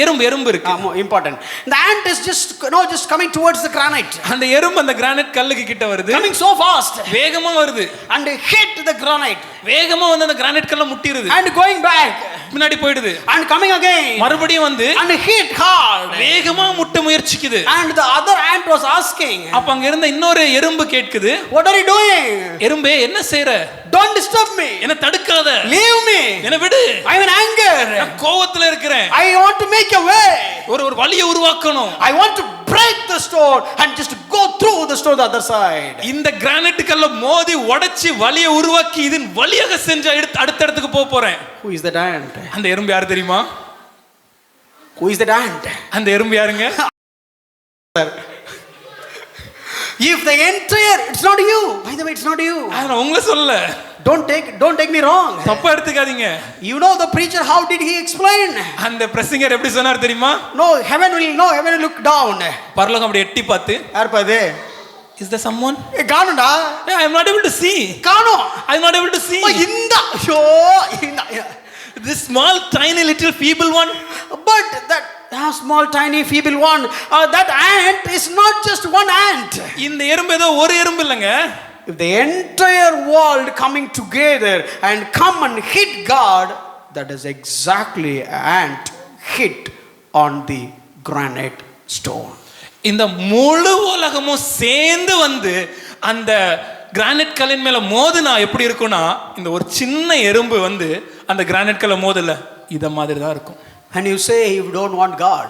எறும்பு இருக்கு. Important. The ant is just coming towards the granite. அந்த எறும்பு அந்த கிரானைட் கல்லுக்கு கிட்ட வருது. Coming so fast. வேகமா வருது. And hit the granite. வேகமா வந்து அந்த கிரானைட் கல்ல முட்டிருது. And going back. பின்னாடி போயிடுது. And coming again. மறுபடியும் வந்து and hit hard. வேகமா முட்ட முயற்சிக்குது. And the other ant was asking. அப்ப அங்க இருந்த இன்னொரு எறும்பு கேட்குது, what are you doing? எறும்பே என்ன செய்ற? Don't disturb me. என்ன தடுக்காத. Leave me. என்ன விடு. I am in anger. நான் கோவத்துல இருக்கேன். I want to make a way. ஒரு வழியை உருவாக்கணும். I want to break the stone and just go through the stone the other side. இந்த கிரானைட் கல்ல மோதி உடைச்சி வழியை உருவாக்கி இதன் வழியாக செஞ்சு அடுத்த இடத்துக்கு போறேன். Who is that ant? அந்த எறும்பு யார் தெரியுமா? Who is that ant? அந்த எறும்பு யாருங்க? If the entire, it's not you. By the way, it's not you. நான் உங்களை சொல்லல. Don't take me wrong. தப்பா எடுத்துக்காதீங்க. You know the preacher, how did he explain? அந்த பிரசங்கர் எப்படி சொன்னார் தெரியுமா? No, heaven will look down. பரலோகம் அப்படி எட்டி பார்த்து, யார் பாது? Is there someone? காணும்டா. I am not able to see. காணோம். I am not able to see. This small tiny little feeble one. But that small tiny feeble one, that ant is not just one ant. இந்த எறும்பு ஏதோ ஒரு எறும்பு இல்லங்க. If the entire world coming together and come and hit God, that is exactly ant hit on the granite stone. இந்த முழு உலகமும் சேர்ந்து வந்து அந்த கிரானைட் கல்லின் மேல மோதுனா எப்படி இருக்கும்னா, இந்த ஒரு சின்ன எறும்பு வந்து அந்த கிரானைட் கல்ல மோதல இத மாதிரி தான் இருக்கும். When you say you don't want God,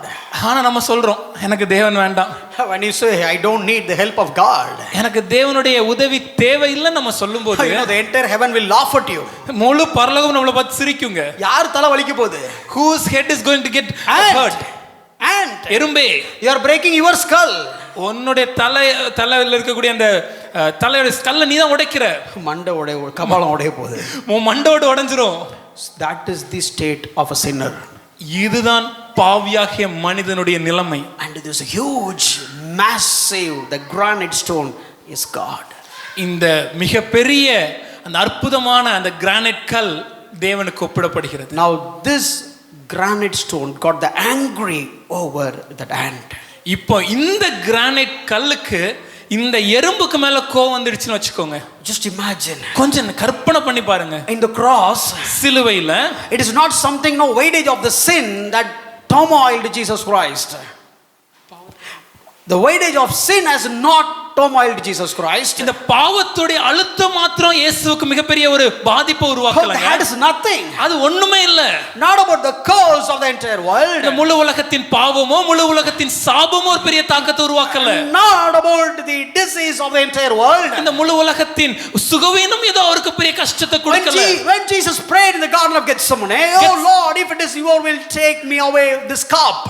ஆனா நம்ம சொல்றோம் எனக்கு தேவன் வேண்டாம், when you say I don't need the help of God, எனக்கு தேவனுடைய உதவி தேவையில்லை நம்ம சொல்லும்போது the entire heaven will laugh at you. முழு பரலோகம் நம்மளை பார்த்து சிரிக்குங்க. யார் தலை வலிக்க போகுது? Whose head is going to get hurt? And எறும்பே, you are breaking your skull. உன்னுடைய தலையில இருக்கக்கூடிய அந்த தலையோட ஸ்கல்ல நீ தான் உடைக்கிற. மண்டை உடைய, கபாலம் உடைய போகுது. உன் மண்டோடு உடைஞ்சிரும். That is the state of a sinner. இதுதான் பாவியாகிய மனிதனுடைய நிலைமை. And this huge, massive, the granite stone is God. இந்த மிகப்பெரிய அந்த அற்புதமான அந்த கிரானைட் கல் தேவனுக்கு ஒப்பிடப்படுகிறது. Now this granite stone got the angry over that ant. இப்போ இந்த கிரானைட் கல்லுக்கு இந்த எறும்புக்கு மேல கோவம் வந்துடுச்சுன்னு வச்சுக்கோங்க. Just imagine. கொஞ்சம் கற்பனை பண்ணி பாருங்க. In the cross, சிலுவையில it is not something, no weightage of the sin that turmoiled Jesus Christ. The weightage of sin has not turmoiled Jesus Christ. இந்த பாவத்துடைய அழுத்தம் மாத்திரம் இயேசுவுக்கு மிகப்பெரிய ஒரு பாதிப்பை உருவாக்கலங்க. That is nothing. அது ஒண்ணுமே இல்ல. Not about the curse of the entire world. இந்த முழு உலகத்தின் பாவமோ முழு உலகத்தின் சாபமோ ஒரு பெரிய தாக்கத்தை உருவாக்கல. Not about the disease of the entire world. இந்த முழு உலகத்தின் சுகவீனம் ஏதோ அவருக்கு பெரிய கஷ்டத்தை கொடுக்கல. When Jesus prayed in the garden of Gethsemane, oh Lord, if it is you will take me away this cup.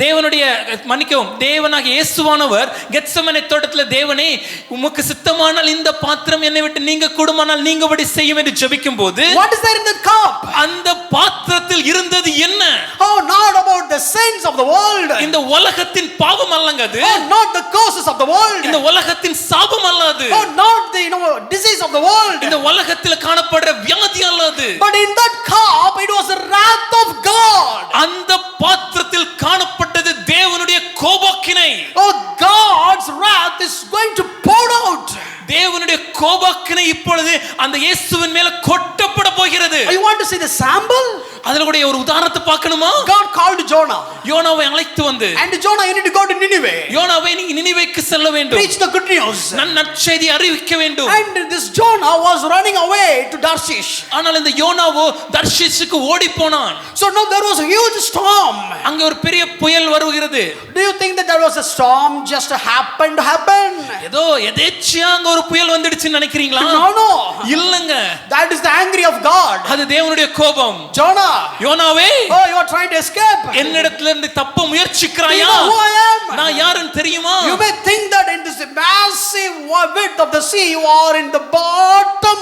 தேவனுடைய மன்னிக்கவும், தேவனாகிய இயேசுவானவர் கெத்செமனே தோட்டத்துல தேவனே உமக்கு சித்தமானால் இந்த பாத்திரம் என்னை விட்டு நீங்க கூடுமானால் நீங்கபடி செய்யும் என்று ஜெபிக்கும்போது what is there in the cup? அந்த பாத்திரத்தில் இருந்தது என்ன? Oh, not about the sins of the world. இந்த உலகத்தின் பாவம் அல்லங்க அது. Oh, not the curses of the world. இந்த உலகத்தின் சாபம் அல்ல அது. Oh, not the disease of the world. இந்த உலகத்தில் காணப்படுற வியாதி அல்ல அது. But in that cup it was the wrath of God. அந்த பாத்திரத்தில் காணப்பட்டது தேவனுடைய கோபாக்கினை. Oh, God's wrath is going to pour out. தேவனுடைய கோபாக்கினை இப்பொழுது அந்த இயேசுவின் மேல கொட்டப்பட போகிறது. You want to see the sample? அதுல கூட ஒரு உதாரணத்தை பார்க்கணுமா? God called Jonah. யோனாவை அழைத்து வந்து, And Jonah, you need to go to Nineveh. யோனாவை நீ நினிவேக்கு செல்ல வேண்டும். Preach the good news. நற்செய்தி அறிவிக்க வேண்டும். And this Jonah was running away to Tarshish. ஆனால் இந்த யோனாவோ தர்ஷீஷுக்கு ஓடி போனான். So now there was a huge storm. அங்க ஒரு பெரிய புயல் வருகிறது. Do you think that there was a storm just happened to happen? ஏதோ எதேச்சியா அங்க ஒரு புயல் வந்துடுச்சுன்னு நினைக்கிறீங்களா? No. இல்லங்க. That is the anger of God. அது தேவனுடைய கோபம். Jonah, யோனாவே, oh, you are trying to escape. என்னிடத்துல இருந்து தப்ப முயற்சிக்கிறாயா? You know who I am? நான் யாருன்னு தெரியுமா? You may think that in this massive width of the sea you are in the bottom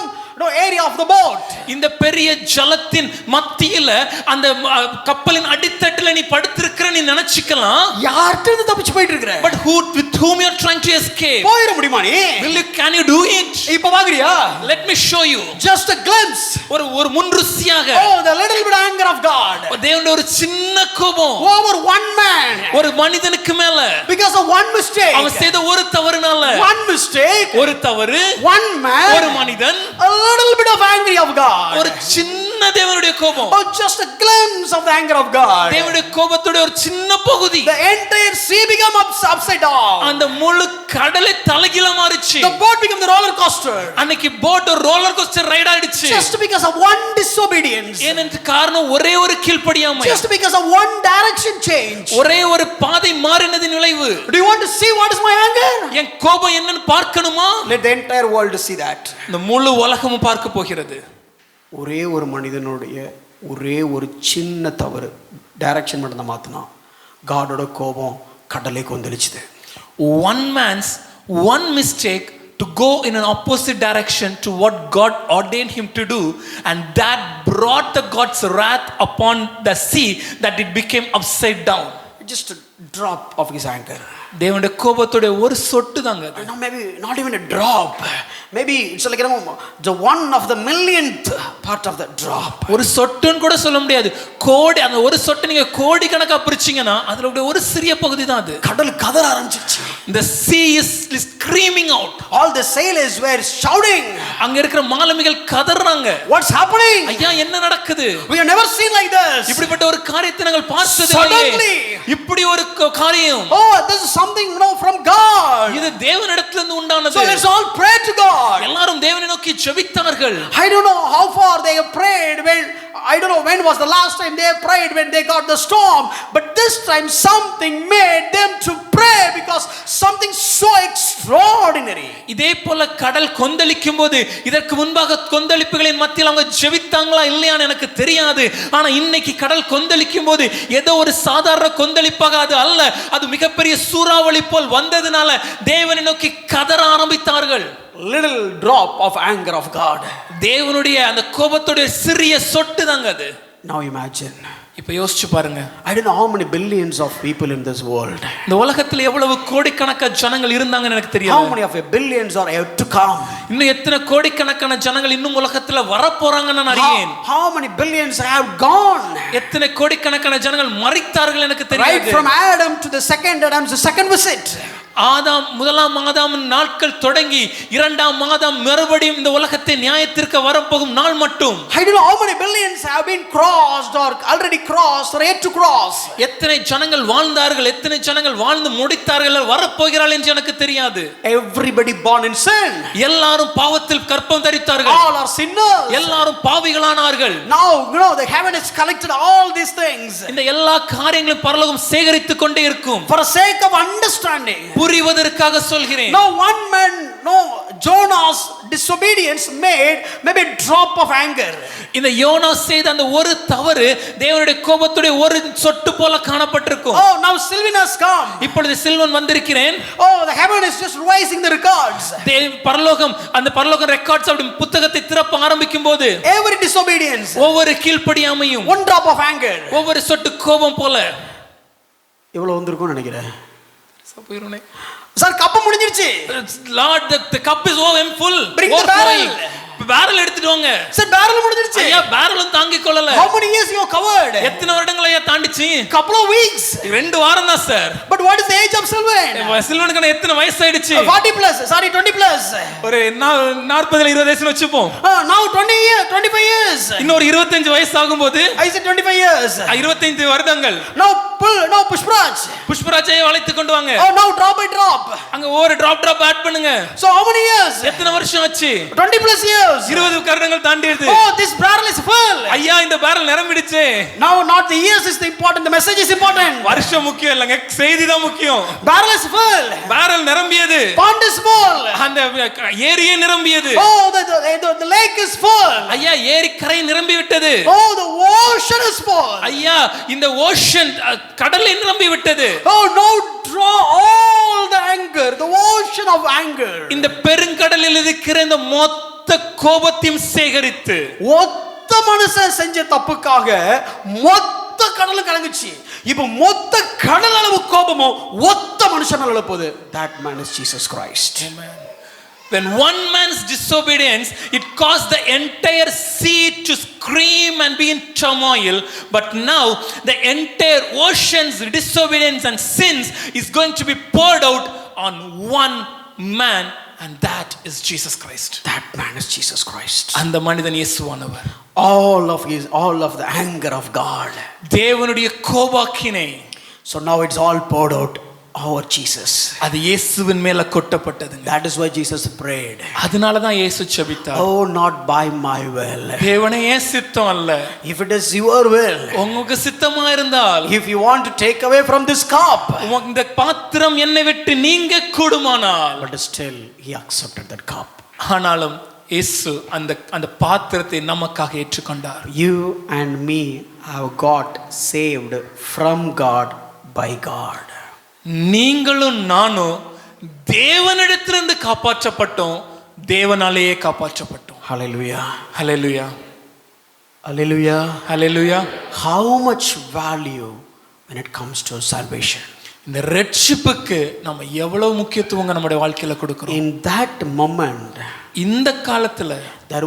area of the boat. இந்த பெரிய ஜலத்தின் மத்தியில அந்த கப்பலின் அடித்தட்டுல நீ படுத்திருக்கிற நீ நினைச்சுக்கலாம். யார்ட்ட இருந்து தப்பிச்சு போயிட்டு இருக்கற? But with whom you are trying to escape? போயிர முடியுமா நீ? Can you do it? இப்ப வாங்குறியா? Let me show you. Just a glimpse. ஒரு முன்ருசியாக. Oh, the little bit anger of God. தேவனுடைய ஒரு சின்ன கோபம். Over one man. ஒரு மனிதனுக்கு மேல. Because of one mistake. அவன் செய்த ஒரு தவறுனால. One mistake. ஒரு தவறு. One man. ஒரு மனிதன். A little bit of anger of God. ஒரு சின்ன தேவனுடைய கோபம். Oh, just a glimpse of the anger of God. தேவனுடைய கோபத்தோட ஒரு சின்ன பகுதி. The entire sea became upside down. அந்த முழு கடலே தலைகீழா மாறிச்சு. The boat became the roller coaster. அன்னைக்கு போட் ஒரு ரோலர் கோஸ்டர் ரைட் ஆயிடுச்சு. Just because of one disobedience. ஏனென்ற காரணம் ஒரே ஒரு கீழ்ப்படியாமை. Just because of one direction change. ஒரே ஒரு பாதை மாறினதின் விளைவு. Do you want to see what is my anger? என் கோபம் என்னன்னு பார்க்கணுமா? Let the entire world see that. இந்த முழு உலகமும் பார்க்க போகிறது. ஒரே ஒரு மனிதனுடைய ஒரே ஒரு சின்ன தவறு டைரக்ஷன் மட்டும் தான் மாத்தினா காடோட கோபம் கடலை கொந்தளிச்சுது. One man's one mistake to go in an opposite direction to what God ordained him to do, and that brought the God's wrath upon the sea that it became upside down. Just a drop of his anger. தேவனுடைய கோபத்தோட ஒரு சொட்டு தாங்க அது. No, maybe not even a drop. Maybe it's like the one of the millionth part of the drop. ஒரு சொட்டுன்னு கூட சொல்ல முடியாது. கோடி, அந்த ஒரு சொட்டு நீங்க கோடி கணக்கா பிரிச்சீங்கன்னா அதுல ஒரு சிறிய பகுதி தான் அது. கடல் கதற ஆரம்பிச்சிச்சு. The sea is screaming out. All the sailors were shouting. அங்க இருக்கிற மாலுமிகள் கதறாங்க. What's happening? ஐயா என்ன நடக்குது? We have never seen like this. இப்படிப்பட்ட ஒரு காரியத்தை நாங்கள் பார்த்ததே Suddenly, இப்படி ஒரு காரியம். Oh, this is something from God. இது தேவனிடத்துல இருந்து உண்டானது. So let's all pray to God. எல்லாரும் தேவனை நோக்கி ஜெபித்தார்கள். I don't know how far they have prayed when I don't know when was the last time they prayed when they got the storm, but this time something made them to pray because something so extraordinary. இதே போல கடல் கொந்தளிக்கும் போது இதற்கு முன்பாக கொந்தளிப்புகளின் மத்தியில் அவங்க ஜெபித்தாங்களா இல்லையான்னு எனக்கு தெரியாது. ஆனா இன்னைக்கு கடல் கொந்தளிக்கும் போது ஏதோ ஒரு சாதாரண கொந்தளிப்பாக அது அல்ல, அது மிகப்பெரிய சூறாவளி போல் வந்ததுனால தேவனை நோக்கி கதற ஆரம்பித்தார்கள். Little drop of anger of God. தேவனுடைய அந்த கோபத்துடைய சிறிய சொட்டு தாங்க அது. Now imagine. இப்ப யோசிச்சு பாருங்க. I don't know how many billions of people in this world. இந்த உலகத்துல எவ்வளவு கோடிக்கணக்கான ஜனங்கள் இருந்தாங்கன்னு எனக்கு தெரியாது. How many of the billions are yet to come? இன்னும் எத்தனை கோடிக்கணக்கான ஜனங்கள் இன்னும் உலகத்துல வர போறாங்கன்னு நான் அறியேன். How many billions have gone? எத்தனை கோடிக்கணக்கான ஜனங்கள் மரித்தார்கள் எனக்கு தெரியாது. Right from Adam to the second Adam's second visit. ஆதாம் முதலாம் ஆதாம் நாட்கள் தொடங்கி இரண்டாம் ஆதாம் மறுபடியும் இந்த உலகத்தை நியாயத்திற்கு வரப்போகும் நாள் மட்டும் I don't know how many billions have been crossed or already crossed or yet to cross. எத்தனை ஜனங்கள் வாழ்ந்தார்கள், எத்தனை ஜனங்கள் வாழ்ந்து முடித்தார்கள், வரப்போகிறார்கள் என்று எனக்கு தெரியாது. Everybody born in sin. எல்லாரும் பாவத்தில் கர்ப்பம் தரித்தார்கள். All are sinners. எல்லாரும் பாவிகளானார்கள். Now the heaven has collected all these things. இந்த எல்லா காரியங்களும் பரலோகம் சேகரித்துக் கொண்டே இருக்கும். For the sake of understanding. புரிவதற்காக சொல்கிறேன். No one man, no Jonah's disobedience made maybe a drop of anger. இந்த யோனா செய்த அந்த ஒரு தவறு தேவனுடைய கோபத்துடைய ஒரு சொட்டு போல காணப்பட்டிருக்கும். Oh, now Sylvan has come. இப்பொழுது சில்வன் வந்திருக்கிறேன். Oh, the heaven is just revising the records. பரலோகம் அந்த பரலோகம் ரெக்கார்ட்ஸ் அப்படி புத்தகத்தை திறப்ப ஆரம்பிக்கும் போது Every disobedience, ஒவ்வொரு கீழ்ப்படியாமையும், one drop of anger, ஒவ்வொரு சொட்டு கோபம் போல இவ்வளவு வந்திருக்கும்னு நினைக்கிறேன். போயிரோனே சார் கப்பு முடிஞ்சிருச்சு. Lord, the cup is full. Bring the barrel. barrel எடுத்துட்டு வாங்க. சார் barrel முடிஞ்சிருச்சு. ஐயா barrel தாங்கிக் கொள்ளல. How many years you covered? எத்தனை வருடங்கள் ஐயா தாண்டிச்சு? Couple of weeks. 2 வாரம் தான் sir. But what is the age of Sylvan? சில்வனுக்கு எத்தனை வயசு ஆயிடுச்சு? 40 plus, sorry 20 plus. ஒரு 40 20 வயசு வெச்சுப்போம். Now 25 years. இன்னொரு 25 வயசு ஆகும்போது I said 25 years. 25 வருடங்கள். Now Pushparaj. புஷ்பராஜை அழைத்து கொண்டு வாங்க. Oh, now drop by drop. அங்க ஒரு drop ஆட் பண்ணுங்க. So how many years? எத்தனை வருஷம் ஆச்சு? 20 plus years. 20 வருடங்கள் தாண்டிடுது. Oh, this barrel is full. ஐயா இந்த barrel நிரம்பிடுச்சு. Now not the years is the important, the message is important. வருஷம் முக்கியம் இல்லங்க, செய்தி தான் முக்கியம். Barrel is full. barrel நிரம்பியது. Pond is full. அந்த ஏரியே நிரம்பியது. Oh, the lake is full. ஐயா ஏரி கரை நிரம்பி விட்டது. Oh, the ocean is full. ஐயா இந்த ஓஷன் கடலை நிரம்பி விட்டது. Oh, now draw all the anger, the ocean of anger. இந்த பெருங்கடலில் இருக்கிற இந்த மொத்த கோபத்தையும் சேகரித்து ஒத்த மனுஷன் செஞ்ச தப்புக்காக மொத்த கடலும் கலங்குச்சு. இப்போ மொத்த கடல் அளவு கோபமும் ஒத்த மனுஷன் மேல எழுப்புது. That man is Jesus Christ. Amen. When one man's disobedience, it caused the entire sea to scream and be in turmoil. But now the entire ocean's disobedience and sins is going to be poured out on one man, and that is Jesus Christ. That man is Jesus Christ. அந்த மனிதன் இயேசுவானவர். All of the anger of God. தேவனுடைய கோபாக்கினை. So now it's all poured out our Jesus. அது இயேசுவின் மேல கொட்டப்பட்டதுங்க. That is why Jesus prayed. அதனால தான் இயேசு ஜெபித்தார். Oh, not by my will. தேவனே என் சித்தம் அல்ல. If it is your will. உங்க சித்தமா இருந்தால். If you want to take away from this cup. இந்த பாத்திரம் என்னை விட்டு நீங்க கூடுமானால். But still he accepted that cup. ஆனாலும் இயேசு அந்த பாத்திரத்தை நமக்காக ஏற்றுக்கொண்டார். You and me have got saved from God by God. நீங்களும் நானும் தேவனிடத்திலிருந்து காப்பாற்றப்பட்டோம், தேவனாலேயே காப்பாற்றப்பட்டோம். Hallelujah. Hallelujah. Hallelujah. Hallelujah. How much value when it comes to salvation. இந்த ரட்சிப்புக்கு நம்ம எவ்வளவு முக்கியத்துவங்க நம்முடைய வாழ்க்கையில கொடுக்கிறோம். In that moment, இந்த காலத்துல there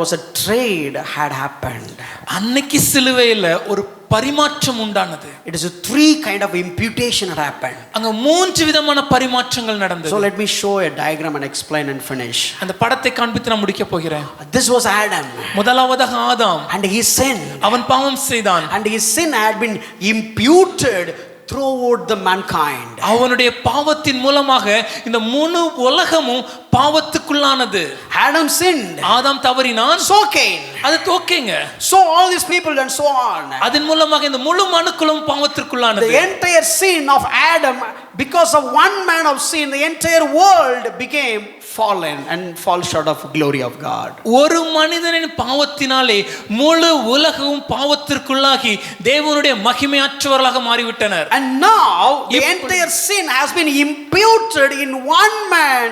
was a trade had happened. அன்னைக்கு சிலுவையில ஒரு பரிமாற்றம் உண்டானது. It is a 3 kind of imputation had happened. அங்க 3 விதமான பரிமாற்றங்கள் நடந்தது. So let me show a diagram and explain and finish. அந்த படத்தை காண்பித்து நான் முடிக்க போகிறேன். This was Adam. முதலாவதாக ஆதாம். And he sinned. அவன் பாவம் செய்தான். And his sin had been imputed throughout the mankind. அவனுடைய பாவத்தின் மூலமாக இந்த முழு உலகமும் பாவத்துக்குள்ளானது. Adam sinned. ஆதாம் தவறினான். So Cain. அது தோக்கேங்க. So all these people and so on. அதன் மூலமாக இந்த முழு மனுக்குலம் பாவத்திற்குள்ளானது. The entire sin of Adam, because of one man of sin, the entire world became fallen and fall short of glory of God. ஒரு மனிதனின் பாவத்தினாலே முழு உலகமும் பாவத்திற்குள்ளாகி தேவனுடைய மகிமையற்றவர்களாக மாறிவிட்டனர். And now the entire sin has been imputed in one man,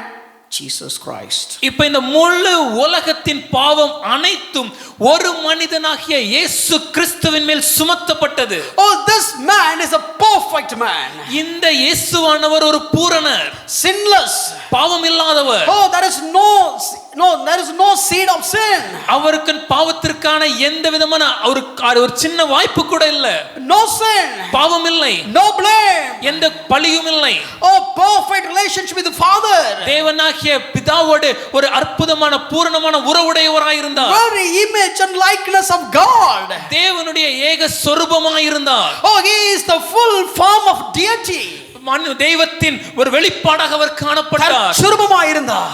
Jesus Christ. இப்போ இந்த முழு உலகத்தின் பாவம் அனைத்தும் ஒரு மனிதனாகிய இயேசு கிறிஸ்துவின் மேல் சுமத்தப்பட்டது. Oh, this man is a perfect man. இந்த இயேசுவானவர் ஒரு பூரணர், sinless, பாவம் இல்லாதவர். Oh, there is no seed of sin. அவருக்கு பாவத்திற்கான எந்த விதமான ஒரு சின்ன வாய்ப்பு கூட இல்ல. No sin, பாவம் இல்லை. no blame, எந்த பழியும் இல்லை. Oh, perfect relationship with the Father. தேவனாகிய பிதாவோடு ஒரு அற்புதமான பூரணமான உறவுடையவராய் இருந்தார். Very image and likeness of God. தேவனுடைய ஏக சொரூபமாய் இருந்தார். Oh, he is the full form of deity. தெய்வத்தின் ஒரு வெளிப்பாடாக அவர் காணப்பட்டார். சொரூபமாய் இருந்தார்.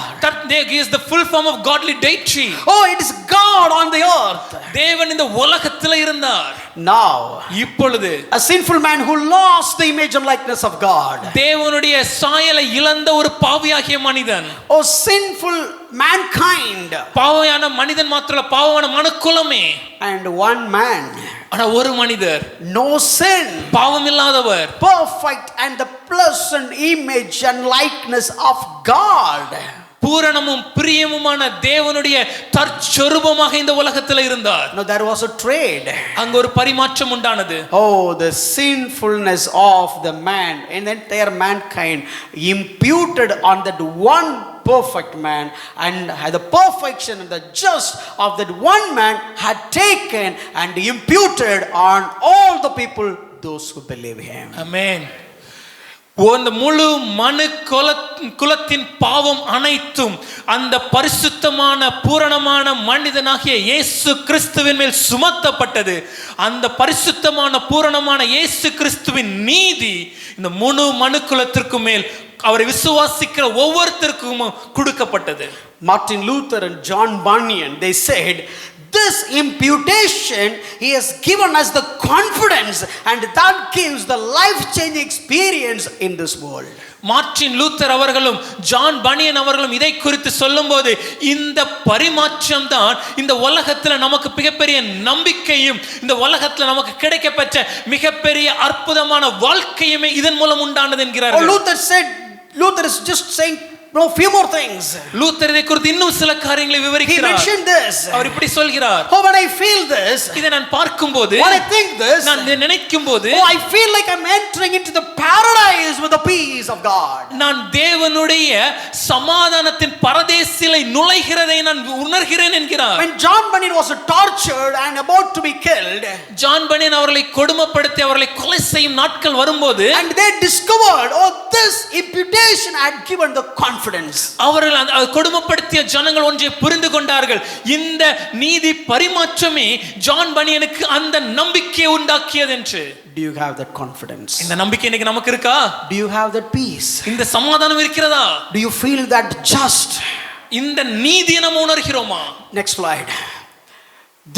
He is the full form of godly deity. Oh, it is God on the earth. தேவன் இந்த உலகத்தில் இருந்தார். Now, இப்பொழுது a sinful man who lost the image and likeness of God. தேவனுடைய சாயலை இழந்த ஒரு பாவியாகிய மனிதன். Oh, sinful mankind. பாவியான மனிதன் மாத்திரமல்ல, பாவமான மனுக்குலமே. And one man, ஆனா ஒரு மனிதர், no sin, பாவம் இல்லாதவர், perfect and the pleasant image and likeness of God. பூரணமும் பிரியமுமான தேவனுடைய தற்சொரூபமாக இந்த உலகத்தில் இருந்தார். Now there was a trade. அங்க ஒரு பரிமாற்றம் உண்டானது. Oh, the sinfulness of the man and the entire mankind imputed on that one perfect man, and the perfection and the just of that one man had taken and imputed on all the people, those who believe him. Amen. அந்த முழு மனு குலத்தின் பாவம் அனைத்தும் அந்த பரிசுத்தமான பூரணமான மனிதனாகிய இயேசு கிறிஸ்துவின் மேல் சுமத்தப்பட்டது. அந்த பரிசுத்தமான பூரணமான இயேசு கிறிஸ்துவின் நீதி இந்த முழு மனு குலத்திற்கு மேல் அவரை விசுவாசிக்கிற ஒவ்வொருத்தருக்கும் கொடுக்கப்பட்டது. Martin Luther and John Bunyan, they said, this imputation he has given us the confidence, and that gives the life changing experience in this world. Martin Luther அவர்களும் ஜான் பனியன் அவர்களும் இதை குறித்து சொல்லும்போது, இந்த பரிமாற்றம் தான் இந்த உலகத்துல நமக்கு மிகப்பெரிய நம்பிக்கையும் இந்த உலகத்துல நமக்கு கிடைக்கப்பெற்ற மிகப்பெரிய அற்புதமான வாழ்க்கையுமே இதன் மூலம் உண்டானது என்கிறார்கள். Luther is just saying few more things. Luther இதை குறித்து இன்னும் சில காரியங்களை விவரிக்கிறார். He mentioned this. அவர் இப்படி சொல்கிறார். Oh, when I feel this, இதை நான் பார்க்கும்போது, when I think this, நான் நினைக்கும்போது, oh, I feel like I'm entering into the paradise with the peace of God. நான் தேவனுடைய சமாதானத்தின் பரதேசிலே நுழைகிறதை நான் உணர்கிறேன் என்கிறார். When John Bunyan was tortured and about to be killed, John பனியன் அவர்களை கொடுமைப்படுத்தி அவர்களை கொலை செய்யும் நாட்கள் வரும்போது, and they discovered, oh, this imputation had given the confidence. அவர்கள் கொடுமைப்படுத்திய ஜனங்கள் ஒன்றை புரிந்து கொண்டார்கள். இந்த நீதி பரிமாற்றமே ஜான் பனியனுக்கு அந்த நம்பிக்கையை உண்டாக்கியது என்று. Do you have that confidence? இந்த நம்பிக்கை இன்னைக்கு நமக்கு இருக்கா? Do you have that peace? இந்த சமாதானம் இருக்கிறதா? Do you feel that just? இந்த நீதியை நாம் உணர்கிறோமா? Next slide.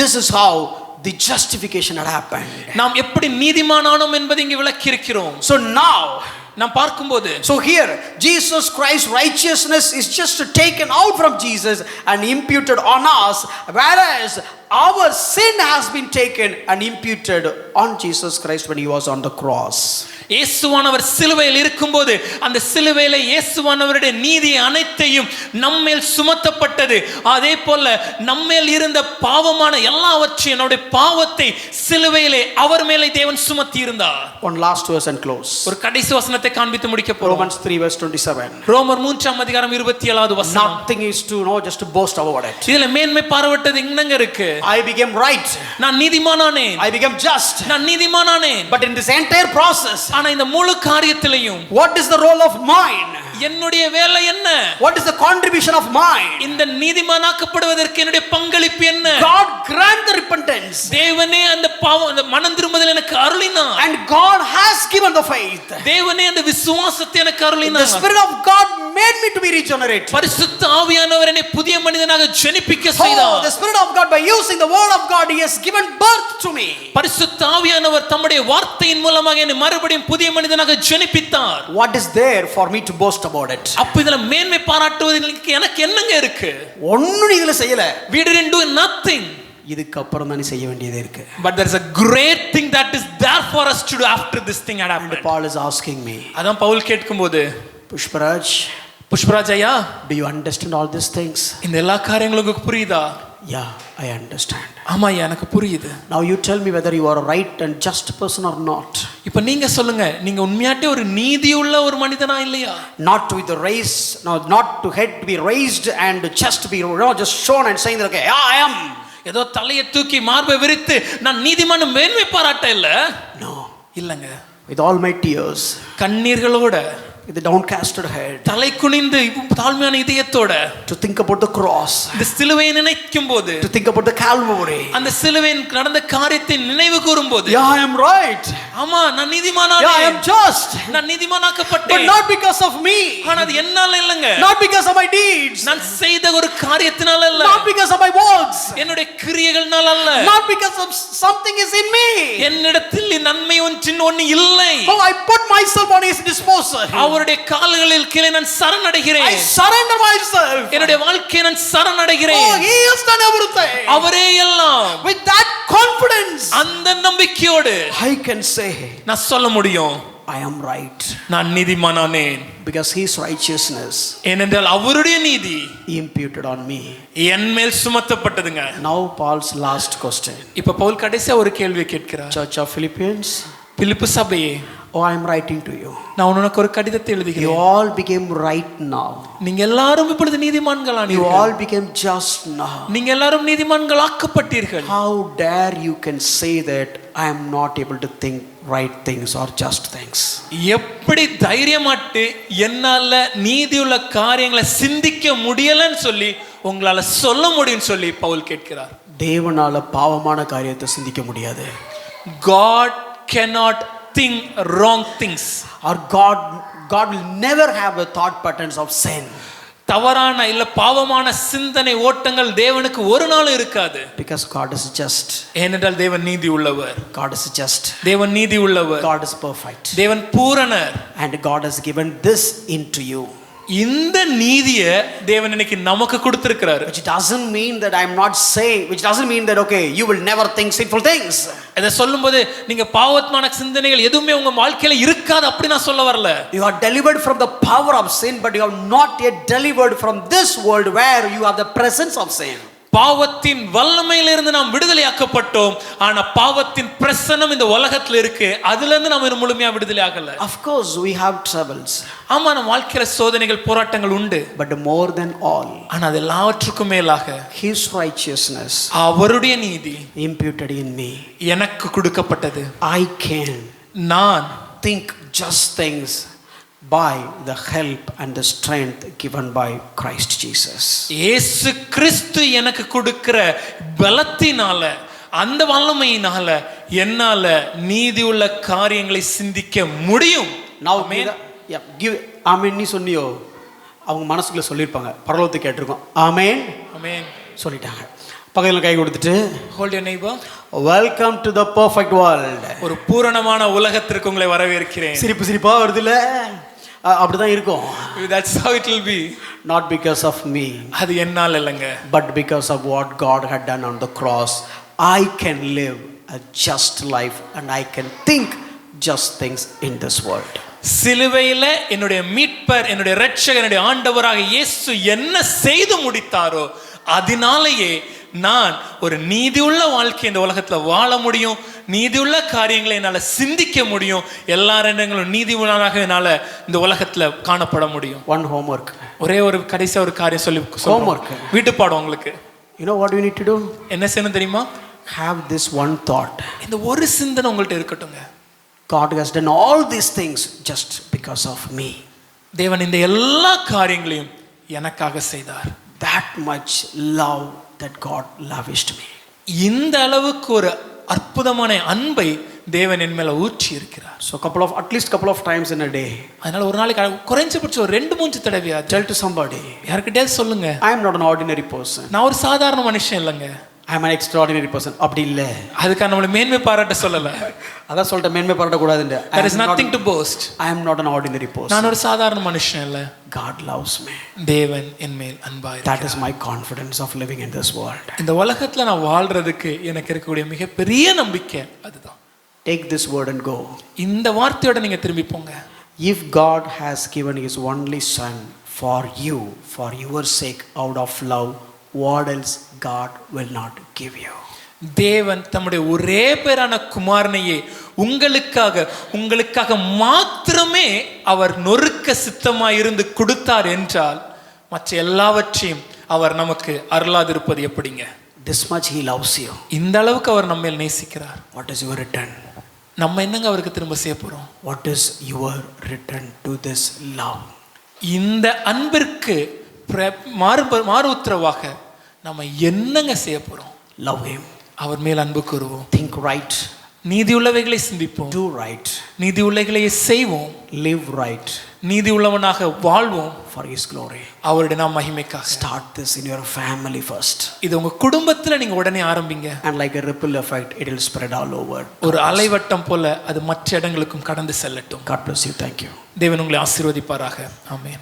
This is how the justification had happened. நாம் எப்படி நீதிமானானோம் என்பதை இங்கே விளக்கி இருக்கிறோம். So now, நாம் பார்க்கும்போது, so here Jesus Christ's righteousness is just taken out from Jesus and imputed on us, whereas our sin has been taken and imputed on Jesus Christ when he was on the cross. இயேசுவானவர் சிலுவையில் இருக்கும்போது அந்த சிலுவையில இயேசுவானவருடைய நீதி அனைத்தையும் நம்மேல் சுமத்தப்பட்டது. அதே போல நம்மேல் இருந்த பாவமான எல்லாவற்றையும், நம்முடைய பாவத்தை சிலுவையிலே அவர் மேலே தேவன் சுமத்தி இருந்தார். One last verse and close. ஒரு கடைசி வசனத்தை காண்பித்து முடிக்க போறோம். Romans 3 verse 27. ரோமர் 3 அதிகாரம் 27வது வசனம். Nothing is to just to boast about it. இதுல மேன்மை பாராட்டது என்னங்க இருக்கு? I became right. நான் நீதிமானானேன். I became just. நான் நீதிமானானேன். But in this entire process, ஆனா இந்த முழு காரியத்திலையும் what is the role of mine? என்னுடைய வேலை என்ன? What is the contribution of mine? இந்த நீதிமானாக்கப்படுவதற்கு என்னுடைய பங்களிப்பு என்ன? God grant the repentance. தேவனே அந்த அந்த மனம் திரும்புதல் எனக்கு அருளினார். And God has given the faith. தேவனே அந்த விசுவாசத்தை எனக்கு The அருளினார். Spirit of God made me to be regenerate. பரிசுத்த ஆவியானவர் என்னை புதிய மனிதனாக ஜெனிப்பிக்க Oh, செய்தார். the Spirit of God, by using the word of God, He has given birth to me. பரிசுத்த ஆவியானவர் தம்முடைய வார்த்தையின் மூலமாக என்னை மறுபடியும் புதிய மனிதனாக ஜெனிப்பித்தார். What is there for me to boast about it? அப்ப இதுல மேன்மை பாராட்டுவதற்கு எனக்கு என்னங்க இருக்கு? ஒண்ணும் நீ இதுல செய்யல. We didn't do nothing. இதுக்கு அப்புறம் தான் நீ செய்ய வேண்டியது இருக்கு. But there is a great thing that is there for us to do after this thing had happened. Paul is asking me, அதான் பவுல் கேட்கும்போது, Pushparaj, புஷ்பராஜ் ஐயா, do you understand all these things? இந்த எல்லா காரியங்களும் உங்களுக்கு புரியுதா? Yeah, I understand. ஆமா ஐயா, எனக்கு புரியுது. Now you tell me whether you are a right and just person or not. இப்போ நீங்க சொல்லுங்க, நீங்க உண்மையாட்டே ஒரு நீதியுள்ள ஒரு மனிதனா இல்லையா? Not with the race, no, not to head to be raised and chest to be, just shown and saying that, okay, yeah, I am. ஏதோ தலையை தூக்கி மார்பை விரித்து நான் நீதிமான மேன்மை பாராட்ட இல்ல. No, இல்லங்க. with all my tears, கண்ணீர்களோட, with the downcasted head, தலை குனிந்து தாழ்மையான இதயத்தோட, to think about the cross, இந்த சிலுவையை நினைக்கும் போது, to think about the Calvary. அந்த சிலுவையின் நடந்த காரியத்தை நினைவு கூறும்போது, Yeah, I am right. ஆமா நான் நீதிமானானே. Yeah, I am just. நான் நீதிமானாக்கப்பட்டேன். But not because of me. ஆனா அது என்னால இல்லங்க. Not because of my deeds. நான் செய்த ஒரு காரியத்தினால இல்ல. Not because of my works. என்னுடைய கிரியைகள்னால அல்ல. Not because of something is in me. என்னிடத்தில் நன்மை ஒன்று இல்லை. Oh, I put myself on His disposal. அவருடைய கால்களில் கீழே நான் சரணடைகிறேன். I surrender myself. என்னுடைய வாழ்க்கையை நான் சரணடைகிறேன். Oh, He has done everything. அவரே எல்லாம். With that confidence, அந்த நம்பிக்கையோடு I can say, நான் சொல்ல முடியும், I am right. நான் நீதிமானானேன். Because His righteousness, ஏனென்றால் அவருடைய நீதி He imputed on me. என் மேல் சுமத்தப்பட்டதுங்க. Now Paul's last question. இப்ப பவுல் கடைசியா ஒரு கேள்வி கேட்கிறார். Church of Philippians, பிலிப்பு சபையே, oh, I am writing to you. நான் உனக்கு ஒரு கடிதத்தை You எழுதுகிறேன். all became right now. நீங்க எல்லாரும் இப்பொழுது You நீதிமான்களானீர்கள். all became just now. நீங்க எல்லாரும் நீதிமான்களாக்கப்பட்டீர்கள். How dare you can say that I am not able to think right things or just things? எப்படி தைரியமாட்டு என்னால நீதியுள்ள காரியங்களை சிந்திக்க முடியலன்னு சொல்லி உங்களால சொல்ல முடியும்னு சொல்லி பவுல் கேட்கிறார். தேவனால பாவமான காரியத்தை சிந்திக்க முடியாது. God cannot think wrong things. Or God will never have the thought patterns of sin. தவறான இல்ல பாவமான சிந்தனை ஓட்டங்கள் தேவனுக்கு ஒரு நாள் இருக்காது. Because God is just. ஏனென்றால் தேவன் நீதி உள்ளவர். God is just. தேவன் நீதி உள்ளவர். God is perfect. தேவன் பூரணர். And God has given this into you. இந்த நீதியை தேவன் இன்னைக்கு நமக்கு கொடுத்திருக்கிறார். Which doesn't mean that I am not saying, which doesn't mean that okay, you will never think sinful things. இத சொல்லும்போது நீங்க பாவமான சிந்தனைகள் எதுவுமே உங்க வாழ்க்கையில இருக்காது அப்படி நான் சொல்ல வரல. You are delivered from the power of sin, but you have not yet delivered from this world where you have the presence of sin. பாவத்தின் வல்லமையிலிருந்து நாம் விடுதலையாக்கப்பட்டோம். ஆனா பாவத்தின் பிரசன்னம் இந்த உலகத்துல இருக்கு. அதுல இருந்து நாம முழுமையா விடுதலை ஆகல. Of course we have troubles. ஆமா நம்ம வாழ்க்கையில சோதனைகள் போராட்டங்கள் உண்டு. But more than all, ஆனா அது எல்லாவற்றுக்கும் மேலாக His righteousness அவருடைய நீதி imputed in me. எனக்கு கொடுக்கப்பட்டது. I can நான் think just things by the help and the strength given by Christ Jesus. இயேசு கிறிஸ்து எனக்கு கொடுக்கிற பலத்தினால அந்த வல்லமையினால என்னால நீதியுள்ள காரியங்களை சிந்திக்க முடியும். Now give amen நீ சொன்னியோ அவங்க மனசுக்குள்ள சொல்லிருப்பாங்க, பரலோகத்துக்கு கேட்டிருக்கோம். ஆமென் ஆமென் சொல்லிட்டாங்க. பக்கத்துல கை கொடுத்துட்டு hold your neighbor, welcome to the perfect world. ஒரு பூரணமான உலகத்திற்கு உங்களை வரவேற்கிறேன். சிரிப்பா வருதுல, அப்படிதான் இருக்கும். That's how it will be. Not because of me, அது என்னால இல்லங்க, but because of what God had done on the cross. I can live a just life and I can think just things in this world. சிலுவையில என்னுடைய மீட்பர், என்னுடைய இரட்சகர், என்னுடைய ஆண்டவராக இயேசு என்ன செய்து முடித்தாரோ அதனாலேயே நான் ஒரு நீதியுள்ள வாழ்க்கை இந்த உலகத்துல வாழ முடியும். நீதியுள்ள காரியங்களை என்னால சிந்திக்க முடியும். எல்லா இடங்களும் நீதியுள்ளனாக என்னால இந்த உலகத்துல காணப்பட முடியும். One homework. ஒரே ஒரு கடைசியா ஒரு காரியம் சொல்லி homework. வீட்டு பாடம் உங்களுக்கு. You know what you need to do? என்ன செய்யணும் தெரியுமா? Have this one thought. இந்த ஒரு சிந்தனை உங்கள்ட்ட இருக்கட்டுங்க. God has done all these things just because of me. தேவன் இந்த எல்லா காரியங்களையும் எனக்காக செய்தார். That much love that God lavished me. இந்த அளவுக்கு ஒரு அற்புதமான அன்பை தேவன் என் மேல ஊற்றி இருக்கிறார். So at least couple of times in a day, அதனால ஒரு நாளைக்கு குறைஞ்சபட்சம் ஒரு 2-3 தடவை tell to somebody, யார்கிட்டயாவது சொல்லுங்க, I am not an ordinary person. நான் ஒரு சாதாரண மனுஷன் இல்லைங்க, I am an extraordinary person. அப்படி இல்ல. அதுக்காக நம்மளை மேன்மை பாராட்ட சொல்லல. அதான் சொல்லிட்ட, மேன்மை பாராட்ட கூடாதுன்னு. There is nothing to boast. I am not an ordinary person. நான் ஒரு சாதாரண மனுஷன் இல்ல. God loves me. தேவன் என் மேல் அன்பா இருக்கிறார். That is my confidence of living in this world. இந்த உலகத்துல நான் வாழ்றதுக்கு எனக்கு இருக்கக்கூடிய மிகப்பெரிய நம்பிக்கை அதுதான். Take this word and go. இந்த வார்த்தையோட நீங்க திரும்பி போங்க. If God has given his only son for you, for your sake, out of love, what else God will not give you? தேவன் தம்முடைய ஒரே பேரான குமாரனையே உங்களுக்காக மாத்திரமே அவர் நொறுக்க சித்தமாய் இருந்து கொடுத்தார் என்றால் மற்ற எல்லாவற்றையும் அவர் நமக்கு அருளாதிருப்பது எப்படிங்க? This much he loves you. இந்த அளவுக்கு அவர் நம்ம மேல் நேசிக்கிறார். What is your return? நம்ம என்னங்க அவருக்கு திரும்ப செய்ய போறோம்? What is your return to this love? இந்த அன்பிற்கு மாறு உத்தரவாக நம்ம என்னங்க செய்ய போறோம்? Love him. அவர் மேல் அன்பு கூறுவோம். Think right. நீதி உள்ளவைகளை சிந்திப்போம். Do right. நீதி உள்ளவைகளை செய்வோம். Live right. நீதி உள்ளவனாக வாழ்வோம். For his glory. அவருடைய நாம் மகிமைக்காக. Start this in your family first. இது உங்க குடும்பத்துல நீங்க உடனே ஆரம்பிங்க. And like a ripple effect, it will spread all over. ஒரு அலைவட்டம் போல அது மற்ற இடங்களுக்கும் கடந்து செல்லட்டும். God bless you. Thank you. தேவன் உங்களை ஆசீர்வதிப்பாராக. ஆமென்.